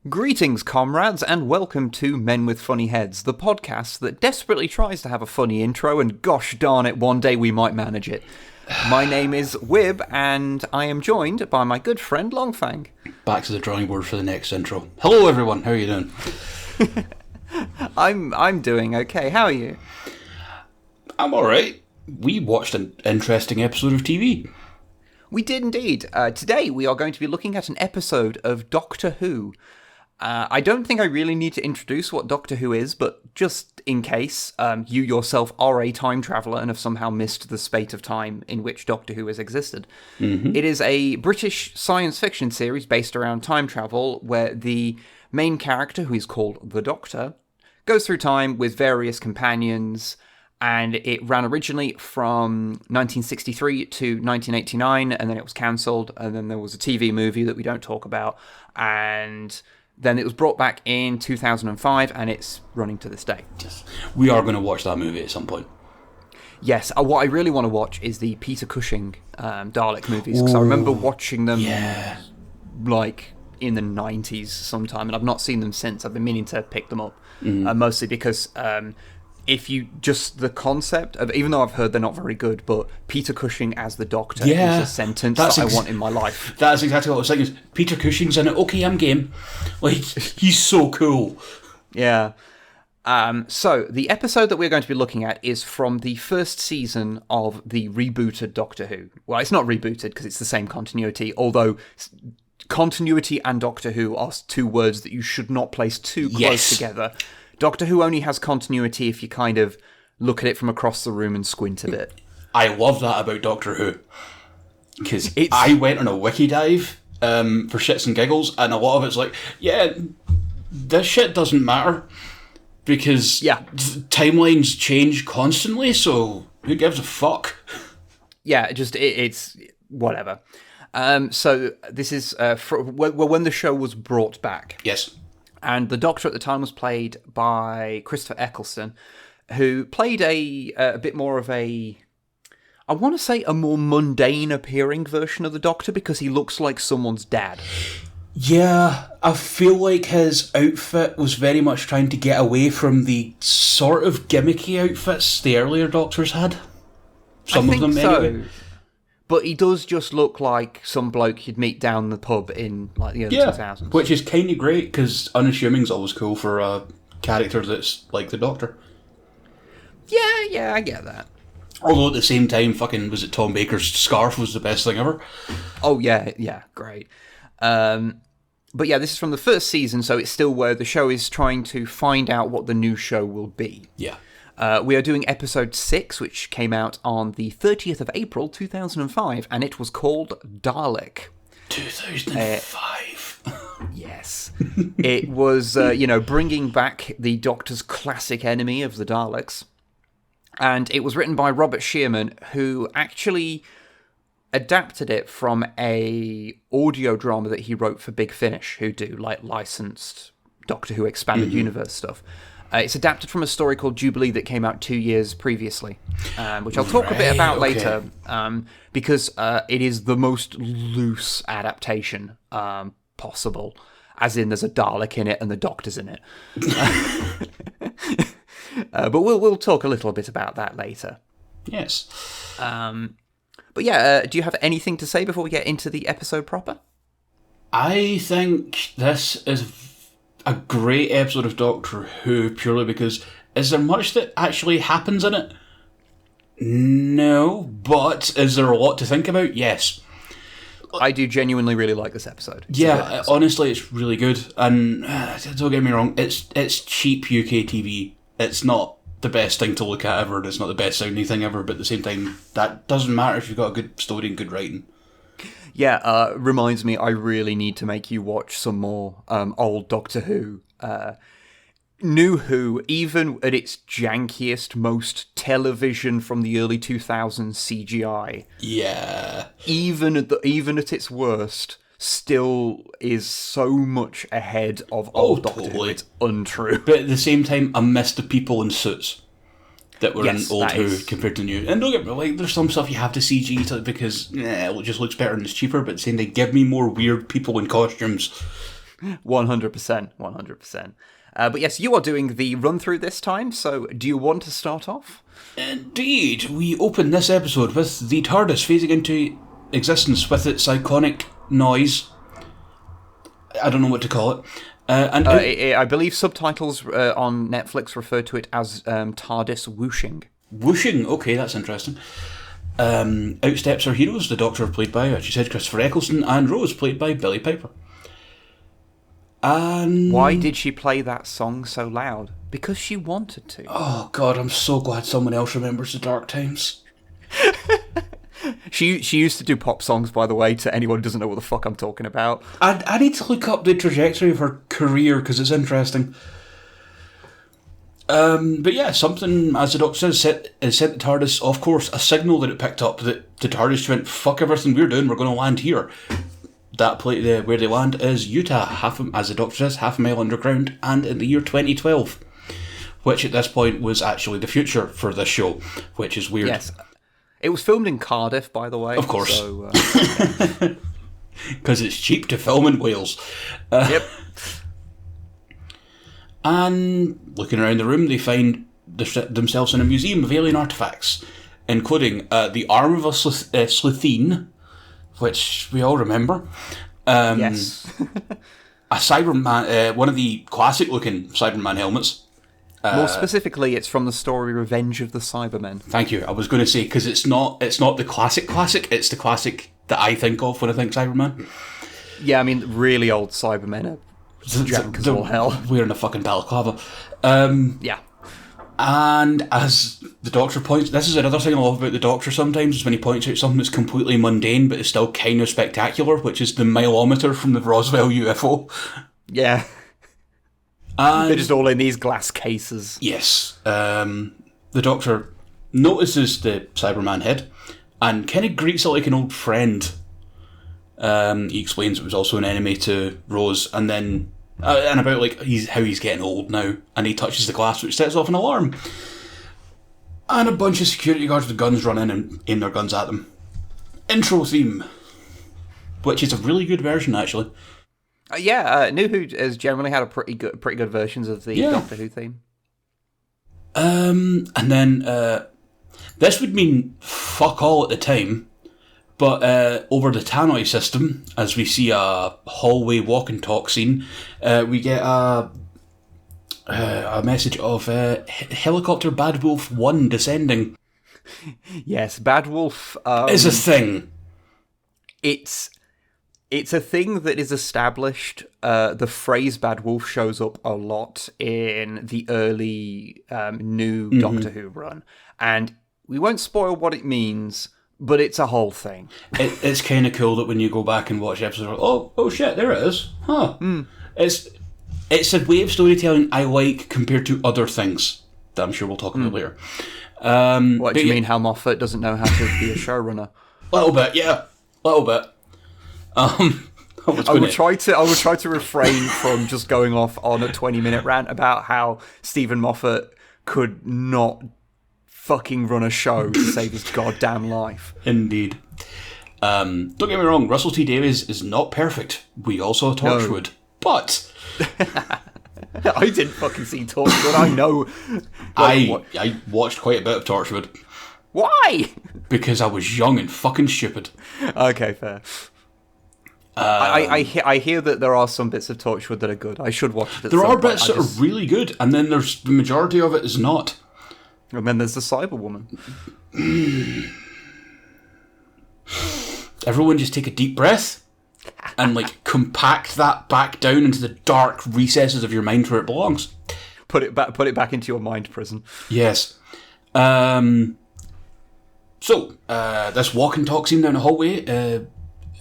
Greetings, comrades, and welcome to Men with Funny Heads, the podcast that desperately tries to have a funny intro, and gosh darn it, one day we might manage it. My name is Wib, and I am joined by my good friend Longfang. Back to the drawing board for the next intro. Hello everyone, how are you doing? I'm doing okay, how are you? I'm alright. We watched an interesting episode of TV. We did indeed. Today we are going to be looking at an episode of Doctor Who. I don't think I really need to introduce what Doctor Who is, but just in case you yourself are a time traveller and have somehow missed the spate of time in which Doctor Who has existed. Mm-hmm. It is a British science fiction series based around time travel where the main character, who is called the Doctor, goes through time with various companions, and it ran originally from 1963 to 1989, and then it was cancelled, and then there was a TV movie that we don't talk about, and then it was brought back in 2005, and it's running to this day. Yes. We are going to watch that movie at some point. Yes, what I really want to watch is the Peter Cushing Dalek movies, because I remember watching them like in the 90s sometime, and I've not seen them since. I've been meaning to pick them up, mostly because if you just the concept of, even though I've heard they're not very good, but Peter Cushing as the Doctor is a sentence that I want in my life. That's exactly what I was thinking. Peter Cushing's in it. Okay, I'm game. Like, he's so cool. Yeah. So the episode that we're going to be looking at is from the first season of the rebooted Doctor Who. Well, it's not rebooted because it's the same continuity, although continuity and Doctor Who are two words that you should not place too close together. Doctor Who only has continuity if you kind of look at it from across the room and squint a bit. I love that about Doctor Who. Because I went on a wiki dive for shits and giggles, and a lot of it's like, this shit doesn't matter. Because timelines change constantly, so who gives a fuck? Yeah, it's whatever. So this is when the show was brought back. Yes. And the Doctor at the time was played by Christopher Eccleston, who played a bit more of I want to say a more mundane appearing version of the Doctor, because he looks like someone's dad. Yeah, I feel like his outfit was very much trying to get away from the sort of gimmicky outfits the earlier Doctors had. Some of them, anyway. But he does just look like some bloke you'd meet down the pub in like the early 2000s. Which is kind of great, because unassuming's always cool for a character that's like the Doctor. Yeah, I get that. Although at the same time, was it Tom Baker's scarf was the best thing ever? Oh, yeah, great. But yeah, this is from the first season, so it's still where the show is trying to find out what the new show will be. Yeah. We are doing episode 6, which came out on the 30th of April 2005, and it was called Dalek. 2005. Yes. It was, bringing back the Doctor's classic enemy of the Daleks. And it was written by Robert Shearman, who actually adapted it from a audio drama that he wrote for Big Finish, who do like licensed Doctor Who Expanded Universe stuff. It's adapted from a story called Jubilee that came out 2 years previously, which I'll talk a bit about later, because it is the most loose adaptation possible, as in there's a Dalek in it and the Doctor's in it. But we'll talk a little bit about that later. Yes. But yeah, do you have anything to say before we get into the episode proper? I think this is a great episode of Doctor Who, purely because, is there much that actually happens in it? No, but is there a lot to think about? Yes. I do genuinely really like this episode. Honestly, it's really good, and don't get me wrong, it's cheap UK TV. It's not the best thing to look at ever, and it's not the best sounding thing ever, but at the same time, that doesn't matter if you've got a good story and good writing. Yeah, reminds me, I really need to make you watch some more old Doctor Who. New Who, even at its jankiest, most television from the early 2000s CGI. Yeah. Even at its worst, still is so much ahead of old Doctor Who. It's untrue. But at the same time, I miss the people in suits that were in old Who compared to new. And don't get me wrong, there's some stuff you have to CG because it just looks better and it's cheaper, but saying they give me more weird people in costumes. 100%, 100%. But yes, you are doing the run-through this time, so do you want to start off? Indeed. We open this episode with the TARDIS phasing into existence with its iconic noise. I don't know what to call it. I believe subtitles on Netflix refer to it as TARDIS whooshing. Whooshing, okay, that's interesting. Out steps our heroes, the Doctor played by, as you said, Christopher Eccleston, and Rose played by Billie Piper. And why did she play that song so loud? Because she wanted to. Oh God, I'm so glad someone else remembers the dark times. She used to do pop songs, by the way, to anyone who doesn't know what the fuck I'm talking about. I need to look up the trajectory of her career because it's interesting. But yeah, something, as the Doctor says, sent the TARDIS off course, a signal that it picked up that the TARDIS went, fuck everything we're doing, we're going to land here. That place where they land is Utah, as the Doctor says, half a mile underground, and in the year 2012, which at this point was actually the future for this show, which is weird. Yes. It was filmed in Cardiff, by the way. Of course. Because it's cheap to film in Wales. Yep. And looking around the room, they find themselves in a museum of alien artefacts, including the arm of a Slitheen, which we all remember. Yes. A Cyberman, one of the classic-looking Cyberman helmets. More specifically, it's from the story Revenge of the Cybermen. Thank you. I was going to say, because it's not the classic, it's the classic that I think of when I think Cyberman. Yeah, I mean, really old Cybermen are jank as all hell. Wearing a fucking balaclava. Yeah. And as the Doctor points, this is another thing I love about the Doctor sometimes, is when he points out something that's completely mundane but is still kind of spectacular, which is the mileometer from the Roswell UFO. Yeah. And they're just all in these glass cases. Yes. The Doctor notices the Cyberman head and kind of greets it like an old friend. He explains it was also an enemy to Rose, and then and about like how he's getting old now, and he touches the glass, which sets off an alarm. And a bunch of security guards with guns run in and aim their guns at them. Intro theme, which is a really good version actually. New Who has generally had a pretty good versions of the Doctor Who theme. And then this would mean fuck all at the time, but over the tannoy system, as we see a hallway walk and talk scene, we get a message of helicopter Bad Wolf 1 descending. Yes, Bad Wolf is a thing. It's a thing that is established. The phrase Bad Wolf shows up a lot in the early new Doctor Who run. And we won't spoil what it means, but it's a whole thing. It's kind of cool that when you go back and watch episodes, oh shit, there it is. Huh. It's a way of storytelling I like compared to other things that I'm sure we'll talk about later. What do you mean, how Moffat doesn't know how to be a showrunner? A little bit, yeah. A little bit. I will try to refrain from just going off on a 20-minute rant about how Stephen Moffat could not fucking run a show to save his goddamn life. Indeed. Don't get me wrong, Russell T Davies is not perfect. We also saw Torchwood, but I didn't fucking see Torchwood. I know. I watched quite a bit of Torchwood. Why? Because I was young and fucking stupid. Okay, fair. I hear that there are some bits of Torchwood that are good. I should watch it. There are bits that are really good, and then there's the majority of it is not. And then there's the Cyberwoman. Everyone just take a deep breath and compact that back down into the dark recesses of your mind where it belongs. Put it back into your mind prison. Yes. So this walk and talk scene down the hallway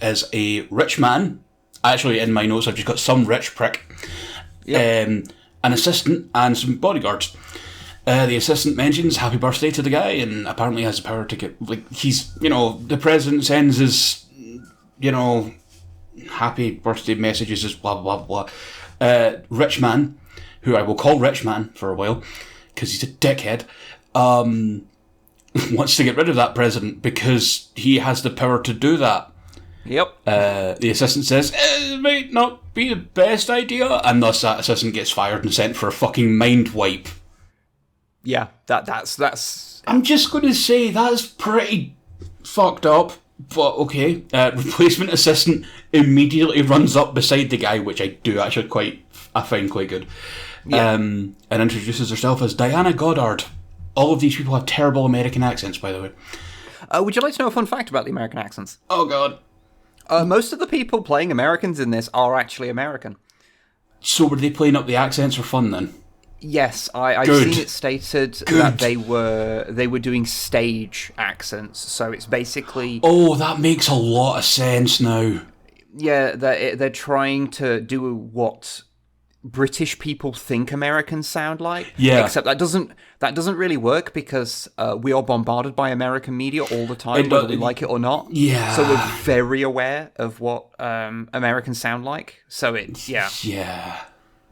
is a rich man. Actually, in my notes, I've just got some rich prick, an assistant, and some bodyguards. The assistant mentions happy birthday to the guy, and apparently has the power to get he's the president sends his happy birthday messages as blah blah blah. Rich man, who I will call Rich Man for a while because he's a dickhead, wants to get rid of that president because he has the power to do that. Yep. The assistant says, it might not be the best idea, and thus that assistant gets fired and sent for a fucking mind wipe. Yeah, that's... I'm just going to say that's pretty fucked up, but okay. Replacement assistant immediately runs up beside the guy, which I find quite good, and introduces herself as Diana Goddard. All of these people have terrible American accents, by the way. Would you like to know a fun fact about the American accents? Oh, God. Most of the people playing Americans in this are actually American. So were they playing up the accents for fun, then? Yes, I've seen it stated that they were doing stage accents, so it's basically... Oh, that makes a lot of sense now. Yeah, they're trying to do what British people think Americans sound like. Yeah. Except that doesn't really work because we are bombarded by American media all the time, whether we like it or not. Yeah. So we're very aware of what Americans sound like. So it's Yeah.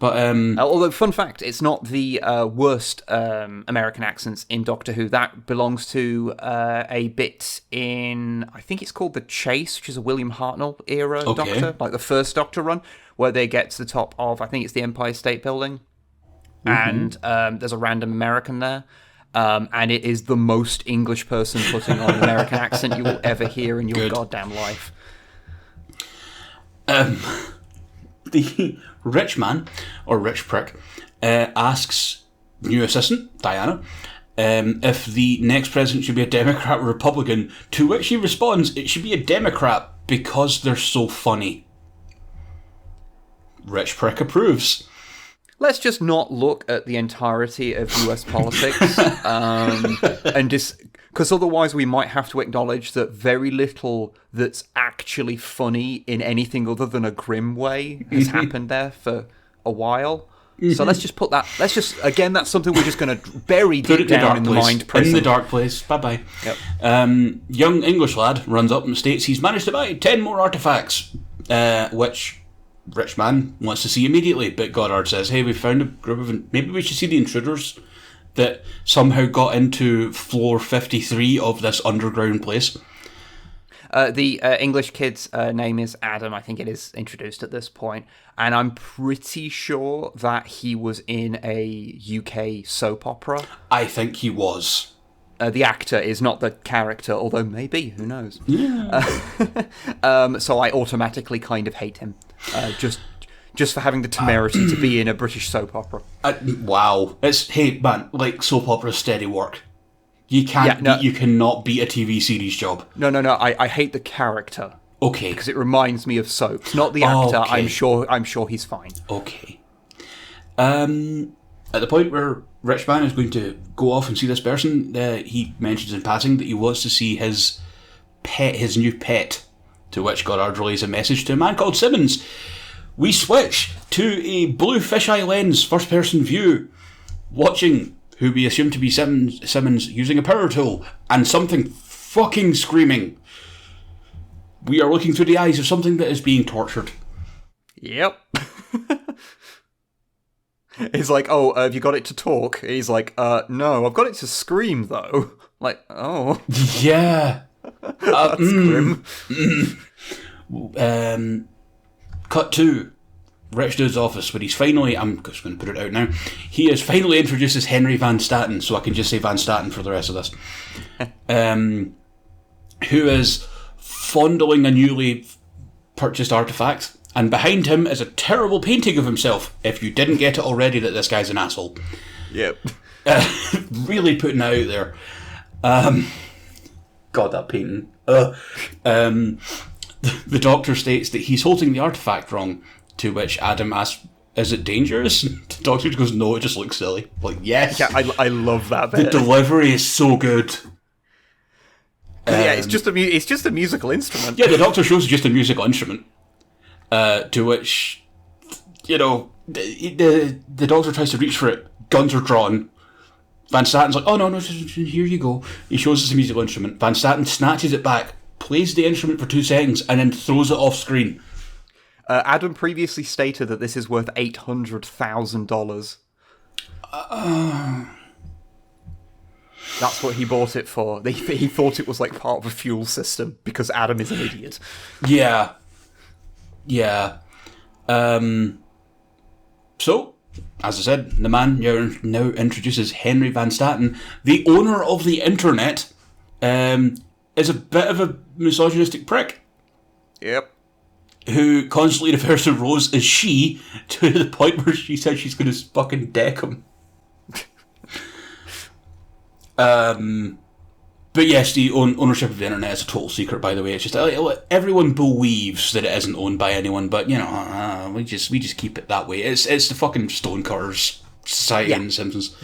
But although, fun fact, it's not the worst American accents in Doctor Who. That belongs to a bit in, I think it's called The Chase, which is a William Hartnell era Doctor, like the first Doctor run, where they get to the top of, I think it's the Empire State Building, and there's a random American there, and it is the most English person putting on an American accent you will ever hear in your goddamn life. The rich man, or rich prick, asks new assistant, Diana, if the next president should be a Democrat or Republican, to which he responds, it should be a Democrat because they're so funny. Rich prick approves. Let's just not look at the entirety of US politics, because otherwise we might have to acknowledge that very little that's actually funny in anything other than a grim way has happened there for a while. So let's just put that. Again, that's something we're just going to bury deep down in the mind prison. In the dark place. Bye-bye. Yep. Young English lad runs up and states he's managed to buy 10 more artefacts, which rich man wants to see immediately. But Goddard says, hey, we found a group of... Maybe we should see the intruders that somehow got into floor 53 of this underground place. The English kid's name is Adam. I think it is introduced at this point. And I'm pretty sure that he was in a UK soap opera. I think he was. The actor is not the character, although maybe, who knows. Yeah. So I automatically kind of hate him. Just for having the temerity to be in a British soap opera. Wow. Hey, man, like, soap opera steady work. You cannot beat a TV series job. No. I hate the character. Okay. Because it reminds me of soaps, not the actor. Okay. I'm sure he's fine. Okay. At the point where Rich Man is going to go off and see this person, he mentions in passing that he wants to see his new pet, to which Goddard relays a message to a man called Simmons. We switch to a blue fisheye lens first-person view, watching who we assume to be Simmons using a power tool, and something fucking screaming. We are looking through the eyes of something that is being tortured. Yep. He's like, oh, have you got it to talk? He's like, no, I've got it to scream, though. Like, oh. Yeah. That's grim. Cut to Rich Dude's office, where he's finally, I'm just going to put it out now, he has finally introduced as Henry Van Staten, so I can just say Van Staten for the rest of this, who is fondling a newly purchased artefact, and behind him is a terrible painting of himself, if you didn't get it already that this guy's an asshole. Yep. Really putting it out there. God, that painting. The Doctor states that he's holding the artefact wrong, to which Adam asks, is it dangerous? The Doctor goes, no, it just looks silly. Like, yes. Yeah, I love that bit. The delivery is so good. Yeah, it's just a musical instrument. Yeah, the Doctor shows just a musical instrument. To which, the Doctor tries to reach for it. Guns are drawn. Van Staten's like, oh, no, here you go. He shows us a musical instrument. Van Staten snatches it back, plays the instrument for 2 seconds, and then throws it off screen. Adam previously stated that this is worth $800,000. That's what he bought it for. He thought it was like part of a fuel system because Adam is an idiot. Yeah. Yeah. So, as I said, the man now introduces Henry Van Staten, the owner of the internet, is a bit of a misogynistic prick. Yep. Who constantly refers to Rose as she, to the point where she says she's going to fucking deck him. But yes, the ownership of the internet is a total secret, by the way. It's just everyone believes that it isn't owned by anyone, but we just keep it that way. It's the fucking Stonecutters Society in The Simpsons.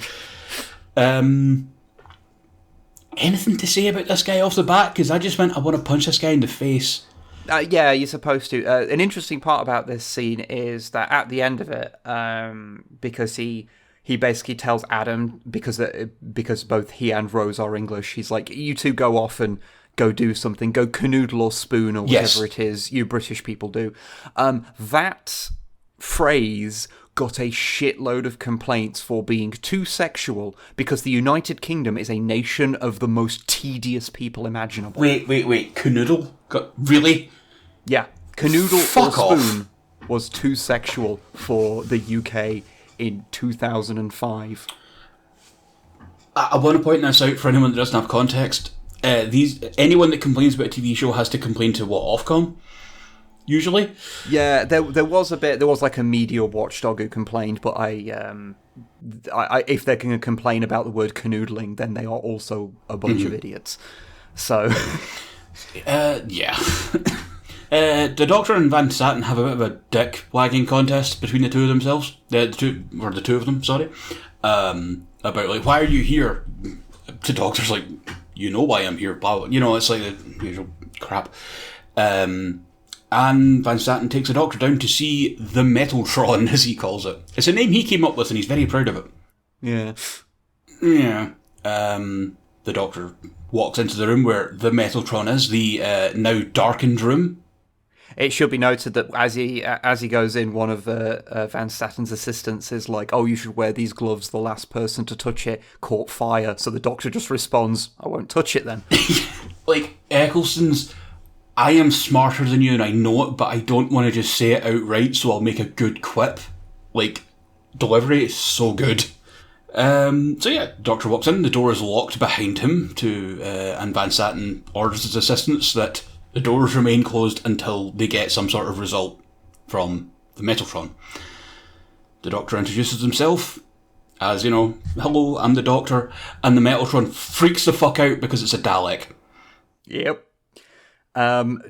Anything to say about this guy off the bat? Because I just went, I want to punch this guy in the face. Yeah, you're supposed to. An interesting part about this scene is that at the end of it, because he basically tells Adam, because both he and Rose are English, he's like, you two go off and go do something, go canoodle or spoon or whatever it is you British people do. That phrase got a shitload of complaints for being too sexual because the United Kingdom is a nation of the most tedious people imaginable. Wait, canoodle? Really? Yeah, canoodle Fuck or off. spoon was too sexual for the UK in 2005. I want to point this out for anyone that doesn't have context. Anyone that complains about a TV show has to complain to Ofcom, usually. Yeah, there was like a media watchdog who complained, but I if they're going to complain about the word canoodling, then they are also a bunch of idiots. So, yeah. The Doctor and Van Staten have a bit of a dick wagging contest between the two of themselves. The two of them, sorry. About like, why are you here? The Doctor's like, you know why I'm here, blah, blah. You know, it's like the usual crap. And Van Staten takes the Doctor down to see the Metaltron, as he calls it. It's a name he came up with, and he's very proud of it. Yeah. Yeah. The Doctor walks into the room where the Metaltron is, the now darkened room. It should be noted that as he goes in, one of Van Staten's assistants is like, "Oh, you should wear these gloves. The last person to touch it caught fire." So the Doctor just responds, "I won't touch it then." Like Eccleston's, I am smarter than you and I know it, but I don't want to just say it outright, so I'll make a good quip. Like, delivery is so good. So yeah, Doctor walks in, the door is locked behind him, and Van Staten orders his assistants that the doors remain closed until they get some sort of result from the Metaltron. The Doctor introduces himself as, hello, I'm the Doctor, and the Metaltron freaks the fuck out because it's a Dalek. Yep.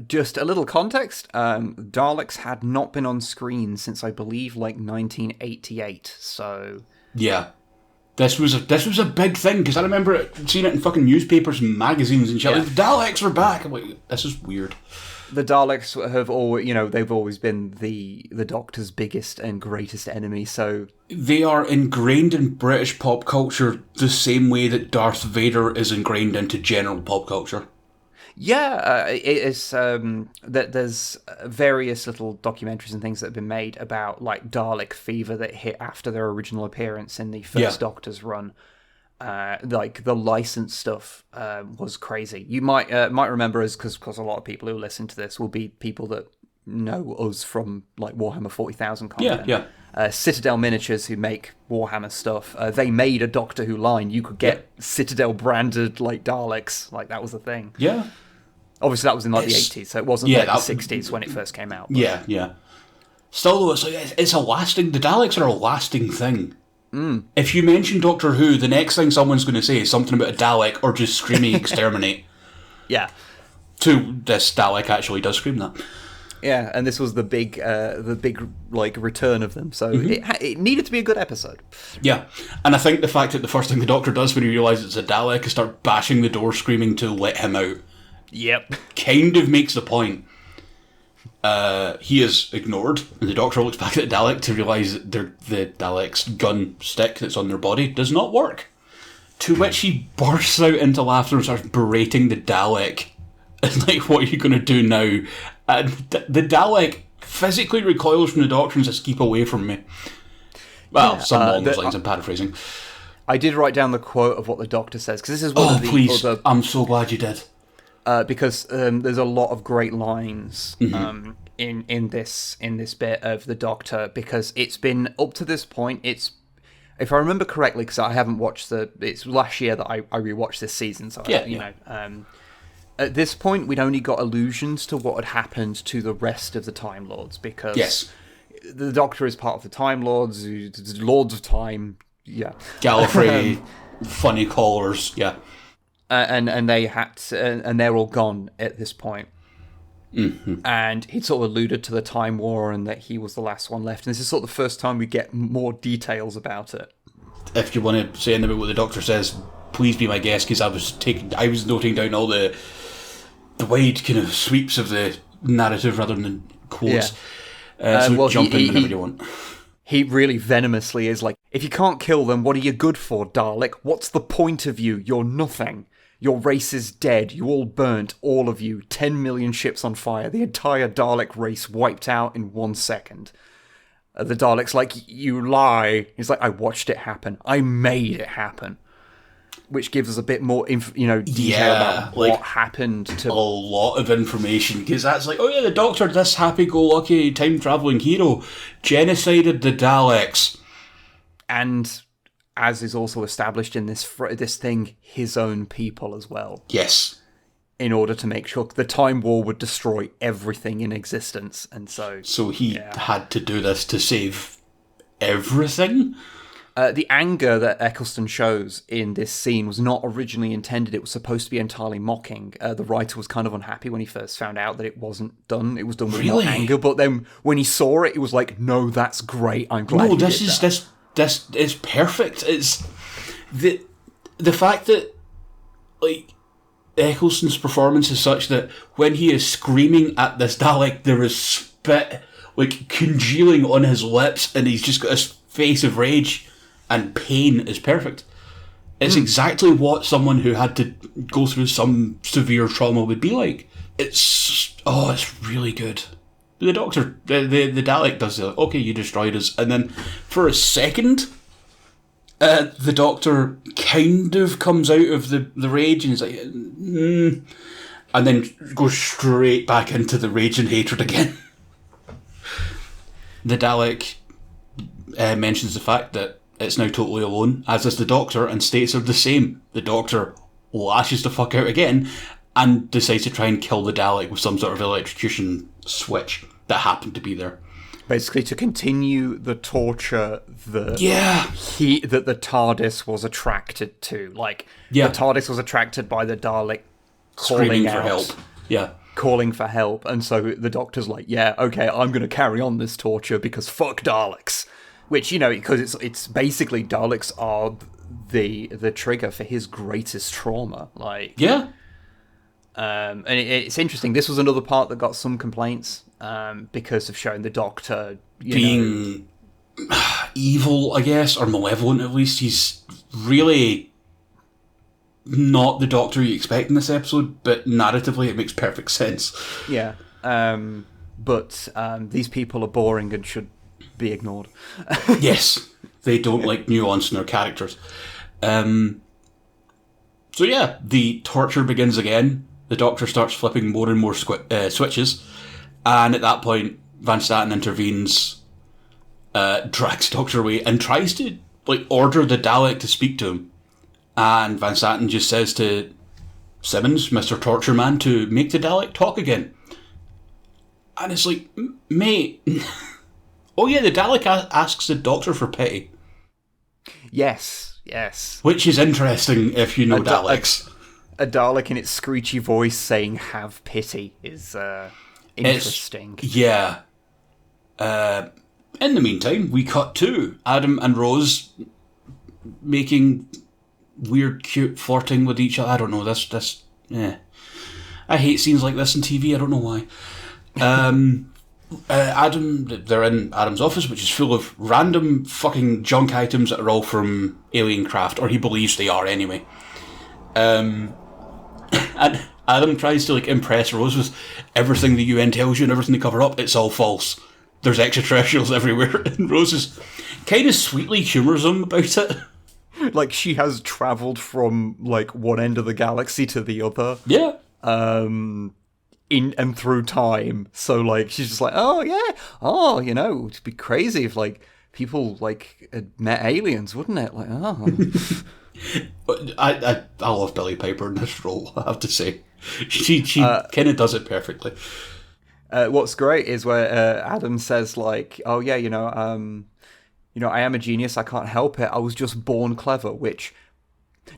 Just a little context, Daleks had not been on screen since, I believe, like 1988, so... Yeah. This was a big thing, because I remember seeing it in fucking newspapers and magazines and shit. Yeah. Like, the Daleks are back! I'm like, this is weird. The Daleks have always, they've always been the Doctor's biggest and greatest enemy, so... They are ingrained in British pop culture the same way that Darth Vader is ingrained into general pop culture. Yeah, it is. That there's various little documentaries and things that have been made about like Dalek fever that hit after their original appearance in the first Doctor's run. Like the licensed stuff was crazy. You might remember us because a lot of people who listen to this will be people that know us from like Warhammer 40,000 content. Yeah. Citadel Miniatures, who make Warhammer stuff, they made a Doctor Who line. You could get Citadel branded like Daleks. Like that was a thing. Yeah. Obviously, that was in like the 80s, so it wasn't like the 60s when it first came out. But. Yeah. Still, though, it's a lasting... The Daleks are a lasting thing. If you mention Doctor Who, the next thing someone's going to say is something about a Dalek or just screaming exterminate. Yeah. This Dalek actually does scream that. Yeah, and this was the big like return of them, so it needed to be a good episode. Yeah, and I think the fact that the first thing the Doctor does when he realises it's a Dalek is start bashing the door, screaming to let him out. Yep. Kind of makes the point. He is ignored, and the Doctor looks back at the Dalek to realise that the Dalek's gun stick that's on their body does not work. To which he bursts out into laughter and starts berating the Dalek. And like, what are you going to do now? And the Dalek physically recoils from the Doctor and says, keep away from me. Well, some along those lines, I'm paraphrasing. I did write down the quote of what the Doctor says, because this is one of the please. other... I'm so glad you did. Because there's a lot of great lines in this bit of the Doctor, because it's been up to this point. If I remember correctly, because I haven't watched it's last year that I rewatched this season, so at this point we'd only got allusions to what had happened to the rest of the Time Lords, because the Doctor is part of the Time Lords, Lords of Time, Gallifrey, funny callers, and they had to, and they're all gone at this point. And he'd sort of alluded to the Time War and that he was the last one left. And this is sort of the first time we get more details about it. If you want to say anything about what the Doctor says, please be my guest, because I was noting down all the wide kind of sweeps of the narrative rather than quotes. So jump in whenever you want. He really venomously is like, if you can't kill them, what are you good for, Dalek? What's the point of you? You're nothing. Your race is dead. You all burnt, all of you. 10 million ships on fire. The entire Dalek race wiped out in 1 second. The Dalek's like, you lie. He's like, I watched it happen. I made it happen. Which gives us a bit more, detail about what happened to... A lot of information, because that's like, the Doctor, this happy-go-lucky time-travelling hero, genocided the Daleks. And... as is also established in this thing, his own people as well. Yes. In order to make sure the Time War would destroy everything in existence, and so... So he had to do this to save everything? The anger that Eccleston shows in this scene was not originally intended. It was supposed to be entirely mocking. The writer was kind of unhappy when he first found out that it wasn't done. It was done with more anger, but then when he saw it, it was like, no, that's great. I'm glad you did that. This is perfect. It's the fact that, like, Eccleston's performance is such that when he is screaming at this Dalek, there is spit, like, congealing on his lips, and he's just got this face of rage and pain is perfect. It's exactly what someone who had to go through some severe trauma would be like. It's really good. The Doctor, the Dalek does it. Okay, you destroyed us. And then, for a second, the Doctor kind of comes out of the rage and he's like, and then goes straight back into the rage and hatred again. The Dalek mentions the fact that it's now totally alone, as is the Doctor, and states are the same. The Doctor lashes the fuck out again and decides to try and kill the Dalek with some sort of electrocution switch that happened to be there. Basically, to continue the torture that the TARDIS was attracted to. Like, the TARDIS was attracted by the Dalek screaming for help. Calling for help. And so the Doctor's like, okay, I'm going to carry on this torture because fuck Daleks. Which, because it's basically Daleks are the trigger for his greatest trauma. Like, and it's interesting. This was another part that got some complaints because of showing the Doctor being evil, I guess, or malevolent at least. He's really not the Doctor you expect in this episode, but narratively it makes perfect sense. Yeah. But these people are boring and should be ignored. Yes. They don't like nuance in their characters. The torture begins again. The Doctor starts flipping more and more switches, and at that point, Van Staten intervenes, drags the Doctor away, and tries to order the Dalek to speak to him. And Van Staten just says to Simmons, Mr. Torture Man, to make the Dalek talk again. And it's like, mate... Oh yeah, the Dalek asks the Doctor for pity. Yes. Which is interesting if you know Daleks. A Dalek in its screechy voice saying "have pity" is interesting. In the meantime, we cut to Adam and Rose making weird, cute flirting with each other. I don't know. I hate scenes like this in TV. I don't know why. They're in Adam's office, which is full of random fucking junk items that are all from alien craft, or he believes they are anyway. And Adam tries to impress Rose with everything the UN tells you and everything they cover up. It's all false. There's extraterrestrials everywhere, and Rose is kind of sweetly humours him about it. Like, she has travelled from, like, one end of the galaxy to the other. Yeah. In and through time. So, like, she's just like, oh, yeah. Oh, you know, it'd be crazy if, like, people, like, had met aliens, wouldn't it? Like, oh. I love Billie Piper in this role, I have to say. She kind of does it perfectly. What's great is where Adam says, like, oh, yeah, you know, I am a genius, I can't help it, I was just born clever, which...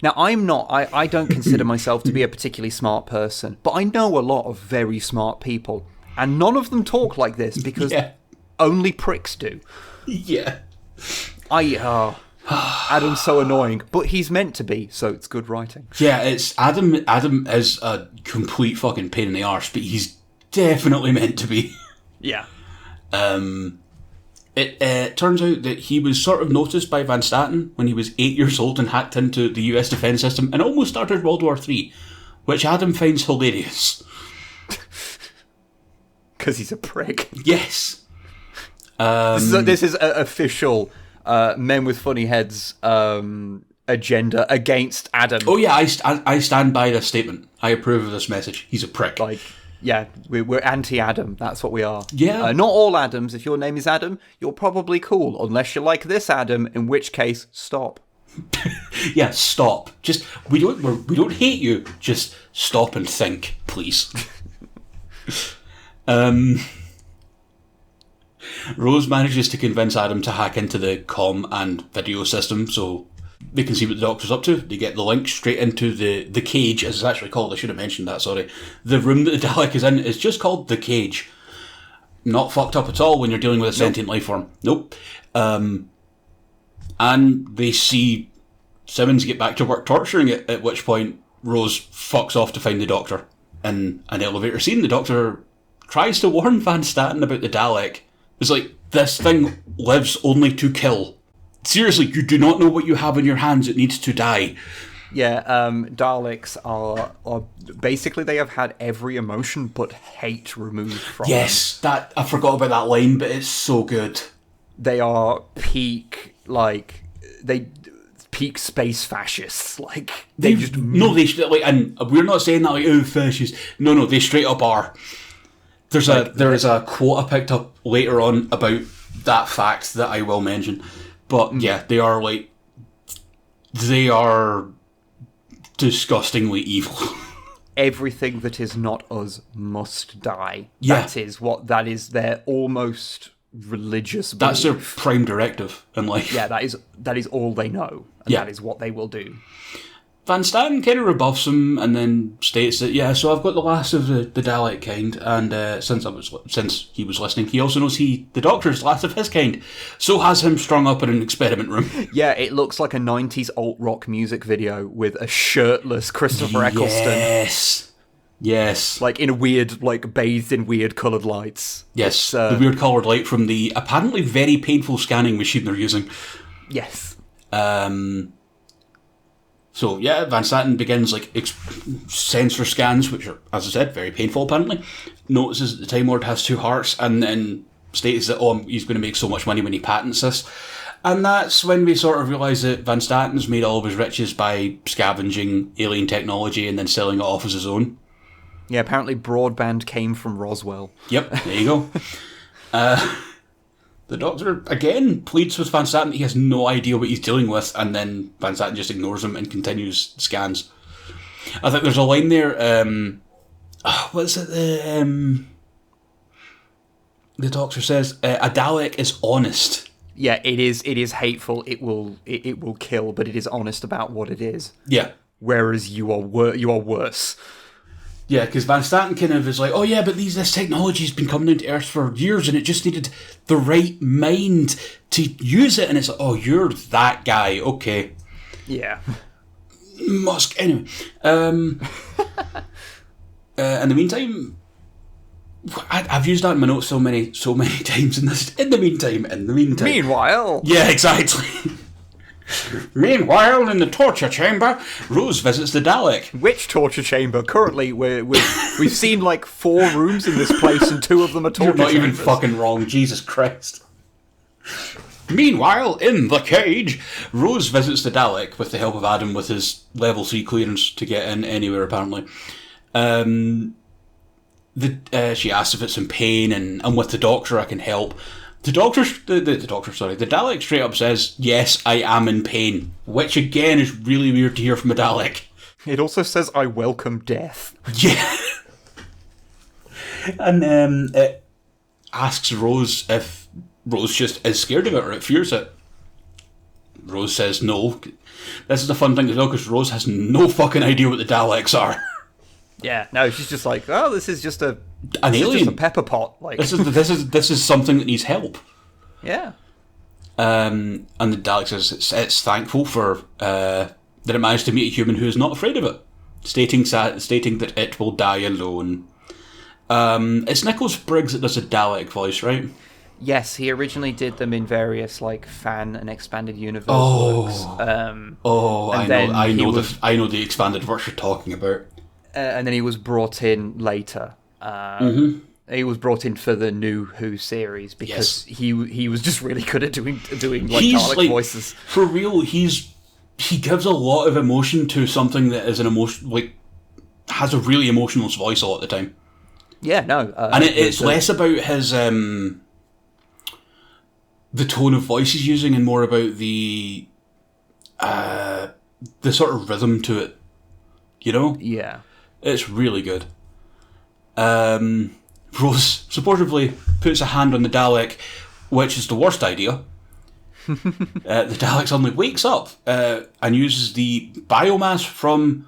Now, I'm not, I don't consider myself to be a particularly smart person, but I know a lot of very smart people, and none of them talk like this, because only pricks do. Yeah. Adam's so annoying, but he's meant to be, so it's good writing. Yeah, it's Adam is a complete fucking pain in the arse, but he's definitely meant to be. Yeah. It turns out that he was sort of noticed by Van Staten when he was 8 years old and hacked into the US defence system and almost started World War III, which Adam finds hilarious. Because he's a prick. Yes. This is official Men with Funny Heads agenda against Adam. Oh yeah, I stand by this statement. I approve of this message. He's a prick. Like... Yeah, we're anti-Adam. That's what we are. Yeah. Not all Adams. If your name is Adam, you're probably cool. Unless you're like this Adam, in which case, stop. Yeah, stop. Just we don't hate you. Just stop and think, please. Rose manages to convince Adam to hack into the comm and video system so they can see what the Doctor's up to. They get the link straight into the cage, as it's actually called. I should have mentioned that, sorry. The room that the Dalek is in is just called the cage. Not fucked up at all when you're dealing with a sentient life form. Nope. And they see Simmons get back to work torturing it, at which point Rose fucks off to find the Doctor. In an elevator scene, the Doctor tries to warn Van Staten about the Dalek. It's like, this thing lives only to kill. Seriously, you do not know what you have in your hands. It needs to die. Yeah, Daleks are basically, they have had every emotion but hate removed from them. That I forgot about that line, but it's so good. They are peak space fascists. Like they just and we're not saying that like, oh, fascists. No, they straight up are. There is a quote I picked up later on about that fact that I will mention. But yeah, they are disgustingly evil. Everything that is not us must die. Yeah. That is their almost religious belief. That's their prime directive in life. Yeah, that is all they know. And that is what they will do. Van Staten kind of rebuffs him and then states that, so I've got the last of the Dalek kind, and since he was listening, he also knows the Doctor's last of his kind, so has him strung up in an experiment room. Yeah, it looks like a 90s alt-rock music video with a shirtless Christopher Eccleston. Yes. Like in a weird, like bathed in weird coloured lights. Yes, the weird coloured light from the apparently very painful scanning machine they're using. Yes. So, yeah, Van Staten begins, sensor scans, which are, as I said, very painful, apparently. Notices that the Time Lord has 2 hearts, and then states that, he's going to make so much money when he patents this. And that's when we sort of realise that Van Staten's made all of his riches by scavenging alien technology and then selling it off as his own. Yeah, apparently broadband came from Roswell. Yep, there you go. The Doctor, again, pleads with Van Staten. He has no idea what he's dealing with, and then Van Staten just ignores him and continues scans. I think there's a line there, what is it? The Doctor says, a Dalek is honest. Yeah, it is hateful. It will kill, but it is honest about what it is. Yeah. Whereas you are worse. Yeah, because Van Staten kind of is like, oh yeah, but this technology's been coming into Earth for years and it just needed the right mind to use it. And it's like, oh, you're that guy, okay. Yeah. Musk, anyway. In the meantime, I've used that in my notes so many times in this. In the meantime. Meanwhile. Yeah, exactly. Meanwhile, in the torture chamber, Rose visits the Dalek. Which torture chamber? Currently, we've seen 4 rooms in this place, and 2 of them are torture chambers. You're not even fucking wrong, Jesus Christ. Meanwhile, in the cage, Rose visits the Dalek with the help of Adam with his level 3 clearance to get in anywhere, apparently. She asks if it's in pain, and I'm with the doctor, I can help. The Dalek straight up says, yes, I am in pain, which again is really weird to hear from a Dalek. It also says, I welcome death. Yeah. And it asks Rose if Rose just is scared of it or it fears it. Rose says no. This is a fun thing as well because Rose has no fucking idea what the Daleks are. Yeah, no, she's just like, oh, this is just an alien, just a pepper pot. Like this is something that needs help. Yeah. And the Dalek says it's thankful for that it managed to meet a human who is not afraid of it, stating that it will die alone. It's Nicholas Briggs that does a Dalek voice, right? Yes, he originally did them in various like fan and expanded universe works. I know the expanded verse you're talking about. And then he was brought in later. He was brought in for the new Who series because he was just really good at doing like Dalek voices. For real, he gives a lot of emotion to something that is an emotion, like has a really emotional voice a lot of the time. Yeah, no, and it's less about his the tone of voice he's using and more about the sort of rhythm to it. You know? Yeah. It's really good. Rose supportively puts a hand on the Dalek, which is the worst idea. The Dalek suddenly wakes up and uses the biomass from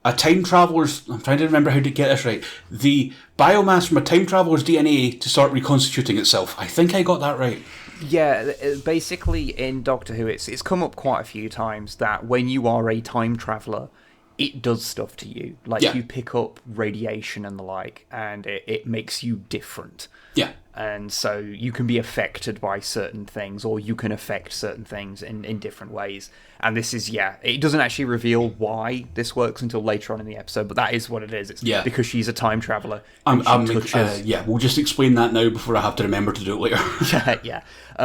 a time traveler's... I'm trying to remember how to get this right. The biomass from a time traveler's DNA to start reconstituting itself. I think I got that right. Yeah, basically in Doctor Who, it's come up quite a few times that when you are a time traveller, it does stuff to you. Like, you pick up radiation and the like, and it makes you different. Yeah. And so you can be affected by certain things, or you can affect certain things in different ways. And this is, it doesn't actually reveal why this works until later on in the episode, but that is what it is. It's because she's a time traveller. We'll just explain that now before I have to remember to do it later.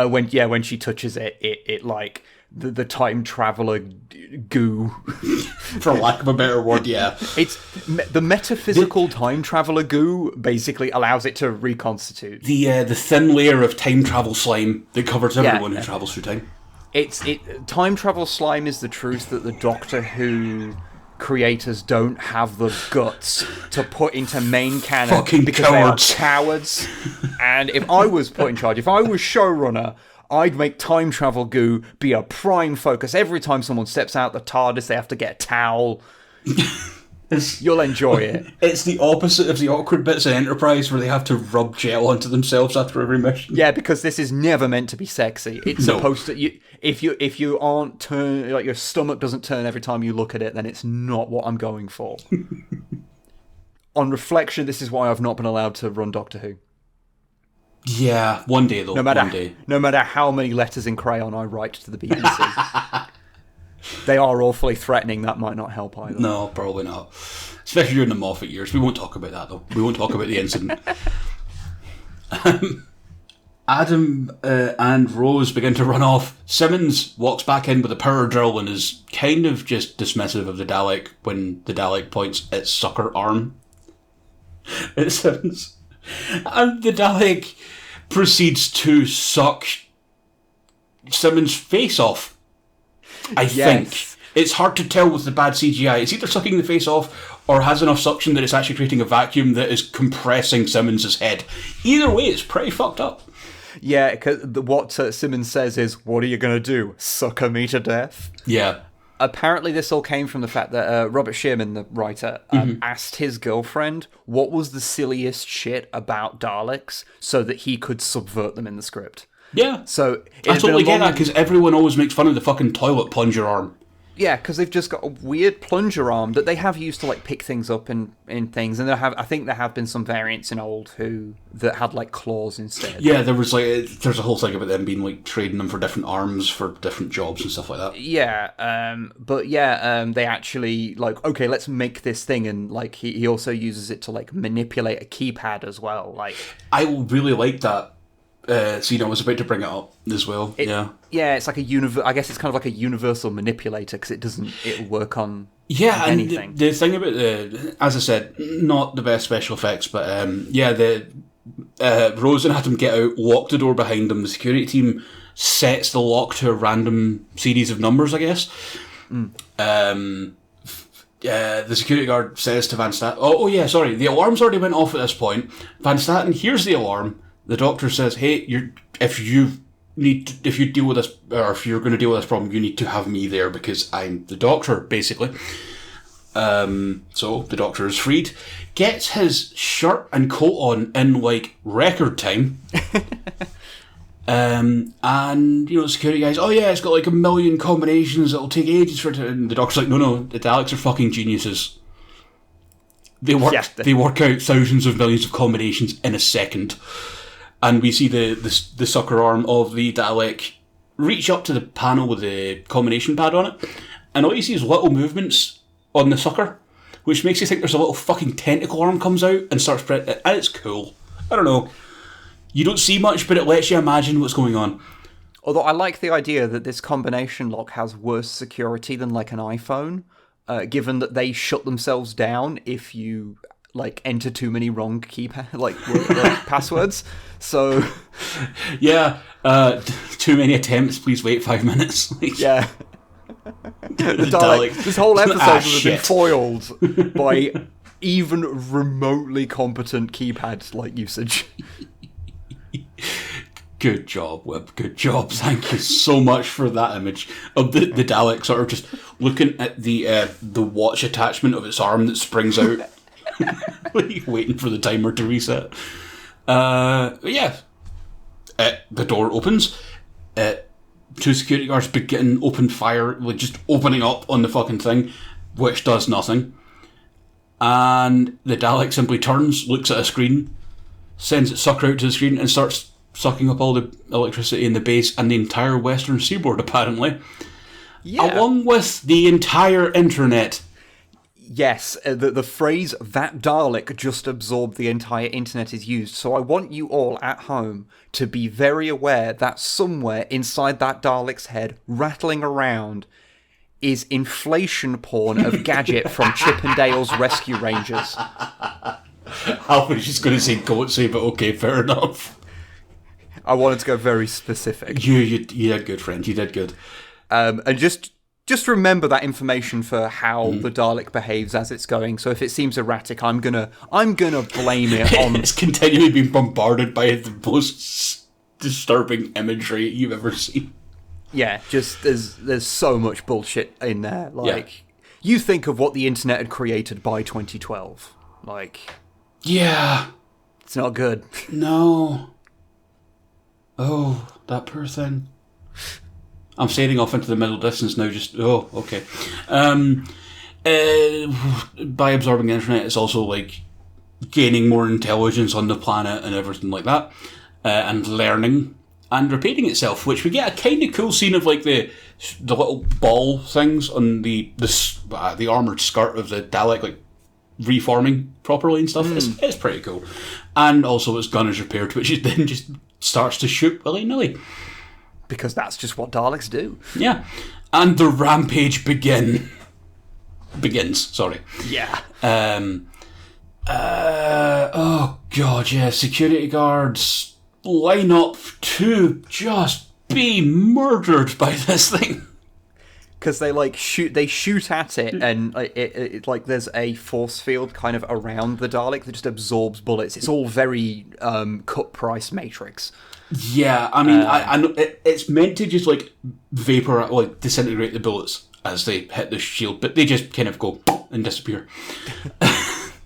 When she touches it, it like... The time traveller goo. For lack of a better word, yeah. It's the metaphysical time traveller goo basically allows it to reconstitute. The thin layer of time travel slime that covers everyone who travels through time. Time travel slime is the truth that the Doctor Who creators don't have the guts to put into main canon fucking because cowards. They are cowards. And if I was put in charge, if I was showrunner, I'd make time travel goo be a prime focus. Every time someone steps out the TARDIS, they have to get a towel. You'll enjoy it. It's the opposite of the awkward bits in Enterprise where they have to rub gel onto themselves after every mission. Yeah, because this is never meant to be sexy. It's supposed to. If you aren't turn, like your stomach doesn't turn every time you look at it, then it's not what I'm going for. On reflection, this is why I've not been allowed to run Doctor Who. Yeah, one day though. No matter how many letters in crayon I write to the BBC. They are awfully threatening. That might not help either. No, probably not. Especially during the Moffat years. We won't talk about that though. We won't talk about the incident. Adam and Rose begin to run off. Simmons walks back in with a power drill and is kind of just dismissive of the Dalek when the Dalek points its sucker arm at Simmons. And the Dalek proceeds to suck Simmons' face off. I think. It's hard to tell with the bad CGI. It's either sucking the face off or has enough suction that it's actually creating a vacuum that is compressing Simmons' head. Either way, it's pretty fucked up. Yeah, because what Simmons says is, what are you going to do? Sucker me to death? Yeah. Apparently this all came from the fact that Robert Shearman, the writer, asked his girlfriend what was the silliest shit about Daleks so that he could subvert them in the script. Yeah. So I totally get that, because everyone always makes fun of the fucking toilet plunger arm. Yeah, because they've just got a weird plunger arm that they have used to like pick things up in things, and I think there have been some variants in Old Who that had like claws instead. Yeah, there's a whole thing about them being like trading them for different arms for different jobs and stuff like that. Yeah, they actually like, okay, let's make this thing, and like he also uses it to like manipulate a keypad as well. Like, I really like that Cena was about to bring it up as well. Yeah, it's like I guess it's kind of like a universal manipulator because it'll work on anything. And the thing about as I said, not the best special effects, but Rose and Adam get out, lock the door behind them. The security team sets the lock to a random series of numbers, I guess. The security guard says to Van Staten, the alarm's already went off at this point. Van Staten hears the alarm. The doctor says, hey, if you deal with this, or if you're going to deal with this problem, you need to have me there because I'm the doctor, basically. So the doctor is freed, gets his shirt and coat on in like record time. And the security guy's, it's got like 1 million combinations, it'll take ages for it. And the doctor's like, no, the Daleks are fucking geniuses. They work out thousands of millions of combinations in a second. And we see the sucker arm of the Dalek reach up to the panel with the combination pad on it, and all you see is little movements on the sucker, which makes you think there's a little fucking tentacle arm comes out and starts spreading, and it's cool. I don't know. You don't see much, but it lets you imagine what's going on. Although I like the idea that this combination lock has worse security than like an iPhone, given that they shut themselves down if you like enter too many wrong passwords. So too many attempts, please wait 5 minutes. Yeah. The Dalek, this whole episode would have been foiled by even remotely competent keypad like usage. Good job, Webb. Good job. Thank you so much for that image of the Dalek sort of just looking at the watch attachment of its arm that springs out, waiting for the timer to reset. The door opens. Two security guards begin open fire, like just opening up on the fucking thing, which does nothing. And the Dalek simply turns, looks at a screen, sends its sucker out to the screen, and starts sucking up all the electricity in the base and the entire western seaboard, apparently. Yeah. Along with the entire internet. Yes, the phrase, that Dalek just absorbed the entire internet is used. So I want you all at home to be very aware that somewhere inside that Dalek's head, rattling around, is inflation porn of Gadget from Chip and Dale's Rescue Rangers. I was just going to say Goatsy, but okay, fair enough. I wanted to go very specific. You did good, friend. You did good. And just remember that information for how the Dalek behaves as it's going. So if it seems erratic, I'm gonna blame it on. It's continually being bombarded by the most disturbing imagery you've ever seen. Yeah, just there's so much bullshit in there. Like, you think of what the internet had created by 2012. Like, yeah, it's not good. No. Oh, that poor thing. I'm sailing off into the middle distance now, okay. By absorbing the internet, it's also, like, gaining more intelligence on the planet and everything like that, and learning and repeating itself, which we get a kind of cool scene of, like, the little ball things on the armoured skirt of the Dalek, like, reforming properly and stuff. It's pretty cool. And also its gun is repaired, which it then just starts to shoot willy-nilly. Because that's just what Daleks do. Yeah. And the rampage begins. Yeah. Oh god, yeah. Security guards line up to just be murdered by this thing. Because they shoot at it, and it like there's a force field kind of around the Dalek that just absorbs bullets. It's all very cut price Matrix. Yeah, I mean, I know it's meant to just like vapor, like disintegrate the bullets as they hit the shield, but they just kind of go and disappear.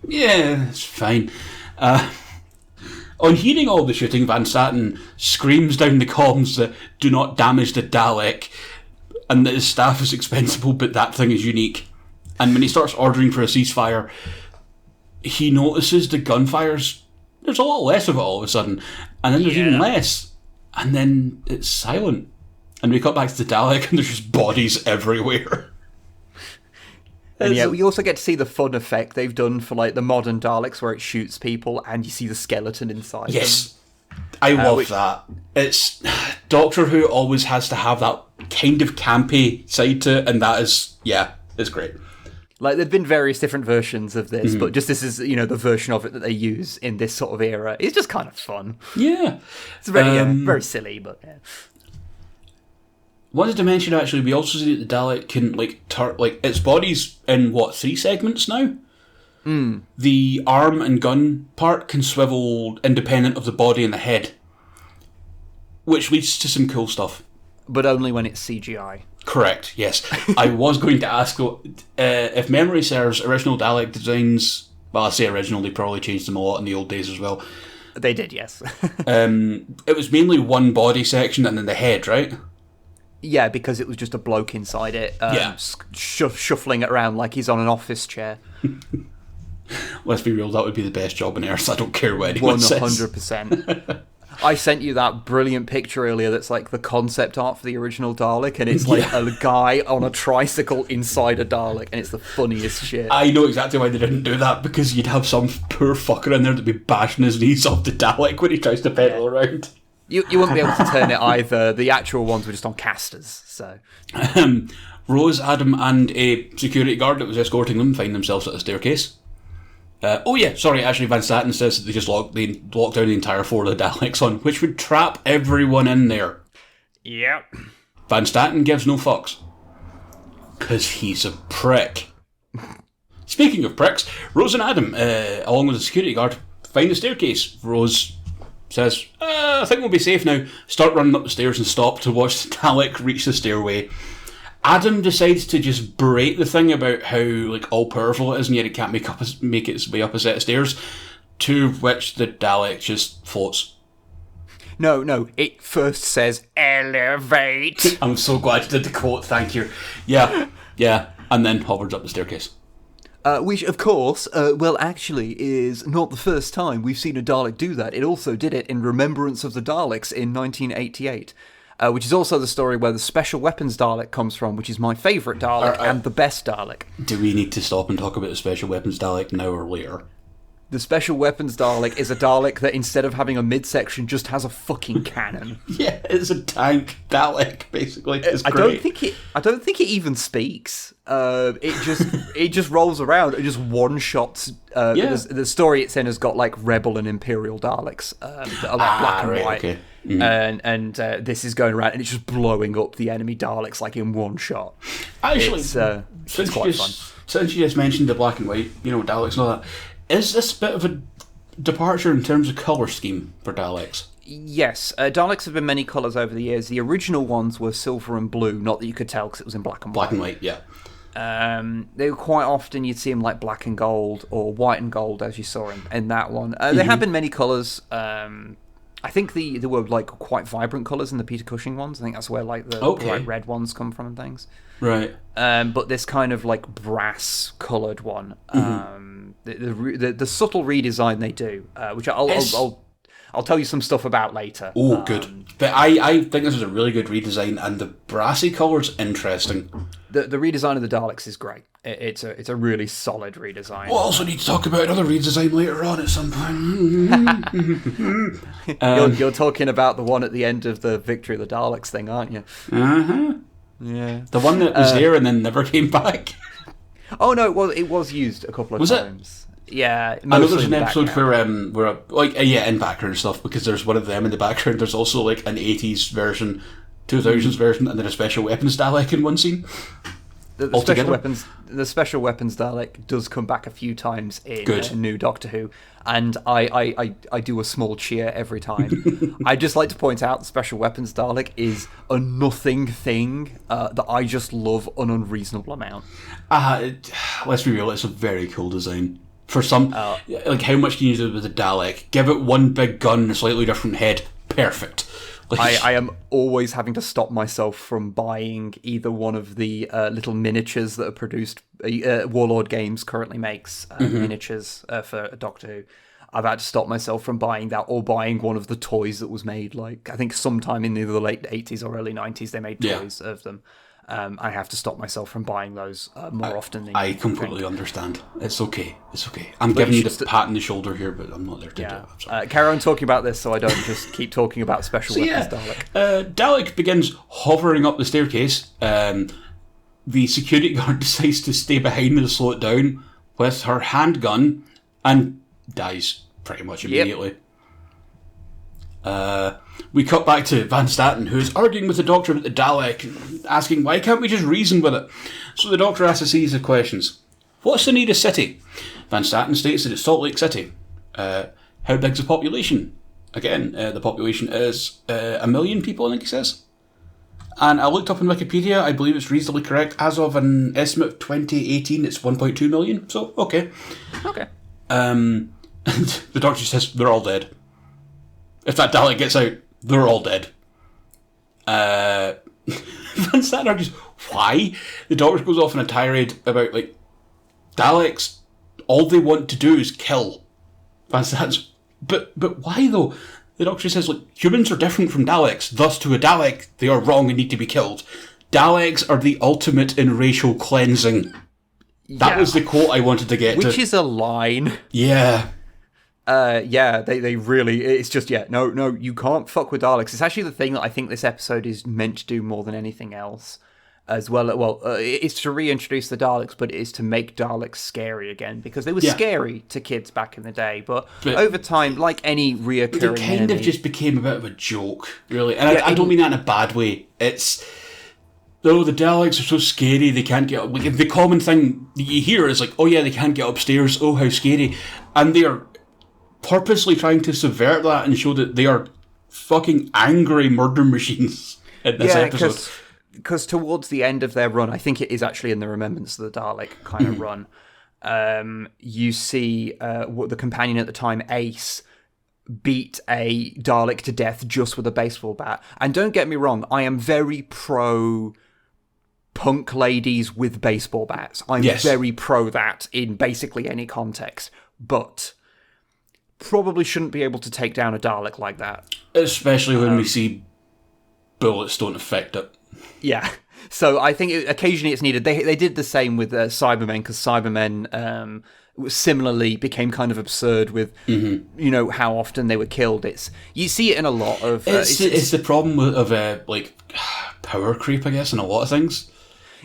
Yeah, it's fine. On hearing all the shooting, Van Staten screams down the comms that do not damage the Dalek, and that his staff is expendable, but that thing is unique. And when he starts ordering for a ceasefire, he notices the gunfires. There's a lot less of it all of a sudden. And then there's even less. And then it's silent. And we cut back to the Dalek and there's just bodies everywhere. And yeah, we also get to see the fun effect they've done for like the modern Daleks where it shoots people and you see the skeleton inside them. I love that. It's Doctor Who always has to have that kind of campy side to it, and that is, it's great. Like, there've been various different versions of this, but just this is, the version of it that they use in this sort of era. It's just kind of fun. Yeah. It's very silly, but yeah. Wanted to mention, actually, we also see that the Dalek can, its body's in, 3 segments now? The arm and gun part can swivel independent of the body and the head, which leads to some cool stuff. But only when it's CGI. Correct, yes. I was going to ask, if memory serves, original Dalek designs, well, I say original, they probably changed them a lot in the old days as well. They did, yes. It was mainly one body section and then the head, right? Yeah, because it was just a bloke inside it, shuffling it around like he's on an office chair. Let's be real, that would be the best job on Earth. I don't care what anyone says. 100%. I sent you that brilliant picture earlier that's like the concept art for the original Dalek, and it's like a guy on a tricycle inside a Dalek, and it's the funniest shit. I know exactly why they didn't do that, because you'd have some poor fucker in there to be bashing his knees off the Dalek when he tries to pedal around. You wouldn't be able to turn it either. The actual ones were just on casters, so... Rose, Adam, and a security guard that was escorting them find themselves at a staircase. Actually Van Staten says that they locked down the entire floor of the Daleks on, which would trap everyone in there. Yep. Van Staten gives no fucks. Because he's a prick. Speaking of pricks, Rose and Adam, along with the security guard, find the staircase. Rose says, I think we'll be safe now. Start running up the stairs and stop to watch the Dalek reach the stairway. Adam decides to just berate the thing about how all powerful it is, and yet it can't make its way up a set of stairs, to which the Dalek just floats. No, it first says, elevate. I'm so glad you did the quote, thank you. Yeah, and then hovers up the staircase. Which, of course, actually is not the first time we've seen a Dalek do that. It also did it in Remembrance of the Daleks in 1988. Which is also the story where the Special Weapons Dalek comes from, which is my favourite Dalek and the best Dalek. Do we need to stop and talk about the Special Weapons Dalek now or later? The Special Weapons Dalek is a Dalek that instead of having a midsection just has a fucking cannon. Yeah, it's a tank Dalek, basically. It's great. I don't think it even speaks. It just rolls around and just one shots. The story it's in has got Rebel and Imperial Daleks that are black and white. Okay. Mm-hmm. And this is going around and it's just blowing up the enemy Daleks in one shot. Actually, it's quite fun. Since you just mentioned the black and white, Daleks and all that, is this a bit of a departure in terms of colour scheme for Daleks? Yes, Daleks have been many colours over the years. The original ones were silver and blue, not that you could tell because it was in black and white. Black and white, yeah. They were quite often you'd see them black and gold or white and gold, as you saw in that one. There have been many colours. I think there were quite vibrant colours in the Peter Cushing ones. I think that's where the bright red ones come from and things. Right. But this kind of brass coloured one, the subtle redesign they do, which I'll tell you some stuff about later. Oh, good. But I think this is a really good redesign, and the brassy colour's interesting. The redesign of the Daleks is great. It's a really solid redesign. We'll also need to talk about another redesign later on at some point. You're talking about the one at the end of the Victory of the Daleks thing, aren't you? Uh-huh. Yeah. The one that was there and then never came back. Oh no, it was used a couple of times. Yeah, I know there's an episode where in background stuff, because there's one of them in the background. There's also an 80s version, 2000s version, and then a Special Weapons Dalek in one scene. The Special Weapons Dalek does come back a few times in New Doctor Who, and I do a small cheer every time. I just like to point out the Special Weapons Dalek is a nothing thing that I just love an unreasonable amount. Let's be real, it's a very cool design. For some, how much can you do with a Dalek? Give it one big gun and a slightly different head. Perfect. I am always having to stop myself from buying either one of the little miniatures that are produced. Warlord Games currently makes miniatures for Doctor Who. I've had to stop myself from buying that or buying one of the toys that was made. I think sometime in either the late 80s or early 90s they made toys of them. I have to stop myself from buying those more often than I completely understand. It's okay. I'm giving you the pat on the shoulder here, but I'm not there to do it. I'm sorry. Carry on talking about this so I don't just keep talking about special weapons Dalek. Dalek begins hovering up the staircase. The security guard decides to stay behind and slow it down with her handgun and dies pretty much immediately. We cut back to Van Staten, who is arguing with the Doctor about the Dalek, asking why can't we just reason with it. So the Doctor asks a series of questions. What's the nearest city? Van Staten states that it's Salt Lake City. How big's the population? Again, the population is 1 million people, I think he says. And I looked up on Wikipedia, I believe it's reasonably correct. As of an estimate of 2018, it's 1.2 million, so okay. Okay. And the Doctor says they're all dead. If that Dalek gets out, they're all dead. Van Staten argues, why? The Doctor goes off on a tirade about, Daleks, all they want to do is kill. Van Staten's, but why though? The Doctor says, humans are different from Daleks, thus to a Dalek, they are wrong and need to be killed. Daleks are the ultimate in racial cleansing. That was the quote I wanted to get to. Which is a line. Yeah. They really, it's just, no, you can't fuck with Daleks. It's actually the thing that I think this episode is meant to do more than anything else. As well, it's to reintroduce the Daleks, but it is to make Daleks scary again, because they were scary to kids back in the day, but over time, like any reoccurring they kind of just became a bit of a joke, really. And I don't mean that in a bad way. It's, the Daleks are so scary, they can't get up. The common thing that you hear is they can't get upstairs, oh, how scary. And they are purposely trying to subvert that and show that they are fucking angry murder machines in this episode. Because towards the end of their run, I think it is actually in the Remembrance of the Dalek kind of run, you see what the companion at the time, Ace, beat a Dalek to death just with a baseball bat. And don't get me wrong, I am very pro punk ladies with baseball bats. I'm very pro that in basically any context. But probably shouldn't be able to take down a Dalek like that. Especially when we see bullets don't affect it. Yeah, so I think occasionally it's needed. They did the same with Cybermen, because Cybermen similarly became kind of absurd with, how often they were killed. You see it in a lot of... it's the problem of power creep, I guess, in a lot of things.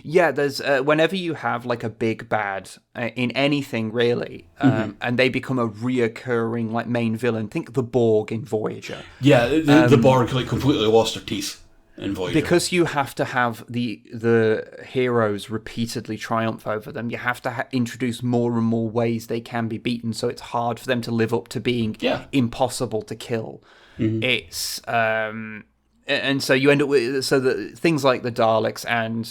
Yeah, there's whenever you have a big bad in anything really, and they become a reoccurring main villain. Think the Borg in Voyager. Yeah, the Borg completely lost their teeth. Because you have to have the heroes repeatedly triumph over them, you have to introduce more and more ways they can be beaten, so it's hard for them to live up to being impossible to kill. It's and so you end up with things like the Daleks and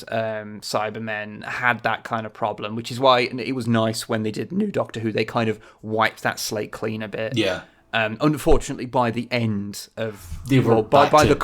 Cybermen had that kind of problem, which is why it was nice when they did New Doctor Who. They kind of wiped that slate clean a bit. Yeah. Unfortunately, by the end of by the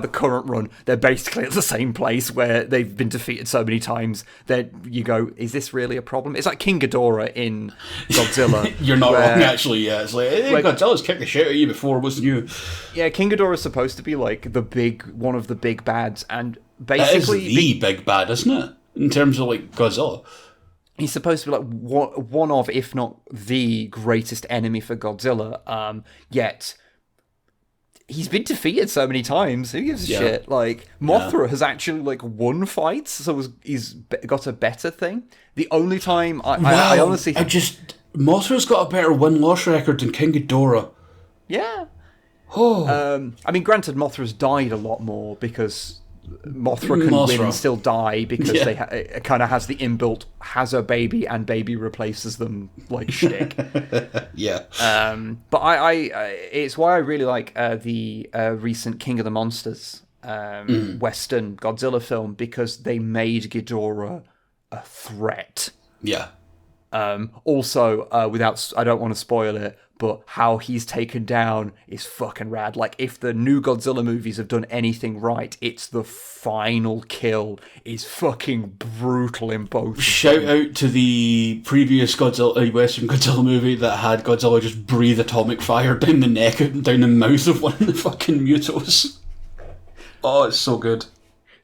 current run, they're basically at the same place where they've been defeated so many times that you go, is this really a problem? It's like King Ghidorah in Godzilla. You're not wrong, actually. Yeah, it's Godzilla's kicked the shit out of you before, wasn't you? Yeah, King Ghidorah is supposed to be one of the big bads, and basically it is the big bad, isn't it? In terms of Godzilla. He's supposed to be one of, if not the greatest enemy for Godzilla. Yet he's been defeated so many times. Who gives a shit? Mothra has actually won fights, so he's got a better thing. The only time I honestly Mothra's got a better win-loss record than King Ghidorah. Yeah. Oh. Granted, Mothra's died a lot more because Mothra can win and still die because it kind of has the inbuilt has a baby and baby replaces them shtick. Yeah. But I it's why I really like the recent King of the Monsters Western Godzilla film, because they made Ghidorah a threat. Yeah. Also, I don't want to spoil it, but how he's taken down is fucking rad. If the new Godzilla movies have done anything right, it's the final kill is fucking brutal in both. Shout out to the previous Western Godzilla movie that had Godzilla just breathe atomic fire down the neck and down the mouth of one of the fucking Mutos. Oh, it's so good.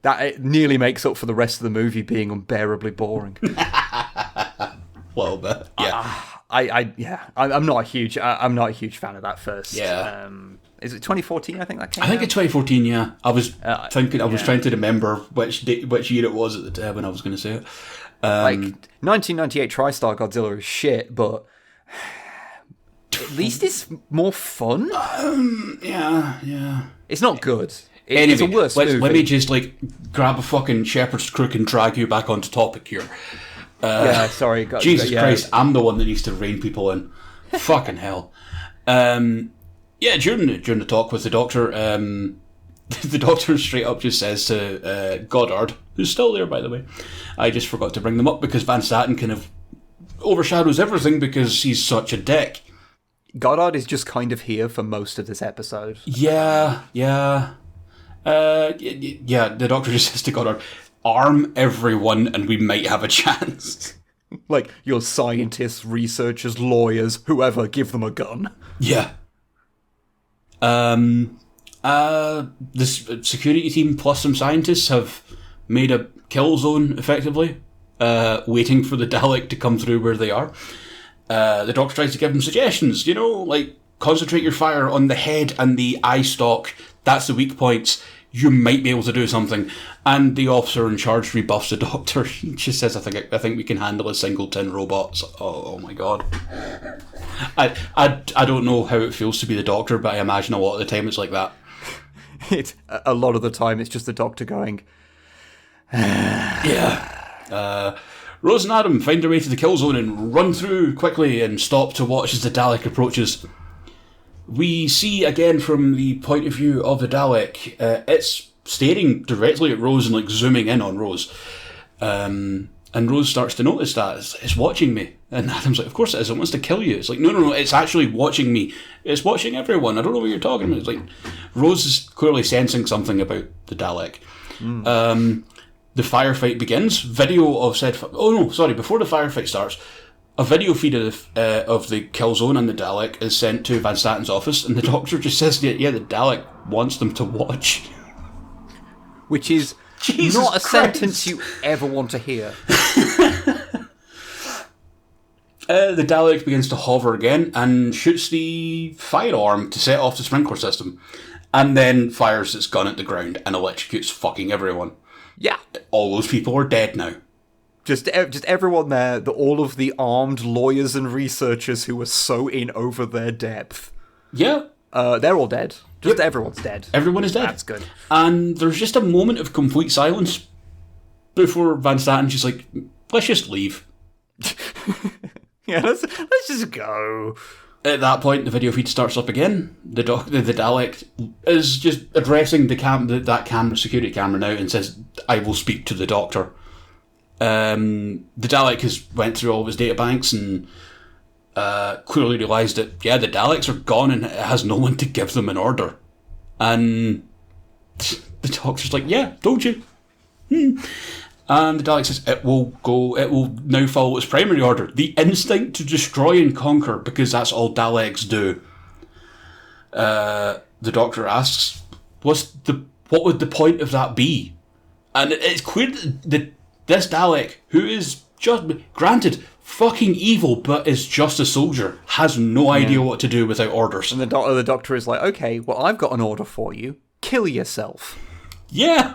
That it nearly makes up for the rest of the movie being unbearably boring. A little bit, yeah. I'm not a huge fan of that first. Yeah. Is it 2014? I think that came out? I think it's 2014. Yeah, I was thinking. I was trying to remember which year it was at the time when I was going to say it. 1998 TriStar Godzilla is shit, but at least it's more fun. Yeah. It's not good. Anyway, it's a worse movie. Let me just grab a fucking shepherd's crook and drag you back onto topic here. Sorry. Jesus Christ, I'm the one that needs to rein people in. Fucking hell. During the talk with the Doctor, the Doctor straight up just says to Goddard, who's still there, by the way, I just forgot to bring them up because Van Statten kind of overshadows everything because he's such a dick. Goddard is just kind of here for most of this episode. Yeah. The Doctor just says to Goddard, arm everyone and we might have a chance. Like, your scientists, researchers, lawyers, whoever, give them a gun. Yeah. This security team plus some scientists have made a kill zone, effectively, waiting for the Dalek to come through where they are. The Doctor tries to give them suggestions, concentrate your fire on the head and the eye stalk. That's the weak points. You might be able to do something. And the officer in charge rebuffs the Doctor. She says, I think we can handle a single tin robot. Oh my god. I don't know how it feels to be the Doctor, but I imagine a lot of the time it's like that. A lot of the time it's just the Doctor going... Yeah. Rose and Adam find their way to the kill zone and run through quickly and stop to watch as the Dalek approaches. We see again from the point of view of the Dalek, it's staring directly at Rose and zooming in on Rose. And Rose starts to notice that it's watching me. And Adam's like, of course it is, it wants to kill you. It's like, no, it's actually watching me. It's watching everyone. I don't know what you're talking about. It's like, Rose is clearly sensing something about the Dalek. The firefight begins. Video of said... before the firefight starts, a video feed of the kill zone and the Dalek is sent to Van Statten's office, and the Doctor just says, the Dalek wants them to watch. Which is not a sentence you ever want to hear. The Dalek begins to hover again and shoots the firearm to set off the sprinkler system, and then fires its gun at the ground and electrocutes fucking everyone. Yeah. All those people are dead now. Just everyone there, all of the armed lawyers and researchers who were so in over their depth. Yeah. They're all dead. Everyone's dead. Everyone is dead. That's good. And there's just a moment of complete silence before Van Statten just like, let's just leave. Yeah, let's just go. At that point, the video feed starts up again. The Dalek is just addressing that security camera now and says, I will speak to the Doctor. The Dalek has went through all of his databanks and clearly realised that, the Daleks are gone and it has no one to give them an order. And the Doctor's like, told you. And the Dalek says, it will now follow its primary order, the instinct to destroy and conquer, because that's all Daleks do. The Doctor asks, what would the point of that be? And it's clear that this Dalek, who is just, granted, fucking evil, but is just a soldier, has no idea what to do without orders. And the Doctor is like, okay, well, I've got an order for you. Kill yourself. Yeah.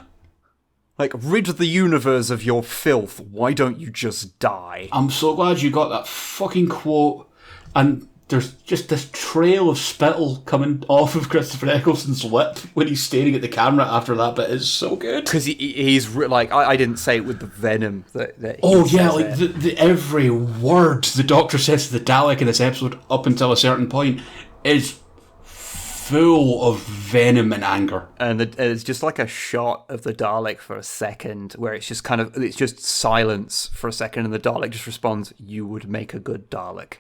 Like, rid the universe of your filth. Why don't you just die? I'm so glad you got that fucking quote. And there's just this trail of spittle coming off of Christopher Eccleston's lip when he's staring at the camera after that bit. Is so good. Because he's like, I didn't say it with the venom that the every word the Doctor says to the Dalek in this episode up until a certain point is full of venom and anger. And it's just like a shot of the Dalek for a second where it's just silence for a second and the Dalek just responds, you would make a good Dalek.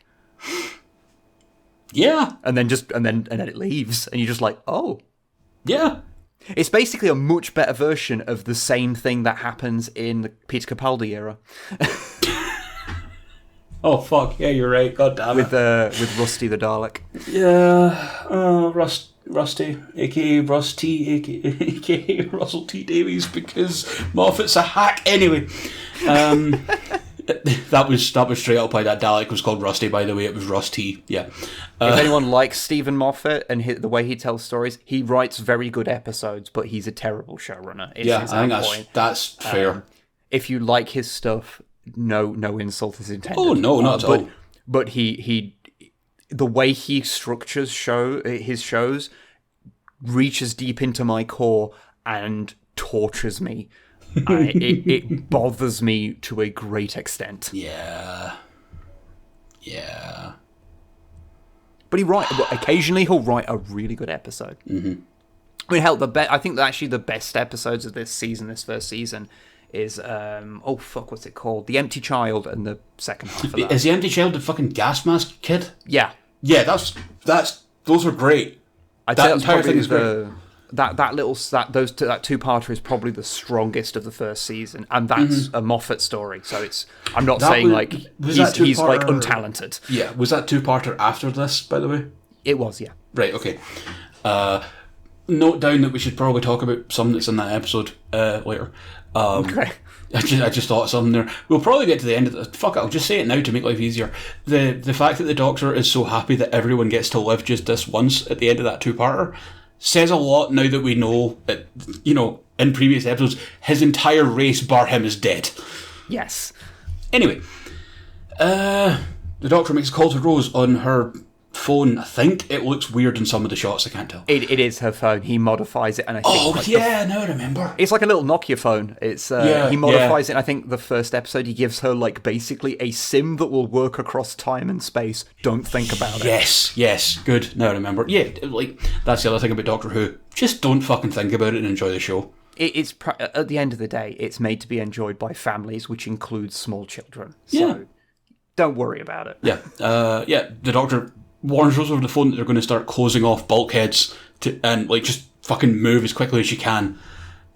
Yeah. And then it leaves and you're just like, oh. Yeah. It's basically a much better version of the same thing that happens in the Peter Capaldi era. Oh fuck! Yeah, you're right. God damn it. With Rusty the Dalek. Yeah, Rusty, aka Rusty, aka Russell T Davies, because Moffat's a hack. Anyway, that was straight up why that Dalek was called Rusty. By the way, it was Rusty. Yeah. If anyone likes Stephen Moffat and the way he tells stories, he writes very good episodes, but he's a terrible showrunner. I think that's fair. If you like his stuff, no insult is intended. Oh no, not at all. But he the way he structures his shows reaches deep into my core and tortures me. It bothers me to a great extent. Yeah. But occasionally he'll write a really good episode. Mm-hmm. I mean, hell, I think that actually the best episodes of this first season, is what's it called? The Empty Child, and the second half of that. Is the Empty Child the fucking gas mask kid? Yeah. Yeah, those are great. That entire thing is great. That two-parter is probably the strongest of the first season, and that's a Moffat story. So I'm not saying he's like untalented. Yeah, was that two-parter after this, by the way? It was, yeah. Right, okay. Note down that we should probably talk about something that's in that episode later. Okay. I just thought of something there. We'll probably get to the end of it. Fuck it, I'll just say it now to make life easier. The fact that the Doctor is so happy that everyone gets to live just this once at the end of that two-parter says a lot now that we know that, in previous episodes, his entire race bar him is dead. Yes. Anyway, the Doctor makes a call to Rose on her phone. I think it looks weird in some of the shots, I can't tell. It is her phone. He modifies it, and I think... now I remember. It's like a little Nokia phone. He modifies it, and I think the first episode he gives her, basically a SIM that will work across time and space. Don't think about it. Yes, good. Now I remember. Yeah, that's the other thing about Doctor Who. Just don't fucking think about it and enjoy the show. It's at the end of the day, it's made to be enjoyed by families, which includes small children. So yeah. Don't worry about it. Yeah, the Doctor warns Rose over the phone that they're going to start closing off bulkheads and just fucking move as quickly as you can.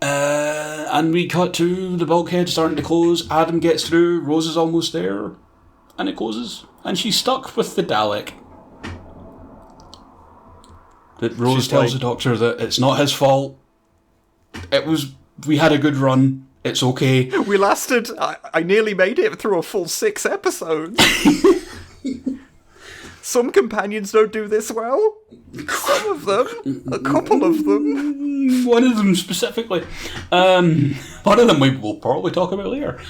And we cut to the bulkhead starting to close. Adam gets through. Rose is almost there, and it closes, and she's stuck with the Dalek. That Rose tells the Doctor that it's not his fault. We had a good run. It's okay. We lasted. I nearly made it through a full 6 episodes. Some companions don't do this well. Some of them. A couple of them. One of them specifically. One of them we will probably talk about later.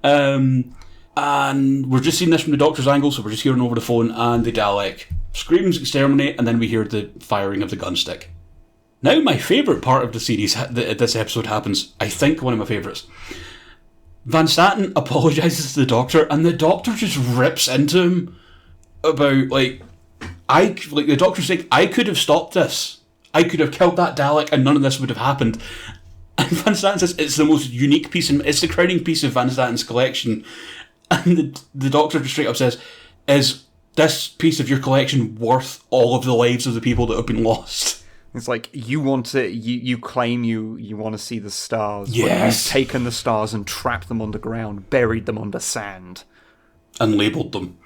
And we're just seeing this from the Doctor's angle, so we're just hearing over the phone, and the Dalek screams exterminate, and then we hear the firing of the gunstick. Now my favourite part of the series, this episode happens. I think one of my favourites. Van Staten apologises to the Doctor, and the Doctor just rips into him about, the Doctor's saying, I could have stopped this. I could have killed that Dalek and none of this would have happened. And Van Staten says it's the most unique piece, it's the crowning piece of Van Staten's collection. And the Doctor just straight up says, is this piece of your collection worth all of the lives of the people that have been lost? It's like, you want to, you claim you want to see the stars. Yes. But you've taken the stars and trapped them underground, buried them under sand. And labelled them.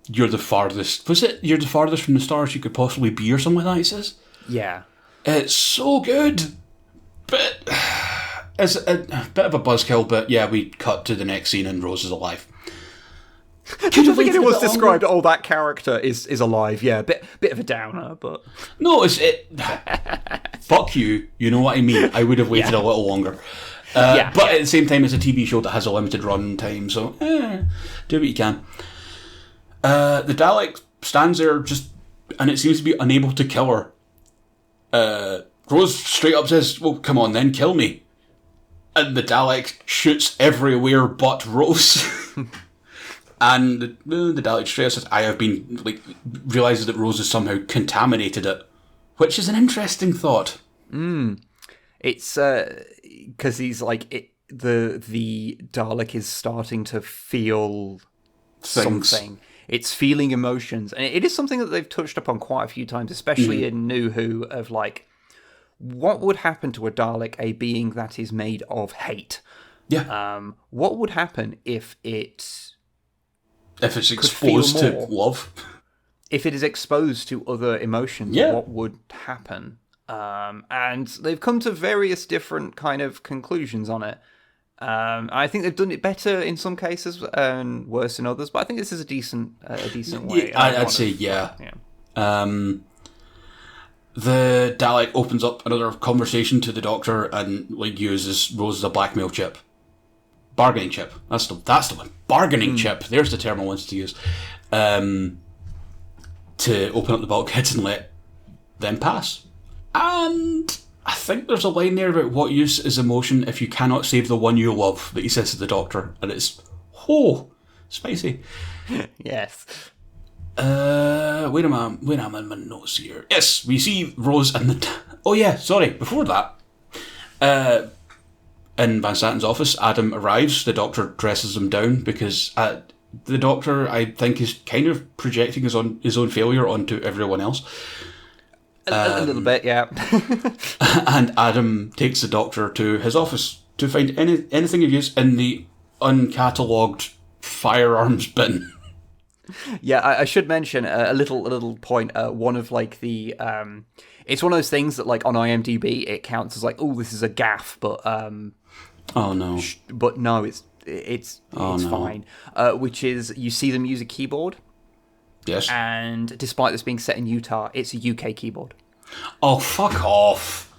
You're the farthest. Was it? You're the farthest from the stars you could possibly be, or something like that, he says? Yeah. It's so good. But it's a bit of a buzzkill, but yeah, we cut to the next scene and Rose is alive. I don't think it was described, that character is alive. Yeah, bit of a downer, but... No, fuck you. You know what I mean. I would have waited a little longer. But at the same time, it's a TV show that has a limited run time, so do what you can. The Dalek stands there and it seems to be unable to kill her. Rose straight up says, well, come on then, kill me. And the Dalek shoots everywhere but Rose. And the Dalek straight up says, I have been, realises that Rose has somehow contaminated it. Which is an interesting thought. It's, because he's the Dalek is starting to feel something. It's feeling emotions, and it is something that they've touched upon quite a few times, especially in New Who, of what would happen to a Dalek, a being that is made of hate? Yeah. What would happen if it if it's exposed to love. If it is exposed to other emotions, what would happen? And they've come to various different kind of conclusions on it. I think they've done it better in some cases and worse in others, but I think this is a decent way. I'd say, yeah. The Dalek opens up another conversation to the Doctor and uses Rose as a blackmail chip. Bargaining chip. That's the one. Bargaining chip. There's the term I wanted to use. To open up the bulkheads and let them pass. And I think there's a line there about what use is emotion if you cannot save the one you love, that he says to the Doctor. And it's, spicy. Yes. Wait a minute, I'm in my notes here. Yes, we see Rose and the... before that. In Van Statten's office, Adam arrives. The Doctor dresses him down because the Doctor, I think, is kind of projecting his own failure onto everyone else. A little bit, yeah. And Adam takes the Doctor to his office to find anything of use in the uncatalogued firearms bin. Yeah, I should mention a little point. One of the it's one of those things that on IMDb it counts as this is a gaff, but oh no, but no, it's fine. Which is you see them use a keyboard. Yes. And despite this being set in Utah, it's a UK keyboard. Oh, fuck off.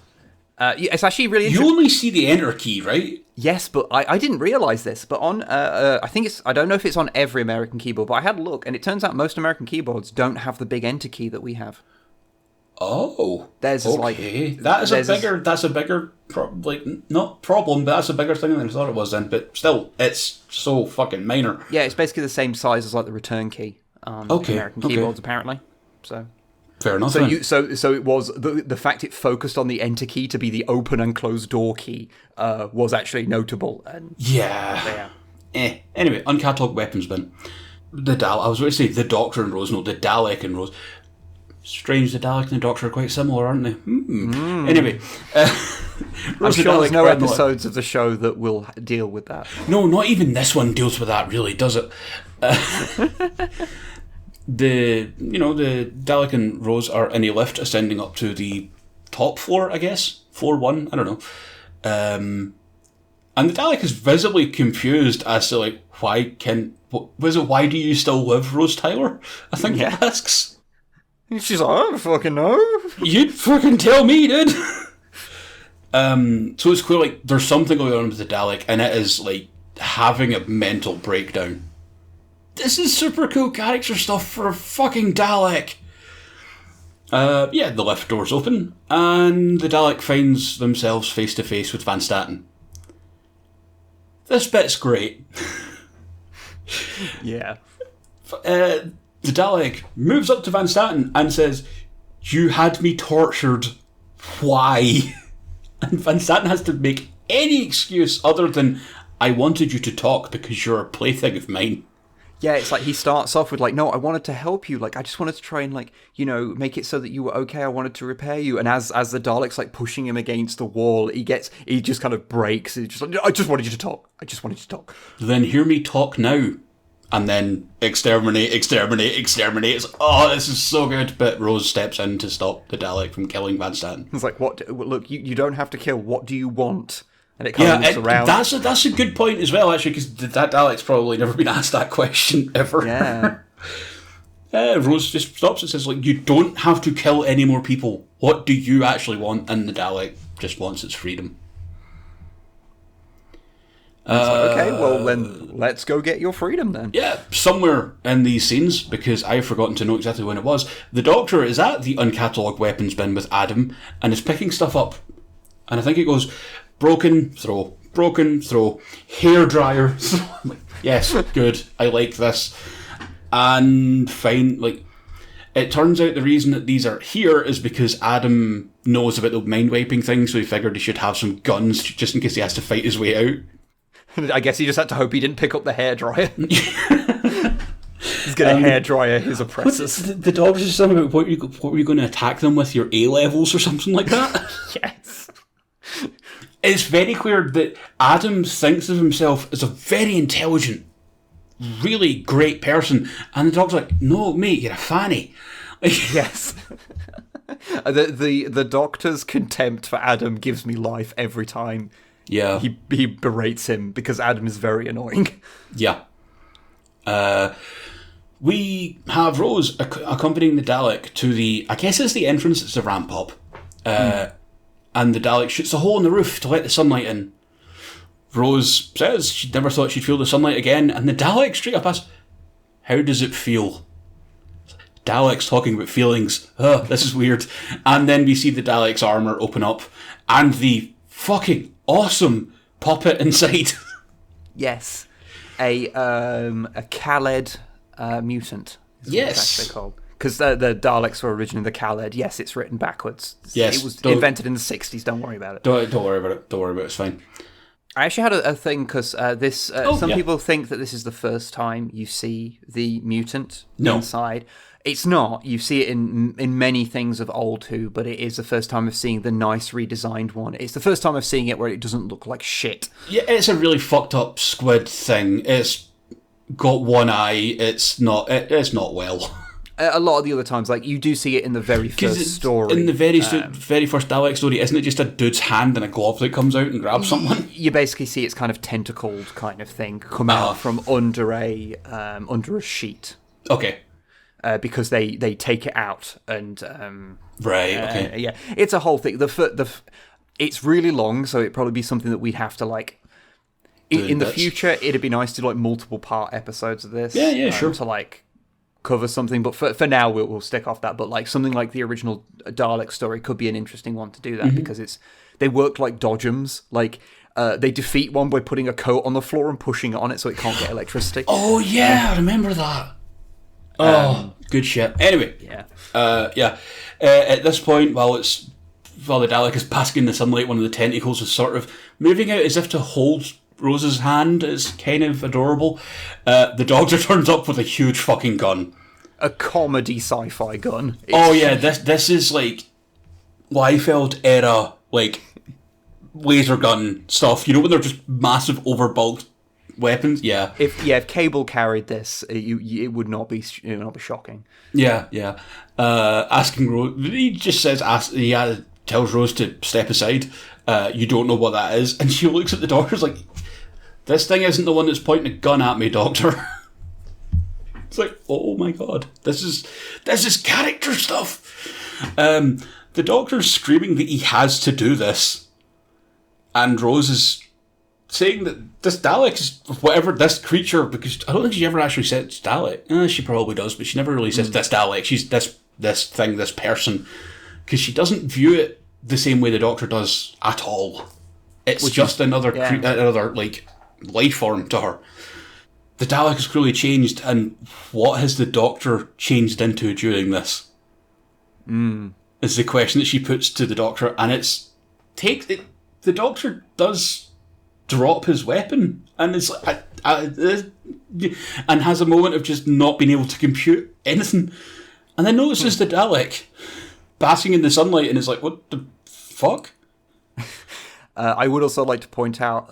It's actually really interesting. You only see the enter key, right? Yes, but I didn't realise this. But on, I don't know if it's on every American keyboard, but I had a look, and it turns out most American keyboards don't have the big enter key that we have. Oh, there's okay. That's a bigger not problem, but that's a bigger thing than I thought it was then. But still, it's so fucking minor. Yeah, it's basically the same size as the return key on American keyboards, apparently. So. Fair enough. So it was the fact it focused on the enter key to be the open and close door key was actually notable. And Anyway, uncatalogued weapons bin. I was going to say the Doctor and Rose. No, the Dalek and Rose. Strange, the Dalek and the Doctor are quite similar, aren't they? Anyway, I'm sure there's no episodes of the show that will deal with that. No, not even this one deals with that. Really, does it? The Dalek and Rose are in a lift ascending up to the top floor, I guess. Floor 1, I don't know. And the Dalek is visibly confused as to why do you still live, Rose Tyler? I think he asks. She's like, I don't fucking know. You'd fucking tell me, dude. So it's clear there's something going on with the Dalek, and it is having a mental breakdown. This is super cool character stuff for a fucking Dalek. The lift doors open, and the Dalek finds themselves face to face with Van Statten. This bit's great. Yeah. The Dalek moves up to Van Statten and says, "You had me tortured. Why?" And Van Statten has to make any excuse other than, "I wanted you to talk because you're a plaything of mine." Yeah, it's he starts off with no, I wanted to help you. I just wanted to try and make it so that you were okay. I wanted to repair you. And as the Dalek's pushing him against the wall, he just kind of breaks. He's just I just wanted you to talk. I just wanted you to talk. Then hear me talk now. And then exterminate. It's this is so good. But Rose steps in to stop the Dalek from killing Van Statten. It's what? Look, you don't have to kill. What do you want? And it kind of looks around. That's a good point as well, actually, because that Dalek's probably never been asked that question ever. Yeah. Rose just stops and says, you don't have to kill any more people. What do you actually want? And the Dalek just wants its freedom. Okay, well then let's go get your freedom then. Yeah, somewhere in these scenes, because I've forgotten to know exactly when it was, the Doctor is at the uncatalogued weapons bin with Adam and is picking stuff up. And I think it goes, broken, throw, hairdryer. Yes, good, I like this. And fine, it turns out the reason that these are here is because Adam knows about the mind-wiping thing, so he figured he should have some guns just in case he has to fight his way out. I guess he just had to hope he didn't pick up the hairdryer. He's going to hairdryer his oppressors. The Doctor just something about what were you going to attack them with, your A-levels or something like that? Yes. It's very clear that Adam thinks of himself as a very intelligent, really great person. And the dog's like, no, mate, you're a fanny. Yes. The Doctor's contempt for Adam gives me life every time. Yeah. He berates him because Adam is very annoying. Yeah. We have Rose accompanying the Dalek to I guess it's the entrance, it's the ramp up. And the Dalek shoots a hole in the roof to let the sunlight in. Rose says she never thought she'd feel the sunlight again, and the Dalek straight up asks, how does it feel? Dalek's talking about feelings. This is weird. And then we see the Dalek's armour open up, and the fucking awesome puppet inside. Yes. A Khaled mutant. Is what it's actually called. Because the Daleks were originally the Khaled. Yes, it's written backwards. Yes. It was invented in the 60s. Don't worry about it. Don't worry about it. Don't worry about it. It's fine. I actually had a thing because some people think that this is the first time you see the mutant inside. It's not. You see it in many things of old Who, but it is the first time of seeing the nice redesigned one. It's the first time of seeing it where it doesn't look like shit. Yeah, it's a really fucked up squid thing. It's got one eye. It's not well. A lot of the other times, like, you do see it in the very first story. In the very first Dalek story, isn't it just a dude's hand and a glove that comes out and grabs someone? You basically see its kind of tentacled kind of thing come out from under a sheet. Okay. Because they take it out and... right, okay. Yeah, it's a whole thing. It's really long, so it'd probably be something that we'd have to, like... In the future, it'd be nice to do, like, multiple part episodes of this. Yeah, sure. To, like... cover something, but for now we'll stick off that. But like something like the original Dalek story could be an interesting one to do that because they work like dodgems. Like they defeat one by putting a coat on the floor and pushing it on it so it can't get electricity. Oh yeah, I remember that. Good shit. Anyway, at this point, while the Dalek is basking in the sunlight, one of the tentacles is sort of moving out as if to hold Rose's hand. Is kind of adorable. The Doctor turns up with a huge fucking gun. A comedy sci-fi gun. This is like Liefeld era, like laser gun stuff. You know when they're just massive overbulked weapons. Yeah. If Cable carried this, it would not be shocking. Yeah. Asking Rose, he just says tells Rose to step aside. You don't know what that is, and she looks at the Doctor's like, this thing isn't the one that's pointing a gun at me, Doctor. It's like, oh my god, this is character stuff. The Doctor's screaming that he has to do this, and Rose is saying that this Dalek is whatever this creature, because I don't think she ever actually said it's Dalek. She probably does, but she never really says this Dalek. She's this thing, this person, because she doesn't view it the same way the Doctor does at all. It's just another like life form to her. The Dalek has clearly changed, and what has the Doctor changed into during this? Is the question that she puts to the Doctor, and the Doctor does drop his weapon, and it's and has a moment of just not being able to compute anything, and then notices the Dalek basking in the sunlight, and is like, what the fuck? I would also like to point out,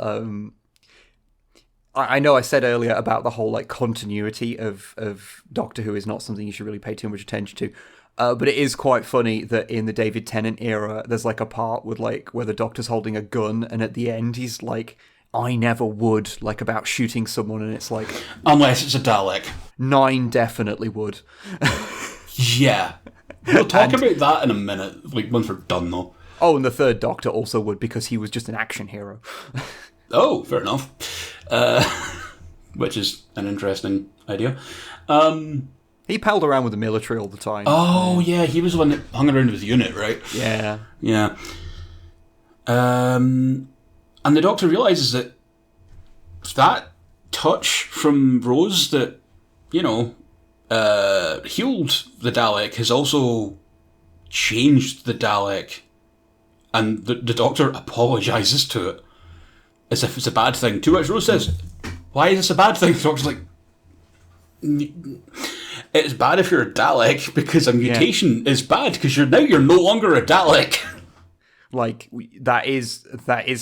I know I said earlier about the whole like continuity of Doctor Who is not something you should really pay too much attention to, but it is quite funny that in the David Tennant era, there's like a part with like where the Doctor's holding a gun, and at the end he's like, I never would, like about shooting someone, and it's like, unless it's a Dalek. 9 definitely would. Yeah. We'll talk about that in a minute, like once we're done though. Oh, and the third Doctor also would, because he was just an action hero. Oh, fair enough. Which is an interesting idea. He palled around with the military all the time. Oh, yeah, he was the one that hung around with the unit, right? Yeah. Yeah. And the Doctor realises that touch from Rose that, healed the Dalek has also changed the Dalek. And the Doctor apologises to it as if it's a bad thing. To which Rose says, why is this a bad thing? The Doctor's like, it's bad if you're a Dalek, because a mutation is bad, because you're no longer a Dalek. Like, that is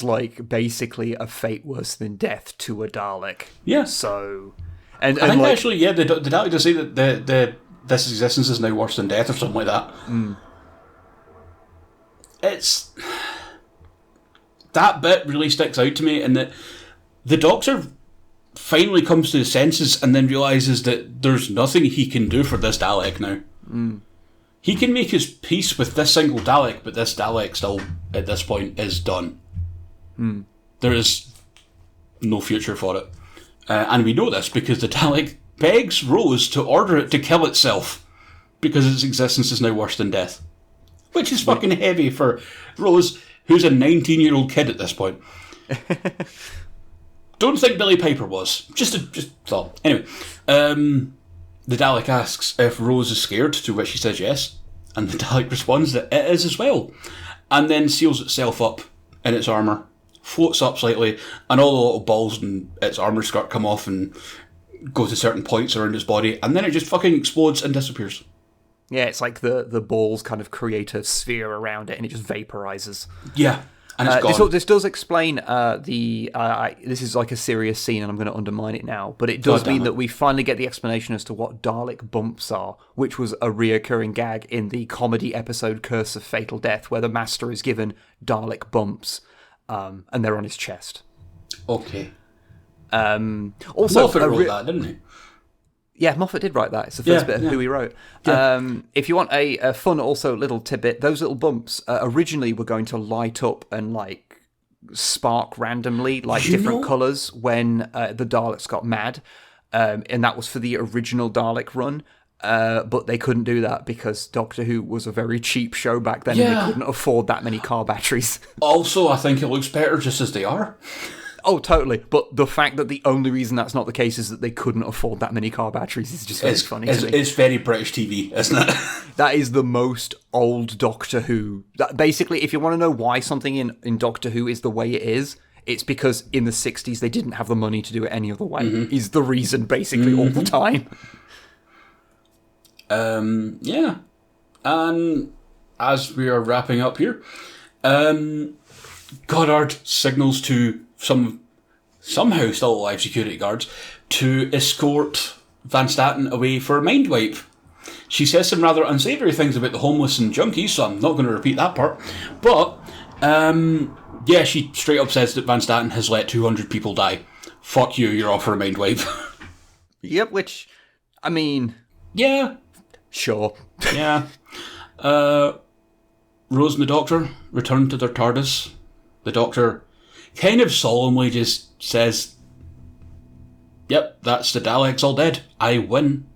like basically a fate worse than death to a Dalek. Yeah. So, And I think like, actually, yeah, the Dalek does say that this existence is now worse than death or something like that. It's... That bit really sticks out to me, in that the Doctor finally comes to his senses and then realises that there's nothing he can do for this Dalek now. He can make his peace with this single Dalek, but this Dalek still, at this point, is done. There is no future for it. And we know this because the Dalek begs Rose to order it to kill itself because its existence is now worse than death. Which is fucking heavy for Rose, who's a 19-year-old kid at this point. Don't think Billy Piper was. Just thought. Anyway, the Dalek asks if Rose is scared, to which she says yes. And the Dalek responds that it is as well. And then seals itself up in its armour, floats up slightly, and all the little balls in its armour skirt come off and go to certain points around its body, and then it just fucking explodes and disappears. Yeah, it's like the balls kind of create a sphere around it and it just vaporizes. Yeah, and it's gone. This does explain this is like a serious scene and I'm going to undermine it now, but it does mean that we finally get the explanation as to what Dalek bumps are, which was a reoccurring gag in the comedy episode Curse of Fatal Death, where the Master is given Dalek bumps, and they're on his chest. Okay. Also, Moffat wrote that, didn't he? Yeah, Moffat did write that. It's the first bit of who he wrote. Yeah. If you want a fun, also little tidbit, those little bumps originally were going to light up and like spark randomly, like different colours when the Daleks got mad, and that was for the original Dalek run. But they couldn't do that because Doctor Who was a very cheap show back then, and they couldn't afford that many car batteries. Also, I think it looks better just as they are. Oh, totally. But the fact that the only reason that's not the case is that they couldn't afford that many car batteries is just very funny to me. It's very British TV, isn't it? That is the most old Doctor Who. Basically, if you want to know why something in Doctor Who is the way it is, it's because in the 60s they didn't have the money to do it any other way, is the reason, basically, all the time. Yeah. And as we are wrapping up here, Goddard signals to somehow still alive security guards to escort Van Staten away for a mind wipe. She says some rather unsavoury things about the homeless and junkies, so I'm not going to repeat that part. But, yeah, she straight up says that Van Staten has let 200 people die. Fuck you, you're off for a mind wipe. Yep, which, I mean... Yeah. Sure. Yeah. Rose and the Doctor return to their TARDIS. The Doctor kind of solemnly just says, yep, that's the Daleks all dead. I win.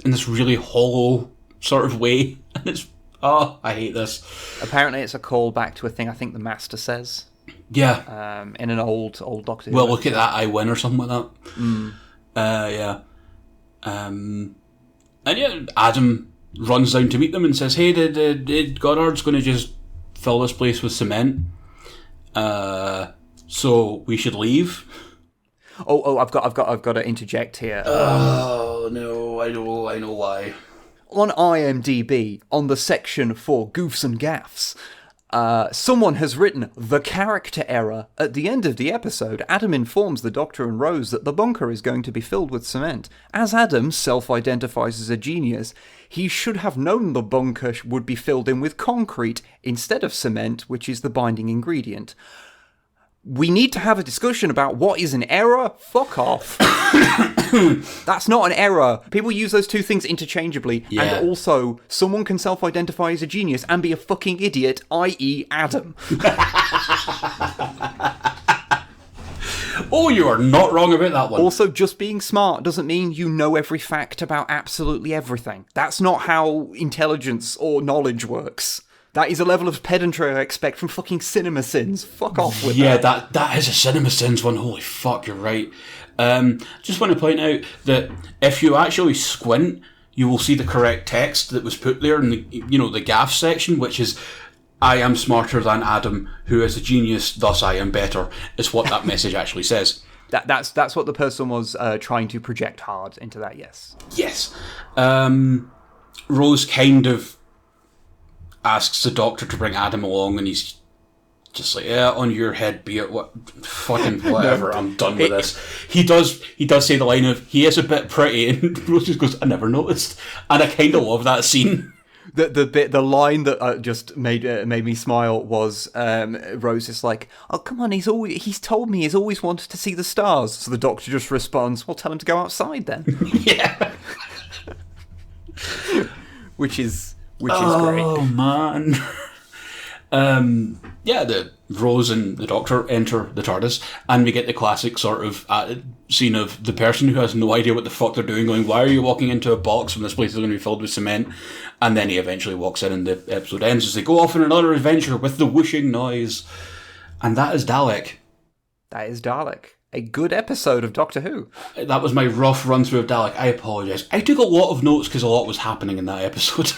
In this really hollow sort of way. And it's, I hate this. Apparently it's a callback to a thing I think the Master says. Yeah. In an old Doctor Who. Well, look at that, I win, or something like that. Yeah. And yeah, Adam runs down to meet them and says, hey, the Goddard's going to just fill this place with cement. So we should leave. I've got to interject here. Oh no, I know why. On IMDb, on the section for goofs and gaffs, someone has written the character error. At the end of the episode, Adam informs the Doctor and Rose that the bunker is going to be filled with cement. As Adam self-identifies as a genius, he should have known the bunker would be filled in with concrete instead of cement, which is the binding ingredient. We need to have a discussion about what is an error. Fuck off. That's not an error. People use those two things interchangeably. Yeah. And also, someone can self-identify as a genius and be a fucking idiot, i.e. Adam. Oh, you are not wrong about that one. Also, just being smart doesn't mean you know every fact about absolutely everything. That's not how intelligence or knowledge works. That is a level of pedantry I expect from fucking Cinema Sins. Fuck off with that. Yeah, that is a Cinema Sins one. Holy fuck, you're right. Just want to point out that if you actually squint, you will see the correct text that was put there in the gaff section, which is, I am smarter than Adam, who is a genius, thus I am better, is what that message actually says. That's what the person was trying to project hard into that, yes. Yes. Rose kind of asks the Doctor to bring Adam along, and he's Just like, yeah, on your head be it, fucking whatever, no, I'm done with this. He does say the line of, he is a bit pretty, and Rose just goes, I never noticed. And I kind of love that scene. The line that just made me smile was Rose is like, oh come on, he's told me he's always wanted to see the stars. So the Doctor just responds, well, tell him to go outside then. Yeah. which is great. Oh man. Yeah, the Rose and the Doctor enter the TARDIS, and we get the classic sort of scene of the person who has no idea what the fuck they're doing going, why are you walking into a box when this place is going to be filled with cement? And then he eventually walks in and the episode ends as they go off on another adventure with the whooshing noise. And that is Dalek. That is Dalek. A good episode of Doctor Who. That was my rough run through of Dalek. I apologise. I took a lot of notes because a lot was happening in that episode.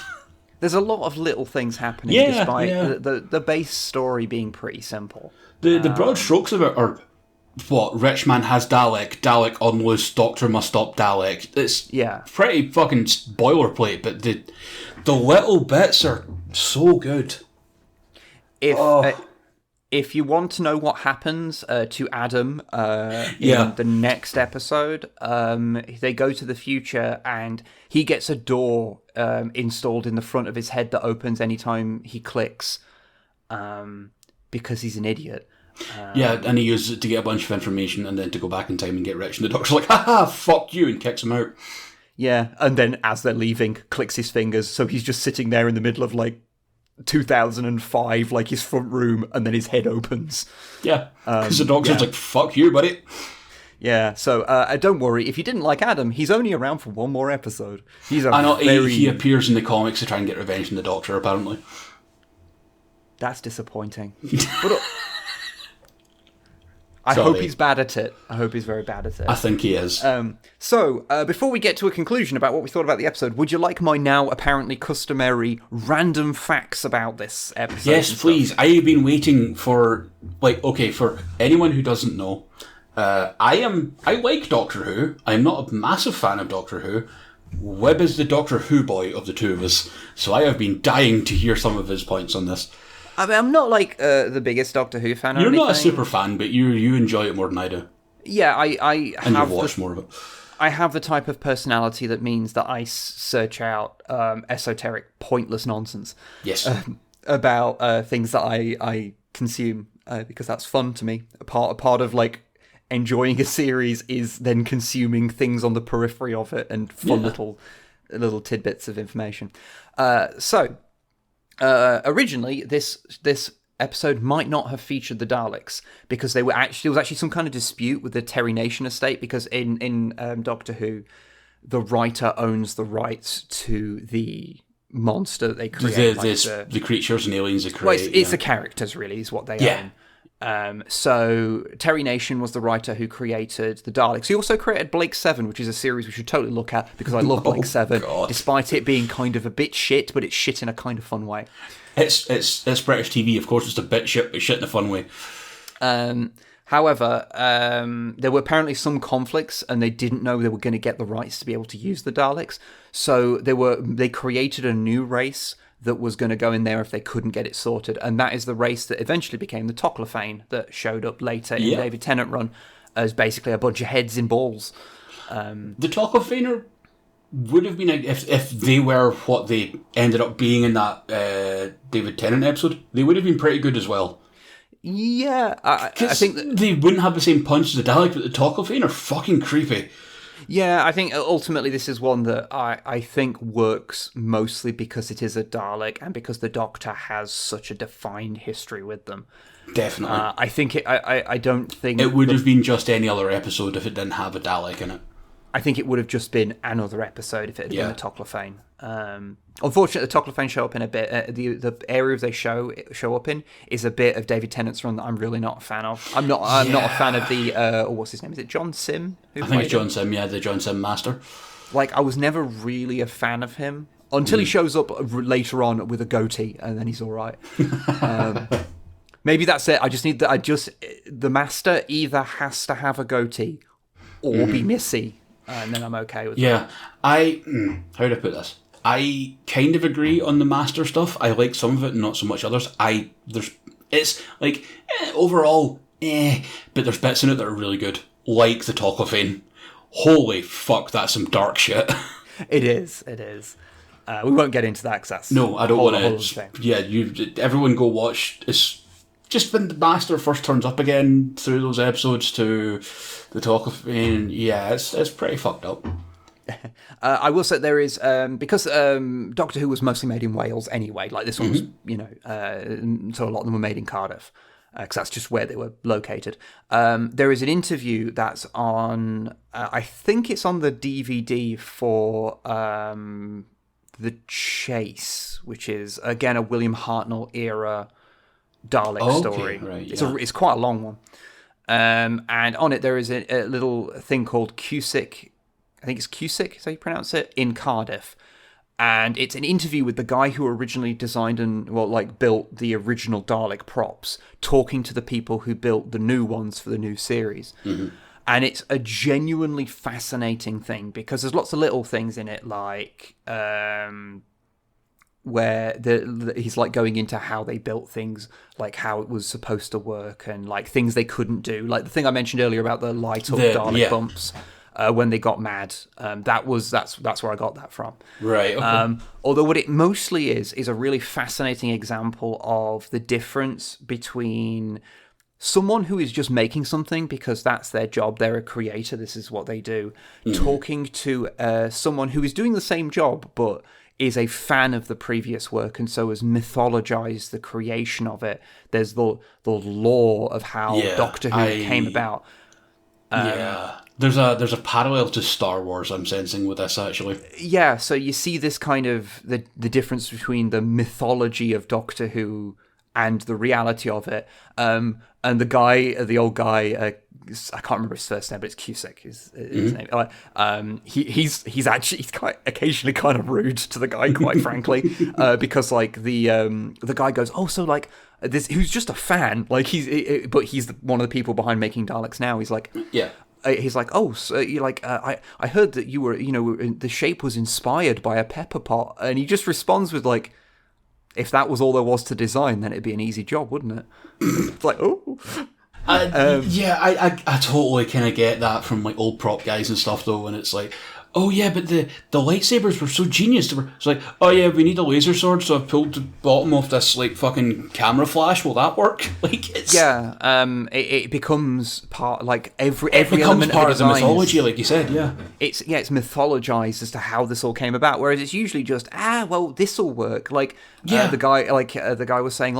There's a lot of little things happening, despite the base story being pretty simple. The broad strokes of it are, what, rich man has Dalek, Dalek on loose, Doctor must stop Dalek. It's pretty fucking boilerplate, but the little bits are so good. If you want to know what happens to Adam in the next episode, they go to the future and he gets a door installed in the front of his head that opens anytime he clicks because he's an idiot. And he uses it to get a bunch of information and then to go back in time and get rich. And the Doctor's like, haha, fuck you, and kicks him out. Yeah, and then as they're leaving, clicks his fingers, so he's just sitting there in the middle of, 2005, his front room, and then his head opens. Yeah, because the Doctor's like, fuck you, buddy. Yeah, so don't worry, if you didn't like Adam, he's only around for one more episode. He appears in the comics to try and get revenge on the Doctor, apparently. That's disappointing. But I hope he's bad at it. I hope he's very bad at it. I think he is. So, before we get to a conclusion about what we thought about the episode, would you like my now apparently customary random facts about this episode? Yes, please. I have been waiting for, for anyone who doesn't know, I like Doctor Who. I'm not a massive fan of Doctor Who. Webb is the Doctor Who boy of the two of us, so I have been dying to hear some of his points on this. I mean, I'm not the biggest Doctor Who fan. You're not a super fan, but you enjoy it more than I do. Yeah, I and you've watched more of it. I have the type of personality that means that I search out esoteric, pointless nonsense. Yes. About things that I consume because that's fun to me. A part of enjoying a series is then consuming things on the periphery of it and fun little tidbits of information. Originally, this episode might not have featured the Daleks because there was actually some kind of dispute with the Terry Nation estate, because in Doctor Who, the writer owns the rights to the monster that they create. The creatures and aliens they create. Well, it's the characters, really, is what they own. So Terry Nation was the writer who created the Daleks. He also created Blake 7, which is a series we should totally look at because I love Blake 7, despite it being kind of a bit shit, but it's shit in a kind of fun way. It's British TV, of course. It's a bit shit, but shit in a fun way. However, there were apparently some conflicts, and they didn't know they were going to get the rights to be able to use the Daleks. So they created a new race that was going to go in there if they couldn't get it sorted, and that is the race that eventually became the Toclafane that showed up later in David Tennant run as basically a bunch of heads in balls. The Toclafane would have been, if they were what they ended up being in that David Tennant episode, they would have been pretty good as well. Yeah, I think they wouldn't have the same punch as the Dalek, but the Toclafane are fucking creepy. Yeah, I think ultimately this is one that I think works mostly because it is a Dalek and because the Doctor has such a defined history with them. Definitely. I think I don't think it would have been just any other episode if it didn't have a Dalek in it. I think it would have just been another episode if it had been the Toclafane. Unfortunately, the Toclafane show up in a bit. The area they show up in is a bit of David Tennant's run that I'm really not a fan of. I'm not a fan of the what's his name? Is it John Sim? I think it's John Sim. Yeah, the John Sim master. I was never really a fan of him until he shows up later on with a goatee, and then he's all right. Maybe that's it. I just need the master either has to have a goatee or be Missy. And then I'm okay with that. How do I put this? I kind of agree on the master stuff. I like some of it and not so much others. There's It's like, overall, but there's bits in it that are really good, like the Toclafane. Holy fuck, that's some dark shit. It is. We won't get into that because that's no, I don't want to. Yeah, everyone go watch. It's just when the Master first turns up again through those episodes to the Toclafane. Yeah, it's pretty fucked up. I will say there is because Doctor Who was mostly made in Wales anyway. Like this one was, so a lot of them were made in Cardiff because that's just where they were located. There is an interview that's on. I think it's on the DVD for The Chase, which is again a William Hartnell era Dalek story. Right, yeah. It's quite a long one, and on it there is a little thing called Cusick. I think it's Cusick, is how you pronounce it, in Cardiff. And it's an interview with the guy who originally designed and, built the original Dalek props, talking to the people who built the new ones for the new series. Mm-hmm. And it's a genuinely fascinating thing, because there's lots of little things in it, like where he's like going into how they built things, like how it was supposed to work, and like things they couldn't do. Like the thing I mentioned earlier about the light up Dalek bumps. When they got mad, that's where I got that from. Right. Okay. Although what it mostly is a really fascinating example of the difference between someone who is just making something because that's their job, they're a creator, this is what they do, talking to someone who is doing the same job but is a fan of the previous work and so has mythologized the creation of it. There's the lore of how Doctor Who came about. There's a parallel to Star Wars I'm sensing with this, actually. Yeah, so you see this kind of the difference between the mythology of Doctor Who and the reality of it. And the old guy, I can't remember his first name, but it's Cusick, his name. He's quite occasionally kind of rude to the guy, quite frankly, because like the guy goes, oh, so like this, who's just a fan, like but he's one of the people behind making Daleks now. He's like, yeah. He's like, oh, so you're like, I heard that you were, the shape was inspired by a pepper pot, and he just responds with like, if that was all there was to design, then it'd be an easy job, wouldn't it? It's like, oh. I totally kind of get that from like old prop guys and stuff though, and it's like, oh yeah, but the lightsabers were so genius. It's like, oh yeah, we need a laser sword, so I've pulled the bottom off this like fucking camera flash. Will that work? Like, it's it becomes part, like every becomes element part of the mythology, like you said. Yeah, it's mythologized as to how this all came about. Whereas it's usually just well, this will work. Like the guy was saying,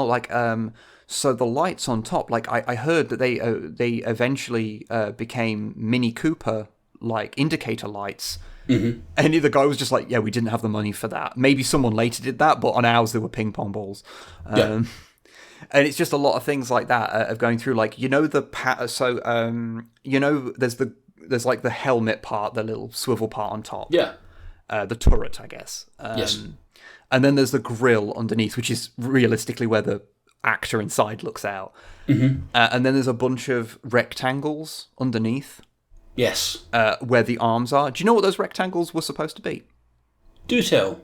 so the lights on top. Like I heard that they eventually became Mini Cooper like indicator lights. Mm-hmm. And the guy was just like, yeah, we didn't have the money for that. Maybe someone later did that, but on ours there were ping pong balls. And it's just a lot of things like that of going through, like, there's like the helmet part, the little swivel part on top. Yeah. The turret, I guess. Yes. And then there's the grill underneath, which is realistically where the actor inside looks out. Mm-hmm. And then there's a bunch of rectangles underneath. Yes. Where the arms are. Do you know what those rectangles were supposed to be? Do tell.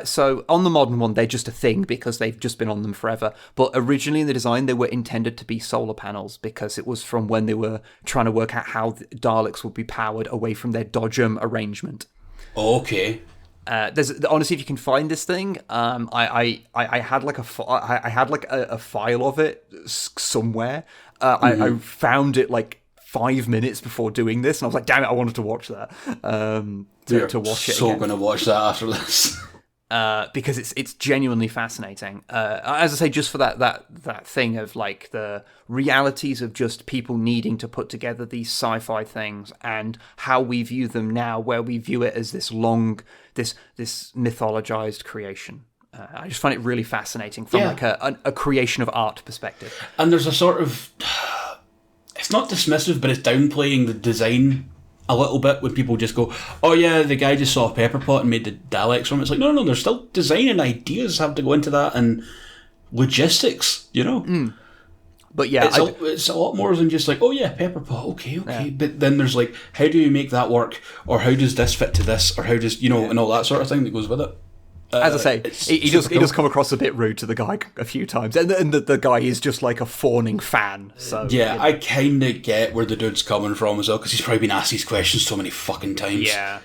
So on the modern one, they're just a thing because they've just been on them forever. But originally in the design, they were intended to be solar panels because it was from when they were trying to work out how the Daleks would be powered away from their Dodgem arrangement. Okay. Honestly, if you can find this thing, I had like a file of it somewhere. I found it like 5 minutes before doing this, and I was like, damn it, I wanted to watch that. To watch it. So going to watch that after this. Because it's genuinely fascinating. As I say, just for that thing of like the realities of just people needing to put together these sci-fi things and how we view them now, where we view it as this mythologized creation. I just find it really fascinating from like a creation of art perspective. And there's a sort of, it's not dismissive, but it's downplaying the design a little bit when people just go, oh yeah, the guy just saw a pepper pot and made the Daleks from it. It's like, no, there's still design and ideas have to go into that, and logistics, But yeah, it's a lot more than just like, oh yeah, pepper pot, okay. Yeah. But then there's like, how do you make that work? Or how does this fit to this? Or how does, and all that sort of thing that goes with it. As I say, he does come across a bit rude to the guy a few times, and the guy is just like a fawning fan. So yeah, you know. I kind of get where the dude's coming from as well, because he's probably been asked these questions so many fucking times. Yeah.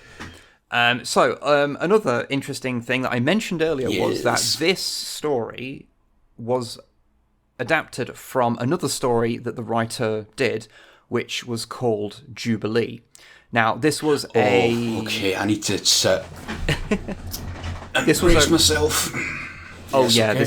Another interesting thing that I mentioned earlier was that this story was adapted from another story that the writer did, which was called Jubilee. Now, this was okay, I need to sit and brace myself. Oh, yes, yeah, okay.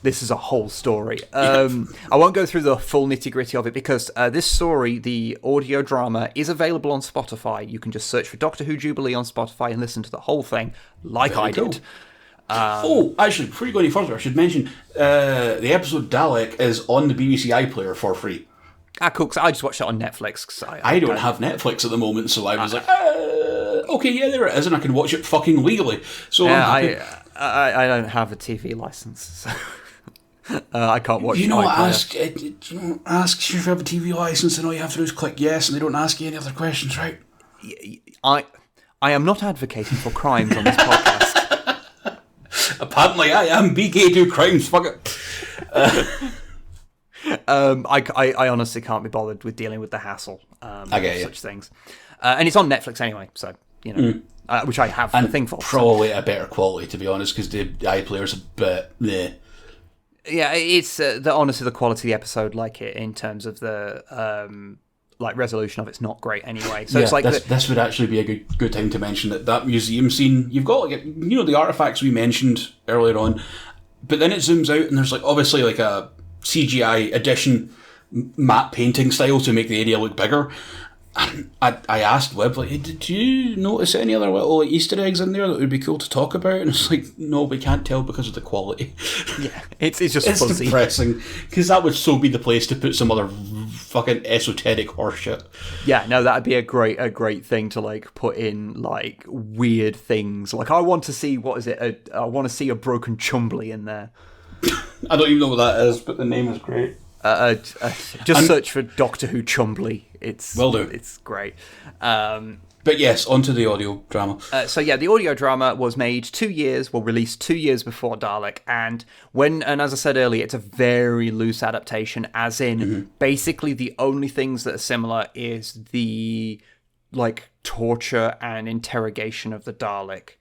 This is a whole story. I won't go through the full nitty-gritty of it, because this story, the audio drama, is available on Spotify. You can just search for Doctor Who Jubilee on Spotify and listen to the whole thing, like I did. Actually, before you go any further, I should mention the episode Dalek is on the BBC iPlayer for free. Ah, cool, because I just watched it on Netflix. Cause I don't have Netflix at the moment, so I was like, okay, yeah, there it is, and I can watch it fucking legally. So I don't have a TV license, so I can't watch it. You don't ask if you have a TV license, and all you have to do is click yes, and they don't ask you any other questions, right? I am not advocating for crimes on this podcast. Apparently I am. BK do crimes, fuck it. I honestly can't be bothered with dealing with the hassle of such things. And it's on Netflix anyway, so, you know, which I have a thing for. Probably a better quality, to be honest, because the iPlayer's a bit bleh. Yeah, it's honestly the quality of the episode, like it in terms of the resolution of it's not great anyway. So it's like this would actually be a good time to mention that museum scene. You've got like the artifacts we mentioned earlier on, but then it zooms out and there's like obviously like a CGI addition matte painting style to make the area look bigger. And I asked Web, like, hey, did you notice any other little Easter eggs in there that would be cool to talk about? And it's like, no, we can't tell because of the quality. Yeah, it's just fuzzy. Depressing, because that would so be the place to put some other fucking esoteric horseshit. Yeah, no, that'd be a great thing to like put in like weird things. Like I want to see I want to see a broken Chumbly in there. I don't even know what that is, but the name is great. Just search for Doctor Who Chumbly. Will do. It's great. But yes, onto the audio drama. The audio drama was released 2 years before Dalek, and as I said earlier, it's a very loose adaptation, as in basically the only things that are similar is the like torture and interrogation of the Dalek,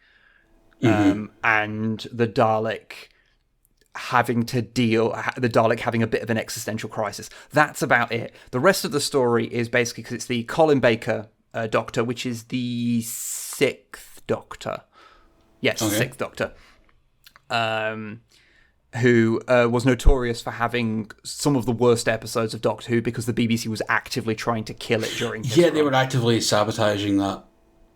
and the Dalek having a bit of an existential crisis. That's about it. The rest of the story is basically because it's the Colin Baker Doctor, which is the 6th Doctor. Yes, okay. 6th Doctor. Who was notorious for having some of the worst episodes of Doctor Who because the BBC was actively trying to kill it during his run. They were actively sabotaging that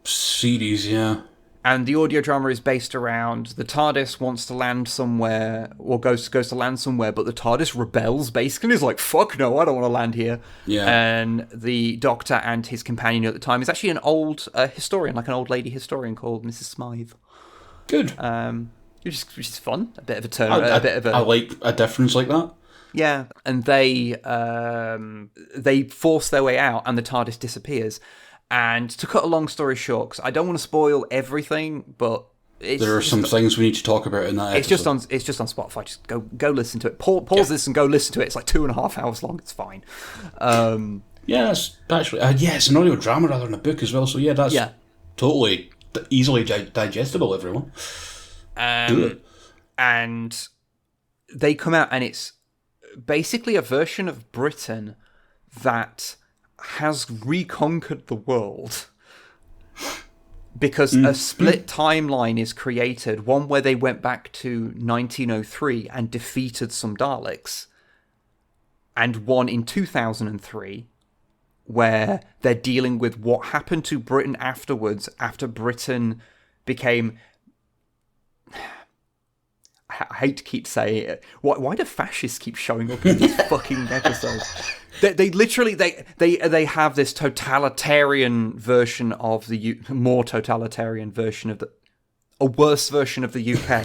series, yeah. And the audio drama is based around the TARDIS wants to land somewhere, or goes to land somewhere, but the TARDIS rebels, basically. He's like, fuck no, I don't want to land here. Yeah. And the Doctor and his companion at the time is actually an old historian, like an old lady historian called Mrs. Smythe. Good. Which is fun. A bit of a turn. I like a difference like that. Yeah, and they force their way out, and the TARDIS disappears. And to cut a long story short, because I don't want to spoil everything, but there are some things we need to talk about in that episode. It's just on Spotify. Just go listen to it. Pause this and go listen to it. It's like 2.5 hours long. It's fine. It's actually it's an audio drama rather than a book as well. So that's totally easily digestible. Everyone, do it. And they come out, and it's basically a version of Britain that has reconquered the world because a split timeline is created, one where they went back to 1903 and defeated some Daleks, and one in 2003 where they're dealing with what happened to Britain afterwards, after Britain became... I hate to keep saying it. Why do fascists keep showing up in this fucking episode? They literally they have this totalitarian version of more totalitarian version of a worse version of the UK.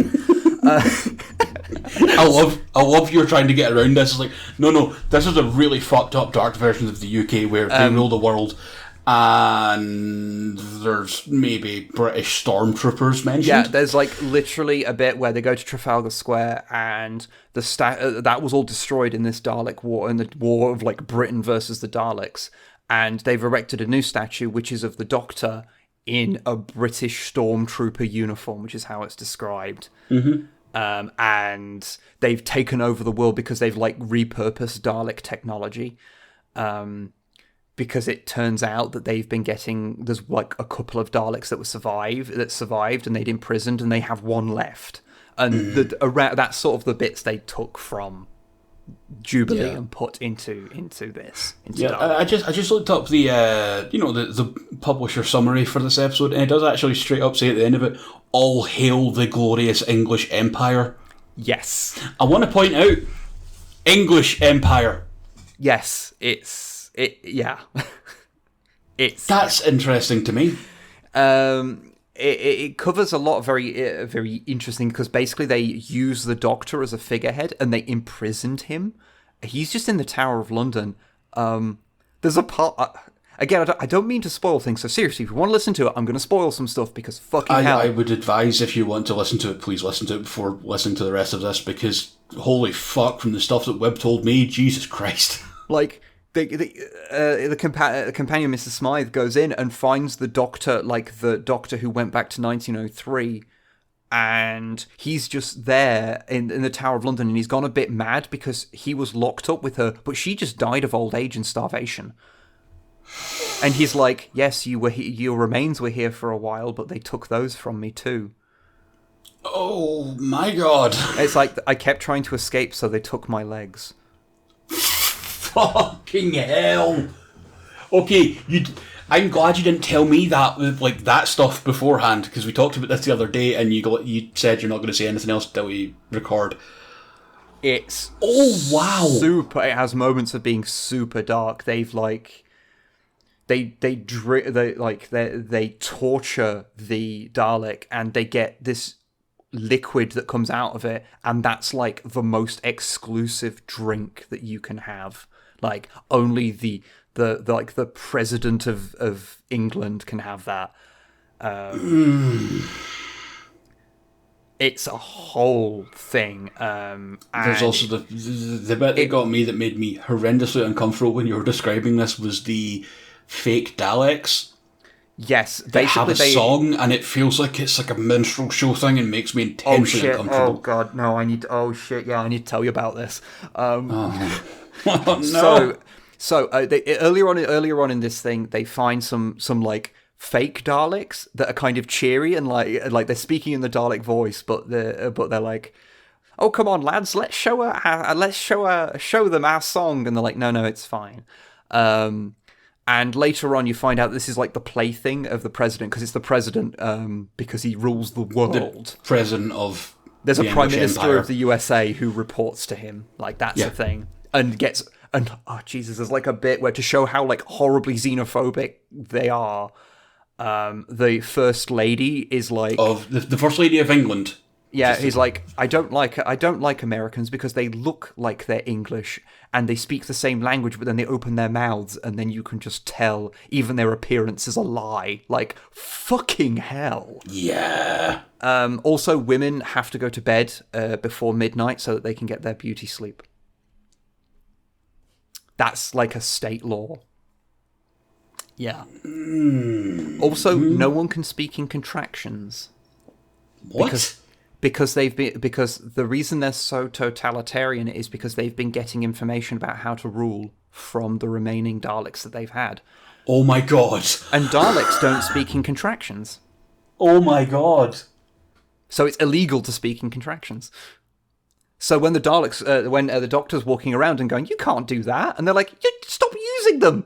I love you're trying to get around this. It's like no, this is a really fucked up dark version of the UK where they rule the world, And there's maybe British stormtroopers mentioned. Yeah, there's like literally a bit where they go to Trafalgar Square and that was all destroyed in this Dalek war, in the war of like Britain versus the Daleks. And they've erected a new statue, which is of the Doctor in a British stormtrooper uniform, which is how it's described. Mm-hmm. And they've taken over the world because they've like repurposed Dalek technology. Because it turns out that there's like a couple of Daleks that survived and they'd imprisoned, and they have one left. And that's sort of the bits they took from Jubilee and put into this. I just looked up the the publisher summary for this episode, and it does actually straight up say at the end of it, "All hail the glorious English Empire." Yes. I want to point out, English Empire. Yes, that's interesting to me. It covers a lot of very interesting, because basically they use the Doctor as a figurehead and they imprisoned him. He's just in the Tower of London. There's a part. Again, I don't mean to spoil things, so seriously, if you want to listen to it, I'm going to spoil some stuff, because fucking hell. I would advise, if you want to listen to it, please listen to it before listening to the rest of this, because holy fuck, from the stuff that Webb told me, Jesus Christ. Like, the companion, Mrs. Smythe, goes in and finds the Doctor, like the Doctor who went back to 1903, and he's just there in the Tower of London, and he's gone a bit mad because he was locked up with her, but she just died of old age and starvation. And he's like, yes, your remains were here for a while, but they took those from me too. Oh my god. It's like, I kept trying to escape, so they took my legs. Fucking hell. Okay, I'm glad you didn't tell me that stuff beforehand, because we talked about this the other day, and you said you're not going to say anything else until we record. It's wow, super. It has moments of being super dark. They've like they torture the Dalek, and they get this liquid that comes out of it, and that's like the most exclusive drink that you can have. Like, only the president of England can have that. It's a whole thing. There's also the bit that got me, that made me horrendously uncomfortable when you were describing this, was the fake Daleks. Yes, they have a song, and it feels like it's like a minstrel show thing, and makes me intensely uncomfortable. Oh god, no! I need to tell you about this. Oh no! So earlier on in this thing, they find some like fake Daleks that are kind of cheery, and like they're speaking in the Dalek voice, but they're like, "Oh, come on, lads, let's show them our song," and they're like, "No, it's fine." And later on, you find out this is like the plaything of the president, because it's the president, because he rules the world. The president of There's the a prime English minister Empire. of the USA who reports to him. Like, that's a thing. And oh Jesus, there's like a bit where, to show how like horribly xenophobic they are, the first lady is like, of the first lady of England. Yeah, he's like, I don't like Americans because they look like they're English and they speak the same language, but then they open their mouths and then you can just tell even their appearance is a lie. Like, fucking hell. Yeah. Also, women have to go to bed before midnight so that they can get their beauty sleep. That's like a state law. Yeah. Also, no one can speak in contractions. What? Because the reason they're so totalitarian is because they've been getting information about how to rule from the remaining Daleks that they've had. Oh my god. And Daleks don't speak in contractions. Oh my god. So it's illegal to speak in contractions. So when the Daleks, the Doctor's walking around and going, "You can't do that," and they're like, "Stop using them."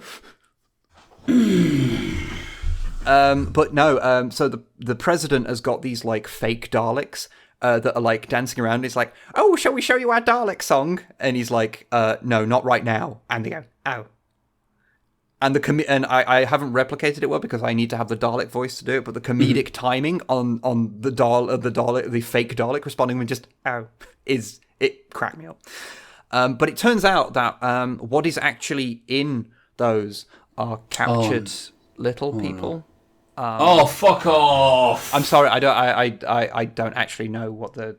But no. So the president has got these like fake Daleks that are like dancing around. He's like, "Oh, shall we show you our Dalek song?" And he's like, "No, not right now." And they go, "Oh." And I haven't replicated it well because I need to have the Dalek voice to do it. But the comedic timing on the fake Dalek responding with just "Oh" it cracked me up. But it turns out that what is actually in those are captured little people. Oh, fuck off! I'm sorry, I don't actually know what the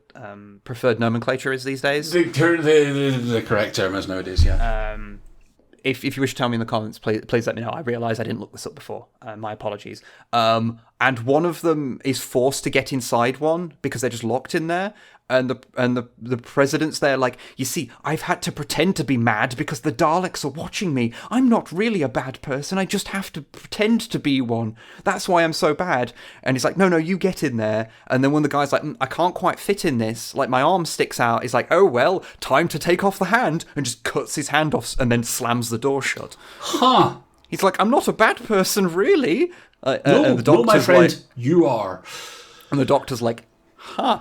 preferred nomenclature is these days. The correct term is nowadays, yeah. If you wish to tell me in the comments, please let me know. I realise I didn't look this up before. My apologies. And one of them is forced to get inside one because they're just locked in there. And the president's there like, you see, I've had to pretend to be mad because the Daleks are watching me. I'm not really a bad person. I just have to pretend to be one. That's why I'm so bad. And he's like, no, you get in there. And then when the guy's like, I can't quite fit in this, like my arm sticks out, he's like, oh, well, time to take off the hand, and just cuts his hand off and then slams the door shut. Huh. He's like, I'm not a bad person, really. No, and the doctor's my friend, like, you are. And the doctor's like, huh.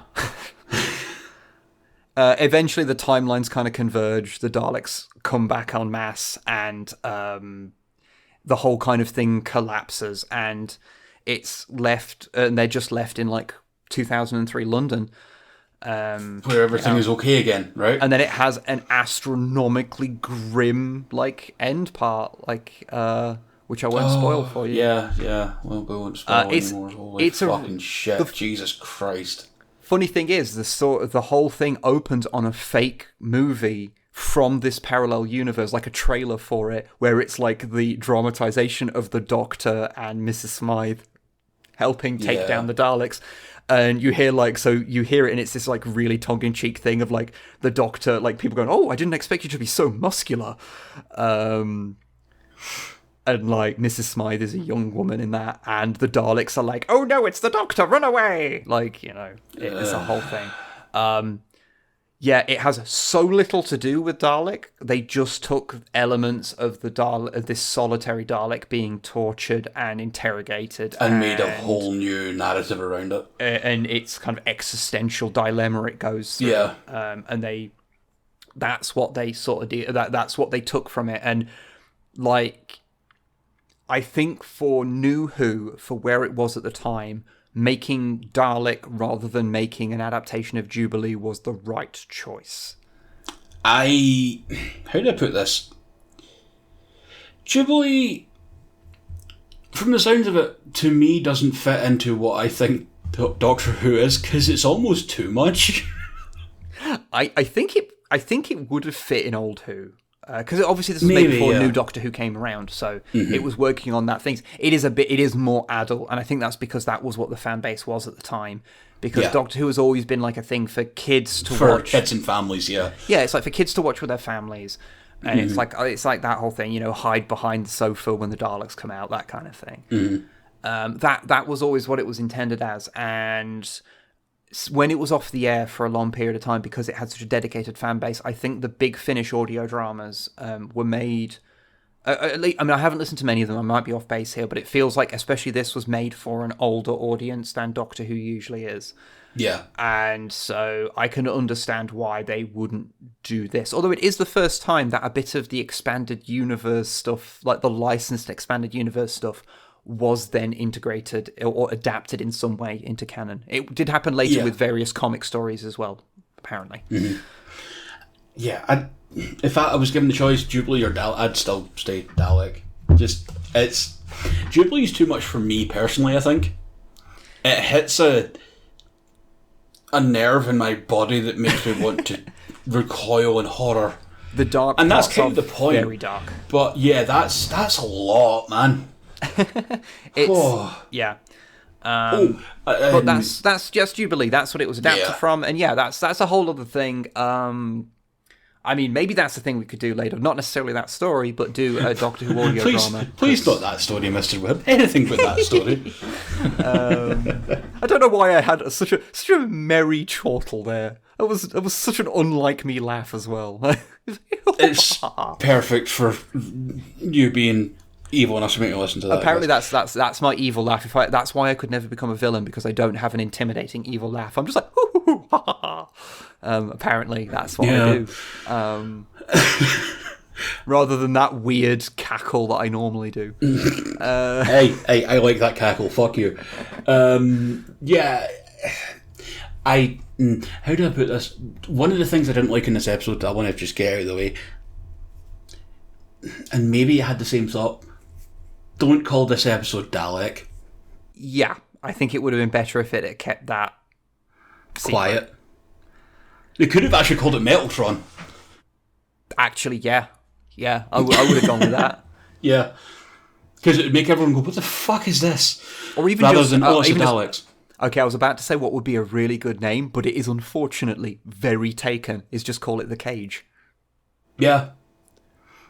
Eventually the timelines kind of converge, the Daleks come back en masse, and the whole kind of thing collapses, and it's left, and they're just left in like 2003 London. Where everything is okay again, right? And then it has an astronomically grim like end part, like which I won't spoil for you. Yeah. Well, we won't spoil anymore. Holy fucking shit! Jesus Christ. Funny thing is, the whole thing opened on a fake movie from this parallel universe, like a trailer for it, where it's like the dramatization of the Doctor and Mrs. Smythe helping take down the Daleks. And you hear it, and it's this like really tongue-in-cheek thing of like the Doctor, like people going, "Oh, I didn't expect you to be so muscular," and like Mrs. Smythe is a young woman in that, and the Daleks are like, "Oh no, it's the Doctor! Run away!" Like, you know, it's a whole thing. Yeah, it has so little to do with Dalek. They just took elements of the Dalek, of this solitary Dalek being tortured and interrogated, and made a whole new narrative around it, and its kind of existential dilemma it goes through. Yeah, and that's what they sort of did. That's what they took from it, and like, I think for New Who, for where it was at the time, making Dalek rather than making an adaptation of Jubilee was the right choice. How do I put this? Jubilee, from the sounds of it, to me doesn't fit into what I think Doctor Who is, because it's almost too much. I think it would have fit in Old Who. Because obviously this was made before New Doctor Who came around, so it was working on that things. It is more adult, and I think that's because that was what the fan base was at the time. Because Doctor Who has always been like a thing for kids to watch. For kids and families, yeah. Yeah, it's like for kids to watch with their families, and it's like that whole thing, you know, hide behind the sofa when the Daleks come out, that kind of thing. That was always what it was intended as, and when it was off the air for a long period of time, because it had such a dedicated fan base, I think the Big Finish audio dramas were made. I mean, I haven't listened to many of them. I might be off base here, but it feels like, especially this, was made for an older audience than Doctor Who usually is. Yeah. And so I can understand why they wouldn't do this. Although it is the first time that a bit of the expanded universe stuff, like the licensed expanded universe stuff, was then integrated or adapted in some way into canon. It did happen later with various comic stories as well, apparently. Yeah, if I was given the choice, Jubilee or Dalek, I'd still stay Dalek. Jubilee's too much for me personally, I think. It hits a nerve in my body that makes me want to recoil in horror. The dark, and that's kind of the point. Very dark. But yeah, that's a lot, man. But that's just Jubilee. That's what it was adapted from, and that's a whole other thing. I mean, maybe that's the thing we could do later. Not necessarily that story, but do a Doctor Who audio drama. Please not that story, Mr. Webb. Anything but that story. I don't know why I had such a merry chortle there. It was such an unlike me laugh as well. It's perfect for you being evil enough to make me listen to that. Apparently that's my evil laugh. That's why I could never become a villain, because I don't have an intimidating evil laugh. I'm just like, hoo, hoo, hoo, ha, ha, ha. Apparently that's what I do. Rather than that weird cackle that I normally do. Hey, I like that cackle. Fuck you. How do I put this? One of the things I didn't like in this episode that I want to just get out of the way, and maybe I had the same thought, don't call this episode Dalek. Yeah, I think it would have been better if it had kept that quiet. Secret. They could have actually called it Metaltron. Actually, yeah. Yeah, I would have gone with that. Yeah. Because it would make everyone go, what the fuck is this? Or even rather just, than, oh, it's the Daleks. Okay, I was about to say what would be a really good name, but it is unfortunately very taken, is just call it The Cage. Yeah.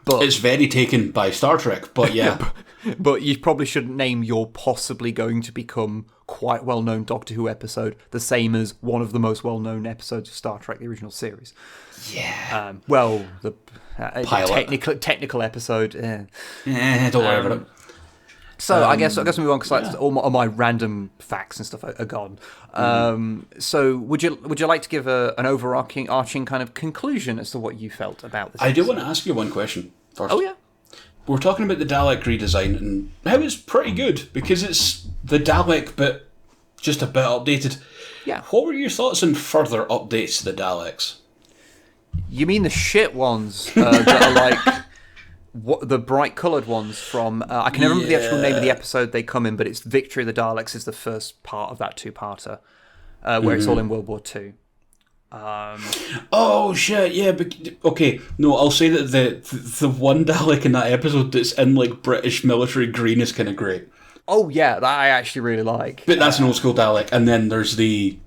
But it's very taken by Star Trek, but yeah. But you probably shouldn't name your possibly going to become quite well-known Doctor Who episode the same as one of the most well-known episodes of Star Trek, the original series. Yeah. Well, the technical episode. Don't worry about it. So I guess we move on because all my random facts and stuff are gone. So would you like to give an overarching kind of conclusion as to what you felt about this? I do want to ask you one question first. Oh yeah. We're talking about the Dalek redesign and how it's pretty good because it's the Dalek but just a bit updated. Yeah. What were your thoughts on further updates to the Daleks? You mean the shit ones that are like the bright coloured ones from... I can never remember the actual name of the episode they come in, but it's Victory of the Daleks is the first part of that two-parter, where it's all in World War II. Oh shit! Yeah, but okay. No, I'll say that the one Dalek in that episode that's in like British military green is kind of great. Oh yeah, that I actually really like. But that's an old school Dalek, and then there's the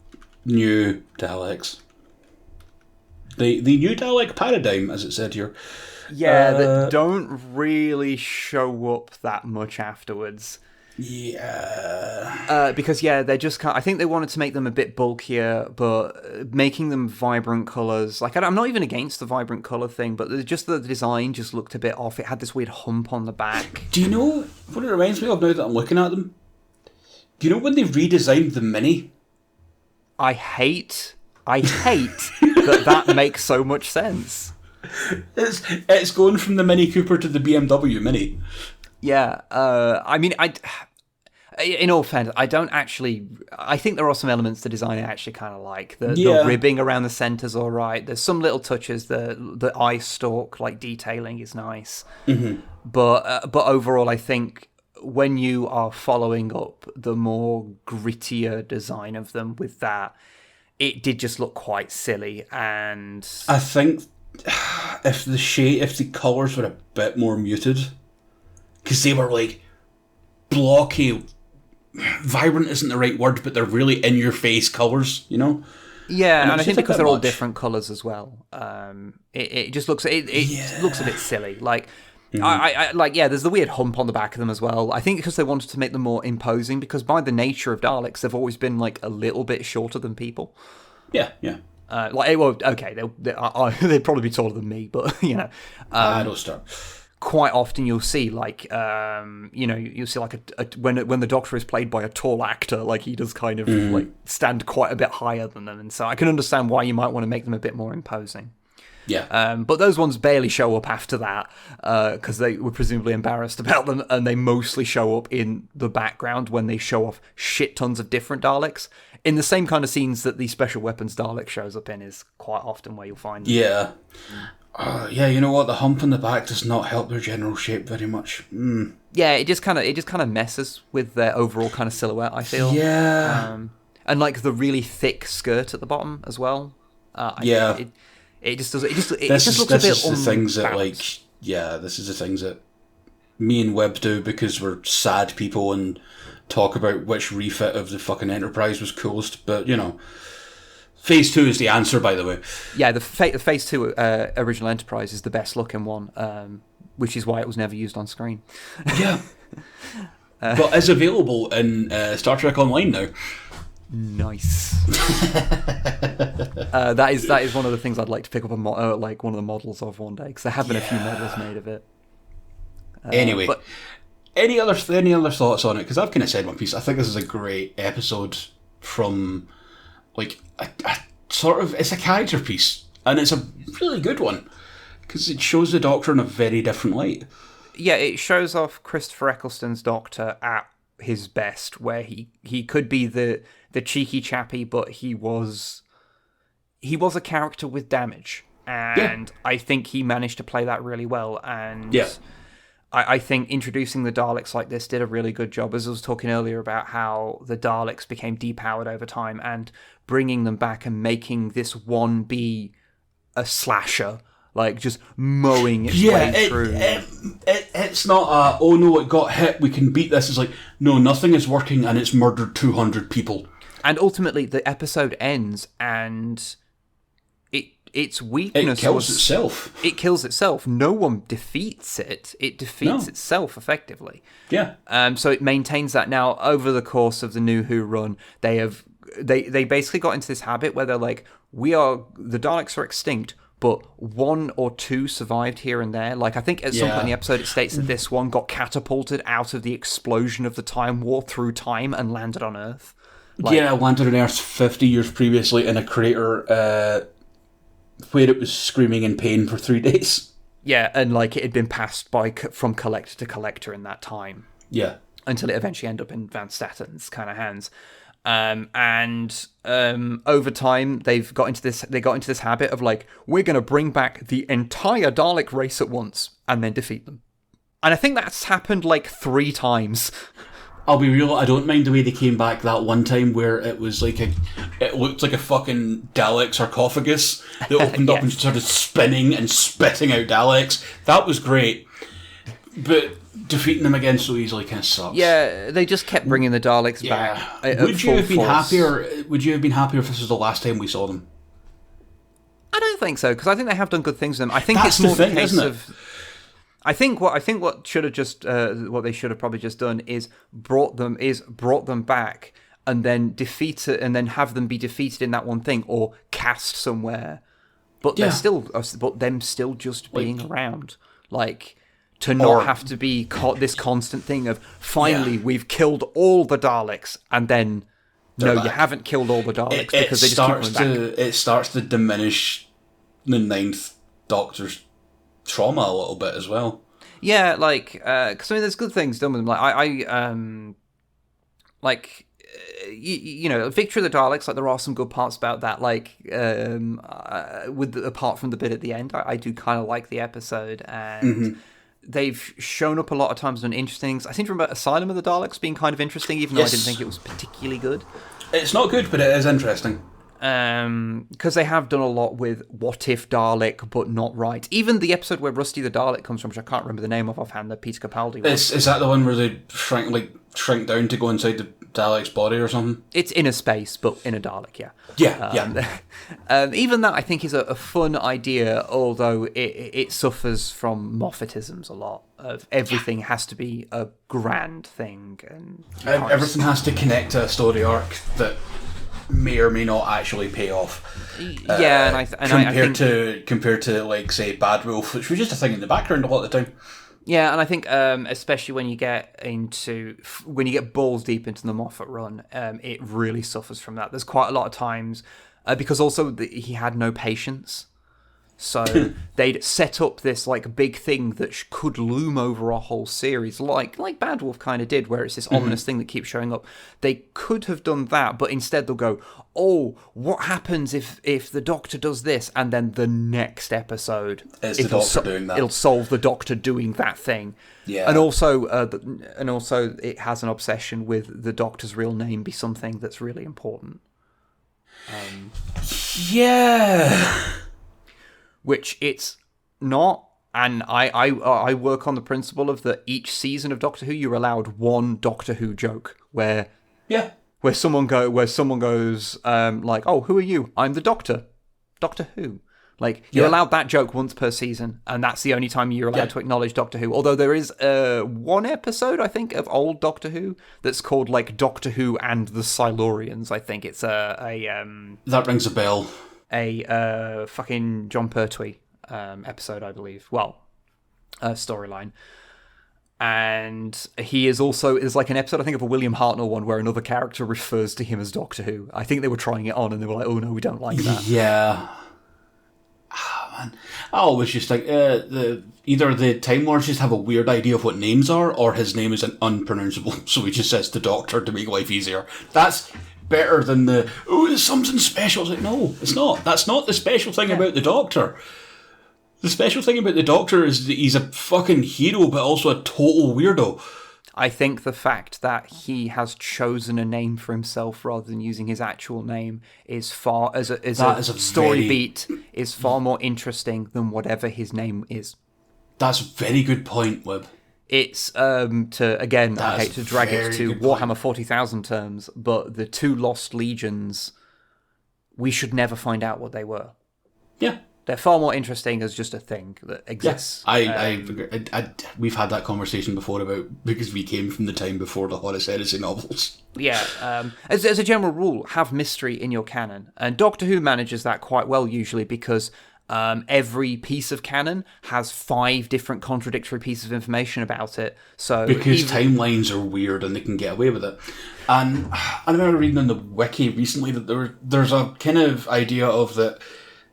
new Daleks. The new Dalek paradigm, as it said here. Yeah, that don't really show up that much afterwards. Yeah. Because they're just I think they wanted to make them a bit bulkier, but making them vibrant colours. Like I'm not even against the vibrant colour thing, but just the design just looked a bit off. It had this weird hump on the back. Do you know what it reminds me of now that I'm looking at them? Do you know when they redesigned the Mini? I hate that makes so much sense. It's going from the Mini Cooper to the BMW Mini. Yeah, I mean, in all fairness, I don't actually... I think there are some elements to design I actually kind of like. The ribbing around the centre's all right. There's some little touches. The eye stalk, like, detailing is nice. Mm-hmm. But overall, I think when you are following up the more grittier design of them with that, it did just look quite silly. And I think if the colours were a bit more muted... Because they were like blocky, vibrant isn't the right word, but they're really in your face colours, you know. Yeah, and I think because they're all different colours as well, it just looks looks a bit silly. Like I there's the weird hump on the back of them as well. I think because they wanted to make them more imposing, because by the nature of Daleks, they've always been like a little bit shorter than people. Yeah. They'd probably be taller than me, but you know, don't start. Quite often you'll see like you'll see like when the Doctor is played by a tall actor, like he does kind of like stand quite a bit higher than them, and so I can understand why you might want to make them a bit more imposing. Yeah. But those ones barely show up after that because they were presumably embarrassed about them, and they mostly show up in the background when they show off shit tons of different Daleks. In the same kind of scenes that the Special Weapons Dalek shows up in is quite often where you'll find them. Yeah. You know what? The hump on the back does not help their general shape very much. Yeah, it just kind of messes with their overall kind of silhouette, I feel. Yeah. And like the really thick skirt at the bottom as well. It just does. It just looks a bit This is the things that me and Webb do because we're sad people and talk about which refit of the fucking Enterprise was coolest. But you know. Phase 2 is the answer, by the way. Yeah, the Phase 2 original Enterprise is the best looking one, which is why it was never used on screen. Yeah. But is available in Star Trek Online now. Nice. That is one of the things I'd like to pick up like one of the models of one day, because there have been a few models made of it. Anyway, any other thoughts on it? Because I've kind of said one piece. I think this is a great episode from... like a sort of, it's a character piece, and it's a really good one because it shows the Doctor in a very different light. Yeah, it shows off Christopher Eccleston's Doctor at his best, where he could be the cheeky chappy, but he was a character with damage, and I think he managed to play that really well. And I think introducing the Daleks like this did a really good job, as I was talking earlier about how the Daleks became depowered over time, and bringing them back and making this one be a slasher, like just mowing its way through. It's not oh no, it got hit, we can beat this. It's like, no, nothing is working and it's murdered 200 people. And ultimately the episode ends and its weakness It kills itself. No one defeats it. It defeats itself effectively. Yeah. So it maintains that. Now, over the course of the New Who run, they basically got into this habit where they're like, the Daleks are extinct, but one or two survived here and there. Like, I think at some point in the episode it states that this one got catapulted out of the explosion of the Time War through time and landed on Earth. Landed on Earth 50 years previously in a crater where it was screaming in pain for 3 days. Yeah, and like it had been passed from collector to collector in that time. Yeah. Until it eventually ended up in Van Statten's kind of hands. Over time, they got into this habit of like, we're going to bring back the entire Dalek race at once and then defeat them. And I think that's happened like 3 times. I'll be real, I don't mind the way they came back that one time where it was like it looked like a fucking Dalek sarcophagus that opened up and started spinning and spitting out Daleks. That was great. But defeating them again so easily kind of sucks. Yeah, they just kept bringing the Daleks back. Would you have been happier if this was the last time we saw them? I don't think so, because I think they have done good things with them. I think That's it's more the thing, the case isn't it? of. I think what should have just what they should have probably just done is brought them back and then defeat it and then have them be defeated in that one thing or cast somewhere, but they're still them still just being around, like to not have to be this constant thing of finally we've killed all the Daleks and then you haven't killed all the Daleks because they just keep coming back. It starts to diminish the Ninth Doctor's trauma a little bit as well. Yeah, like because I mean, there's good things done with them. Like you know, Victory of the Daleks. Like there are some good parts about that. Like apart from the bit at the end, I do kind of like the episode, and they've shown up a lot of times on interesting things. I seem to remember Asylum of the Daleks being kind of interesting, even though I didn't think it was particularly good. It's not good, but it is interesting. Because they have done a lot with what if Dalek, but not right. Even the episode where Rusty the Dalek comes from, which I can't remember the name of offhand, that Peter Capaldi was. Is that the one where they shrink down to go inside the Dalek's body or something? It's in a space, but in a Dalek, yeah. Yeah. Even that, I think, is a fun idea, although it suffers from Moffatisms a lot. Of everything has to be a grand thing, and everything has to connect to a story arc that may or may not actually pay off. Compared to like say Bad Wolf, which was just a thing in the background a lot of the time. Yeah, and I think especially when you get balls deep into the Moffat run, it really suffers from that. There's quite a lot of times because also he had no patience. So they'd set up this like big thing that could loom over a whole series, like Bad Wolf kind of did, where it's this ominous thing that keeps showing up. They could have done that, but instead they'll go, "Oh, what happens if the Doctor does this?" And then the next episode, it'll solve the Doctor doing that thing. Yeah, and also it has an obsession with the Doctor's real name be something that's really important. Which it's not, and I work on the principle of that each season of Doctor Who you're allowed one Doctor Who joke where someone goes like, "Oh, who are you? I'm the Doctor Who." Like you're allowed that joke once per season, and that's the only time you're allowed to acknowledge Doctor Who. Although there is one episode I think of old Doctor Who that's called like Doctor Who and the Silurians. I think it's that rings a bell. A fucking John Pertwee episode, I believe. Well, storyline. And he is like an episode, I think, of a William Hartnell one where another character refers to him as Doctor Who. I think they were trying it on and they were like, "Oh no, we don't like that." Yeah. Man. I always just think either the Time Lords just have a weird idea of what names are, or his name is an unpronounceable, so he just says the Doctor to make life easier. That's better than it's something special. It's like, no, it's not. That's not the special thing about the Doctor. The special thing about the Doctor is that he's a fucking hero, but also a total weirdo. I think the fact that he has chosen a name for himself rather than using his actual name is far as a story beat is far more interesting than whatever his name is. That's a very good point, Webb. It's I hate to drag it to Warhammer 40,000 terms, but the two lost legions, we should never find out what they were. Yeah. They're far more interesting as just a thing that exists. Yeah, we've had that conversation before about, because we came from the time before the Horus Heresy novels. Yeah, as a general rule, have mystery in your canon. And Doctor Who manages that quite well usually because every piece of canon has 5 different contradictory pieces of information about it. So because timelines are weird and they can get away with it. And I remember reading on the wiki recently that there's a kind of idea of that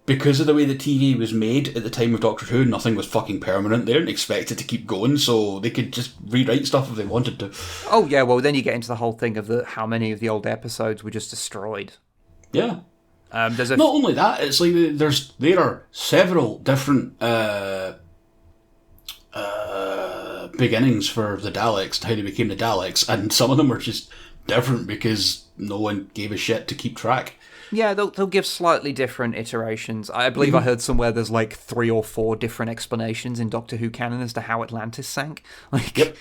because of the way the TV was made at the time of Doctor Who, nothing was fucking permanent. They didn't expect it to keep going, so they could just rewrite stuff if they wanted to. Oh yeah, well then you get into the whole thing of how many of the old episodes were just destroyed. Yeah. Not only that, it's like there are several different beginnings for the Daleks, how they became the Daleks, and some of them were just different because no one gave a shit to keep track. Yeah, they'll give slightly different iterations. I believe I heard somewhere there's like 3 or 4 different explanations in Doctor Who canon as to how Atlantis sank. Yep.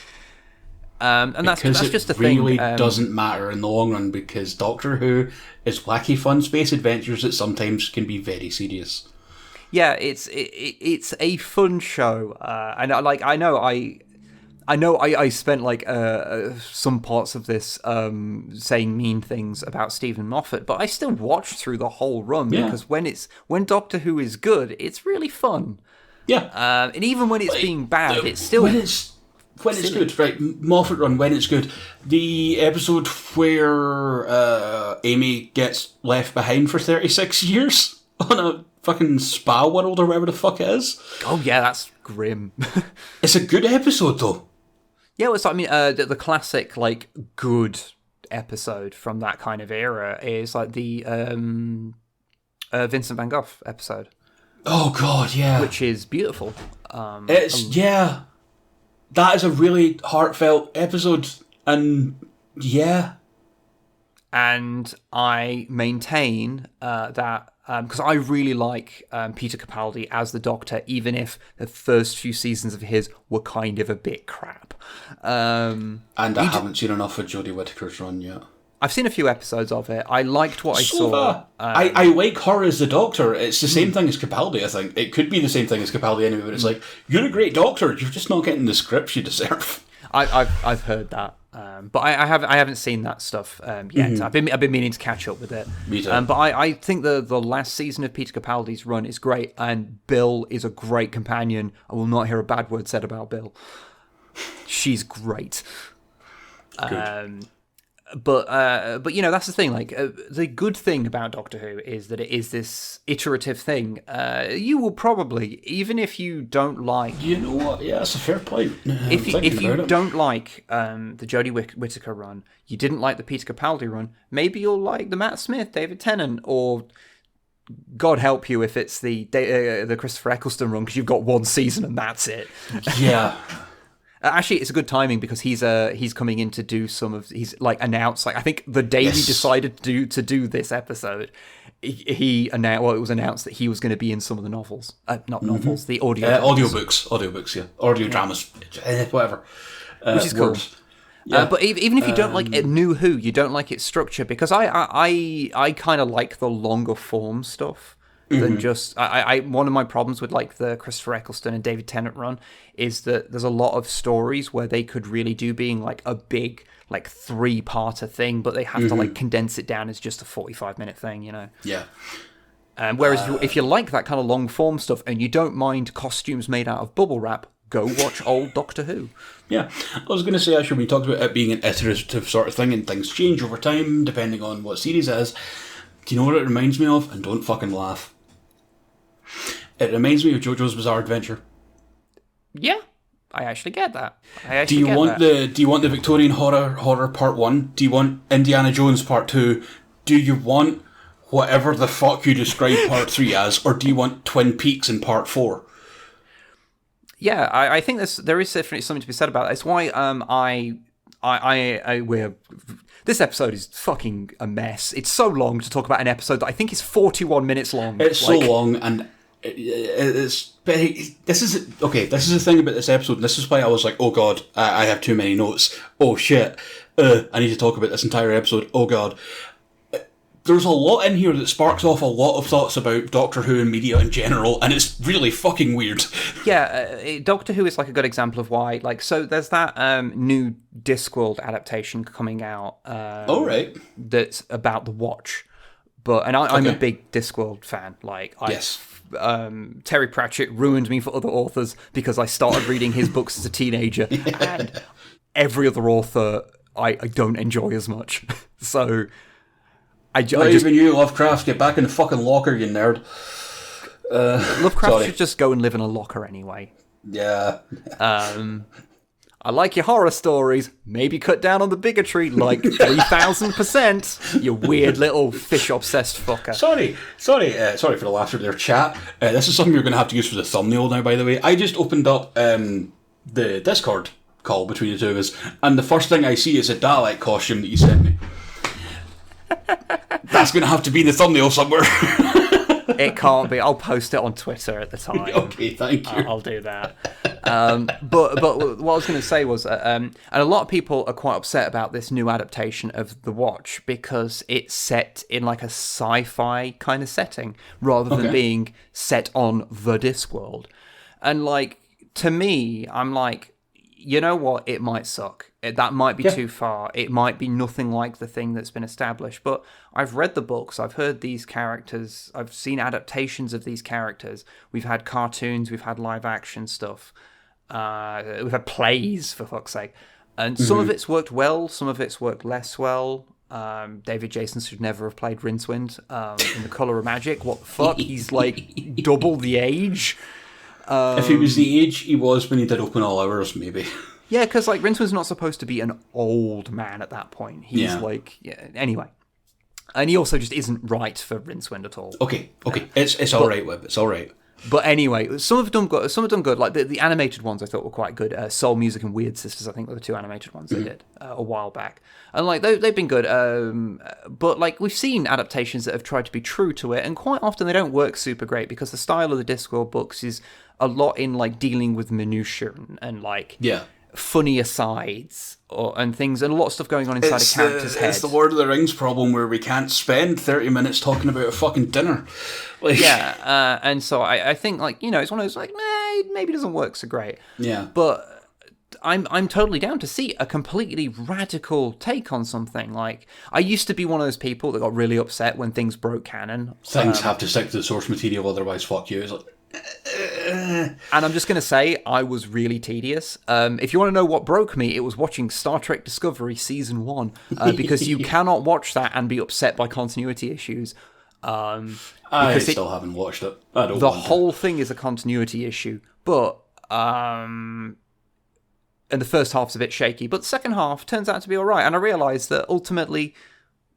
And that's just the thing. It really doesn't matter in the long run because Doctor Who is wacky fun space adventures that sometimes can be very serious. Yeah, it's a fun show, and I know I spent like some parts of this saying mean things about Stephen Moffat, but I still watch through the whole run because when Doctor Who is good, it's really fun. Yeah, and even when it's being bad, it's still when it's good, right? Moffat run when it's good. The episode where Amy gets left behind for 36 years on a fucking spa world or whatever the fuck it is. Oh yeah, that's grim. It's a good episode though. Yeah, well, the classic like good episode from that kind of era is like the Vincent van Gogh episode. Oh god, yeah, which is beautiful. That is a really heartfelt episode, and yeah. And I maintain that because I really like Peter Capaldi as the Doctor, even if the first few seasons of his were kind of a bit crap. And I haven't seen enough of Jodie Whittaker's run yet. I've seen a few episodes of it. I liked what I saw. I like her as the Doctor. It's the same thing as Capaldi, I think. It could be the same thing as Capaldi anyway, but it's like, you're a great Doctor, you're just not getting the scripts you deserve. I've heard that. But I haven't seen that stuff yet. Mm-hmm. I've been meaning to catch up with it. Me too. But I think the last season of Peter Capaldi's run is great, and Bill is a great companion. I will not hear a bad word said about Bill. She's great. Good. But that's the thing. Like the good thing about Doctor Who is that it is this iterative thing. You will probably, even if you don't like, you know what? Yeah, that's a fair point. If you don't like the Jodie Whittaker run, you didn't like the Peter Capaldi run, maybe you'll like the Matt Smith, David Tennant, or God help you if it's the Christopher Eccleston run because you've got one season and that's it. Yeah. Actually, it's a good timing because he's coming in to do he's like announced, like I think the day we decided to do this episode, it was announced that he was going to be in some of the novels, not novels, the audiobooks, yeah, audio dramas, whatever, which is cool. Yeah. But even if you don't like New Who, you don't like its structure, because I kind of like the longer form stuff. Than just one of my problems with like the Christopher Eccleston and David Tennant run is that there's a lot of stories where they could really do being like a big like 3-parter thing, but they have to like condense it down as just a 45-minute thing, you know. Yeah. Whereas if you like that kind of long form stuff and you don't mind costumes made out of bubble wrap, go watch old Doctor Who. Yeah, I was going to say, actually, we talked about it being an iterative sort of thing and things change over time depending on what series it is. Do you know what it reminds me of? And don't fucking laugh. It reminds me of JoJo's Bizarre Adventure. Yeah, I actually get that. Do you want the Victorian horror part 1? Do you want Indiana Jones part 2? Do you want whatever the fuck you describe part 3 as, or do you want Twin Peaks in part 4? Yeah, I think there is definitely something to be said about that. It's why we're this episode is fucking a mess. It's so long to talk about an episode that I think is 41 minutes long. It's so long, and it's very. This is the thing about this episode. And this is why I was like, oh god, I have too many notes. Oh shit, I need to talk about this entire episode. Oh god. There's a lot in here that sparks off a lot of thoughts about Doctor Who and media in general, and it's really fucking weird. Yeah, Doctor Who is like a good example of why. Like, so there's that new Discworld adaptation coming out. Oh, right. That's about the Watch, I'm a big Discworld fan. Like, yes. Terry Pratchett ruined me for other authors because I started reading his books as a teenager, and every other author I don't enjoy as much. So. Even you, Lovecraft, get back in the fucking locker, you nerd. Lovecraft should just go and live in a locker anyway. Yeah. I like your horror stories. Maybe cut down on the bigotry, like 3,000%. You weird little fish-obsessed fucker. Sorry for the laughter there, chat. This is something you're going to have to use for the thumbnail now, by the way. I just opened up the Discord call between the two of us, and the first thing I see is a Dalek costume that you sent me. That's going to have to be the thumbnail somewhere. It can't be. I'll post it on Twitter at the time. Okay, thank you. I'll do that. But what I was going to say was, and a lot of people are quite upset about this new adaptation of The Watch because it's set in like a sci-fi kind of setting rather than being set on the Discworld. And like, to me, I'm like, you know what? It might suck. That might be too far. It might be nothing like the thing that's been established. But I've read the books. I've heard these characters. I've seen adaptations of these characters. We've had cartoons. We've had live action stuff. We've had plays, for fuck's sake. And some of it's worked well. Some of it's worked less well. David Jason should never have played Rincewind in The Colour of Magic. What the fuck? He's like double the age. If he was the age he was when he did Open All Hours, maybe. Yeah, because like Rincewind's not supposed to be an old man at that point. He's anyway. And he also just isn't right for Rincewind at all. Okay. It's all right, Webb. It's all right. But anyway, some have done good. Like the animated ones, I thought were quite good. Soul Music and Weird Sisters, I think, were the two animated ones they did a while back, and like they've been good. But like we've seen adaptations that have tried to be true to it, and quite often they don't work super great because the style of the Discworld books is a lot in like dealing with minutiae and like funny asides and things, and a lot of stuff going on inside a character's head. It's the Lord of the Rings problem where we can't spend 30 minutes talking about a fucking dinner. Like, and so I think like, you know, it's one of those like, it maybe doesn't work so great. Yeah. But I'm totally down to see a completely radical take on something. Like, I used to be one of those people that got really upset when things broke canon. Things have to stick to the source material, otherwise fuck you. It's like... And I'm just going to say, I was really tedious. If you want to know what broke me, it was watching Star Trek Discovery Season 1, because you cannot watch that and be upset by continuity issues. I still haven't watched it. I don't The whole thing is a continuity issue, but... and the first half's a bit shaky, but the second half turns out to be alright, and I realised that ultimately,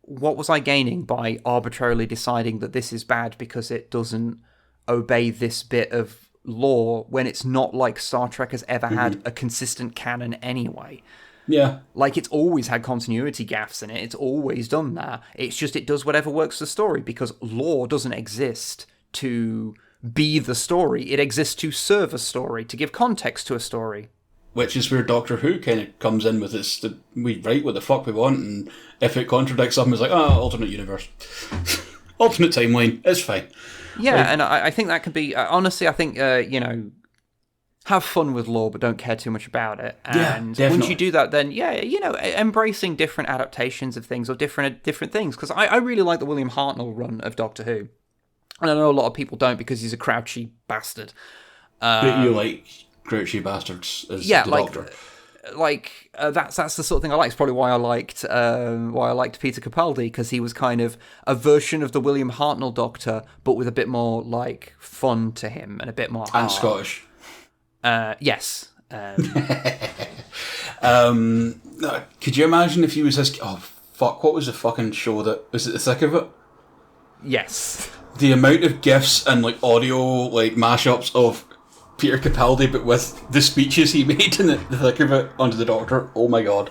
what was I gaining by arbitrarily deciding that this is bad because it doesn't obey this bit of lore when it's not like Star Trek has ever had a consistent canon anyway. Yeah. Like, it's always had continuity gaffes in it. It's always done that. It's just it does whatever works for the story because lore doesn't exist to be the story. It exists to serve a story, to give context to a story. Which is where Doctor Who kind of comes in with this, that we write what the fuck we want, and if it contradicts something, it's like, alternate universe. Alternate timeline, it's fine. Yeah, and I think that can be... honestly, I think, have fun with lore, but don't care too much about it. And once you do that, then, embracing different adaptations of things or different things. Because I really like the William Hartnell run of Doctor Who. And I know a lot of people don't because he's a crouchy bastard. But you like crouchy bastards as the Doctor. That's the sort of thing I like. It's probably why I liked Peter Capaldi, because he was kind of a version of the William Hartnell Doctor, but with a bit more like fun to him and a bit more heart. And Scottish. Yes. Could you imagine if he was his... Oh, fuck, what was the fucking show that... Was it The Thick of It? Yes. The amount of GIFs and like audio like mashups of Peter Capaldi, but with the speeches he made in the thick of it onto the Doctor. Oh my god.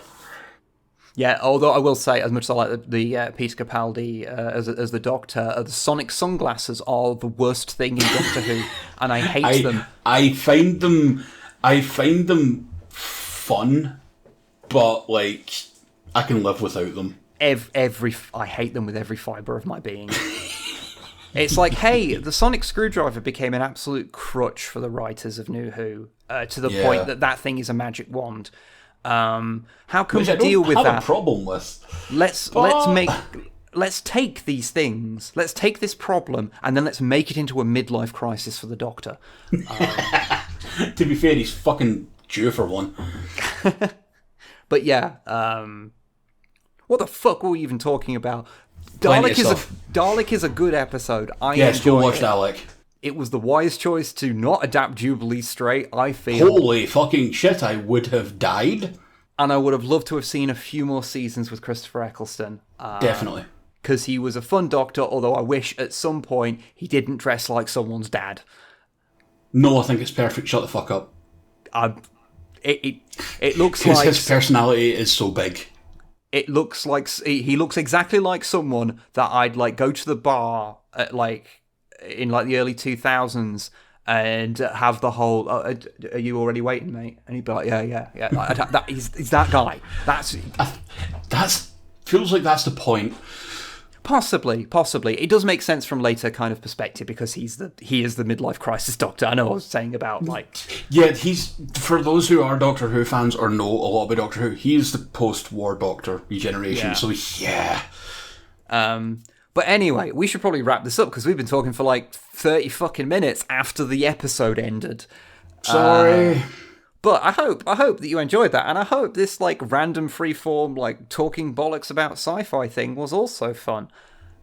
Yeah, although I will say, as much as I like the Peter Capaldi as the Doctor, the sonic sunglasses are the worst thing in Doctor Who, and I hate them. I find them fun, but like I can live without them. I hate them with every fibre of my being. It's like, hey, the sonic screwdriver became an absolute crutch for the writers of New Who, to the point that thing is a magic wand. How can we deal with that? I have a problem with. Let's take these things. Let's take this problem and then let's make it into a midlife crisis for the Doctor. To be fair, he's fucking due for one. But yeah, what the fuck were we even talking about? Dalek is a good episode. Go watch Dalek. It was the wise choice to not adapt Jubilee straight, I feel. Holy fucking shit, I would have died. And I would have loved to have seen a few more seasons with Christopher Eccleston. Definitely. Because he was a fun Doctor, although I wish at some point he didn't dress like someone's dad. No, I think it's perfect. Shut the fuck up. It looks like... his personality is so big. It looks like... He looks exactly like someone that I'd like go to the bar at like... in like the early 2000s and have the whole are you already waiting, mate? And he'd be like, yeah. He's that guy. That's feels like that's the point. Possibly. It does make sense from later kind of perspective because he is the midlife crisis Doctor. I know I was saying about like... Yeah, he's, for those who are Doctor Who fans or know a lot about Doctor Who, he is the post-war Doctor regeneration. Yeah. So yeah. But anyway, we should probably wrap this up because we've been talking for like 30 fucking minutes after the episode ended. Sorry. But I hope that you enjoyed that, and I hope this like random freeform like talking bollocks about sci-fi thing was also fun.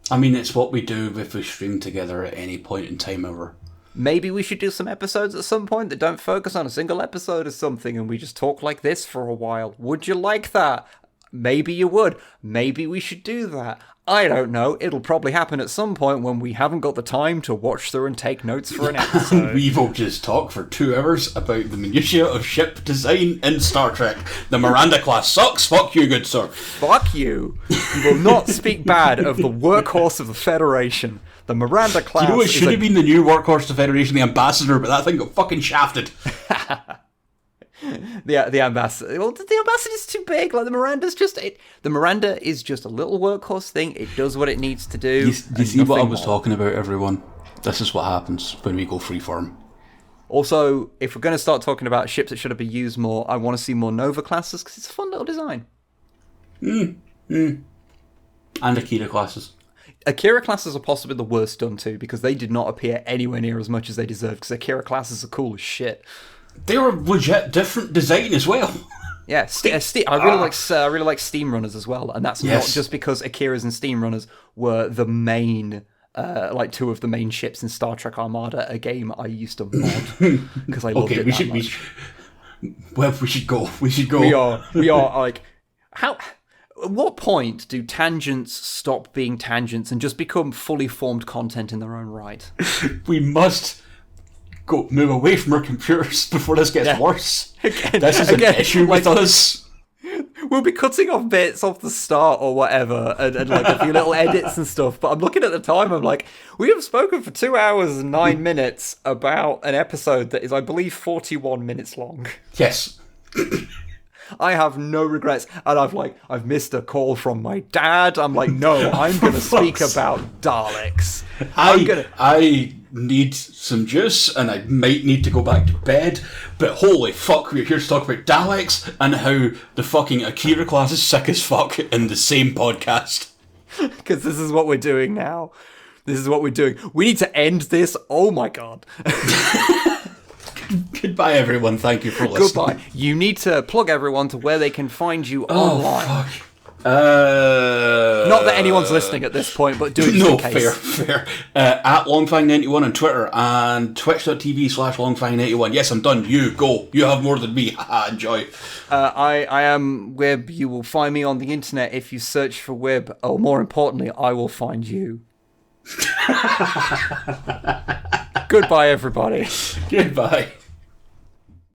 I mean, it's what we do if we stream together at any point in time ever. Maybe we should do some episodes at some point that don't focus on a single episode or something, and we just talk like this for a while. Would you like that? Maybe you would. Maybe we should do that. I don't know. It'll probably happen at some point when we haven't got the time to watch through and take notes for an episode. We will just talk for 2 hours about the minutiae of ship design in Star Trek. The Miranda class sucks. Fuck you, good sir. Fuck you. You will not speak bad of the workhorse of the Federation. The Miranda class. You know, it should have been the new workhorse of the Federation, the Ambassador, but that thing got fucking shafted. The ambassador. Well, the ambassador's too big. Like the Miranda's just it. The Miranda is just a little workhorse thing. It does what it needs to do. You see what I was talking about, everyone? This is what happens when we go freeform. Also, if we're going to start talking about ships that should have been used more, I want to see more Nova classes because it's a fun little design. And Akira classes. Akira classes are possibly the worst done too because they did not appear anywhere near as much as they deserved because Akira classes are cool as shit. They were legit different design as well. Yeah, I really like Steam Runners as well, and that's not just because Akiras and Steam Runners were the main, like 2 of the main ships in Star Trek Armada, a game I used to mod because I loved it that much. We should go. We are like how. At what point do tangents stop being tangents and just become fully formed content in their own right? We must move away from our computers before this gets worse. This is an issue with us. We'll be cutting off bits off the start or whatever, and like a few little edits and stuff. But I'm looking at the time. I'm like, we have spoken for 2 hours and 9 minutes about an episode that is, I believe, 41 minutes long. Yes. I have no regrets, and I've missed a call from my dad. I'm like, no, I'm going to speak about Daleks. I need some juice, and I might need to go back to bed, but holy fuck, we're here to talk about Daleks and how the fucking Akira class is sick as fuck in the same podcast. Because this is what we're doing now. This is what we're doing. We need to end this. Oh my god. Goodbye, everyone. Thank you for listening. Goodbye. You need to plug everyone to where they can find you online. Fuck. Not that anyone's listening at this point, but do it in case. Fair. At Longfang91 on Twitter and twitch.tv/Longfang81. Yes, I'm done. You go. You have more than me. Enjoy. I am Wib. You will find me on the internet if you search for Wib. Or more importantly, I will find you. Goodbye, everybody. Goodbye.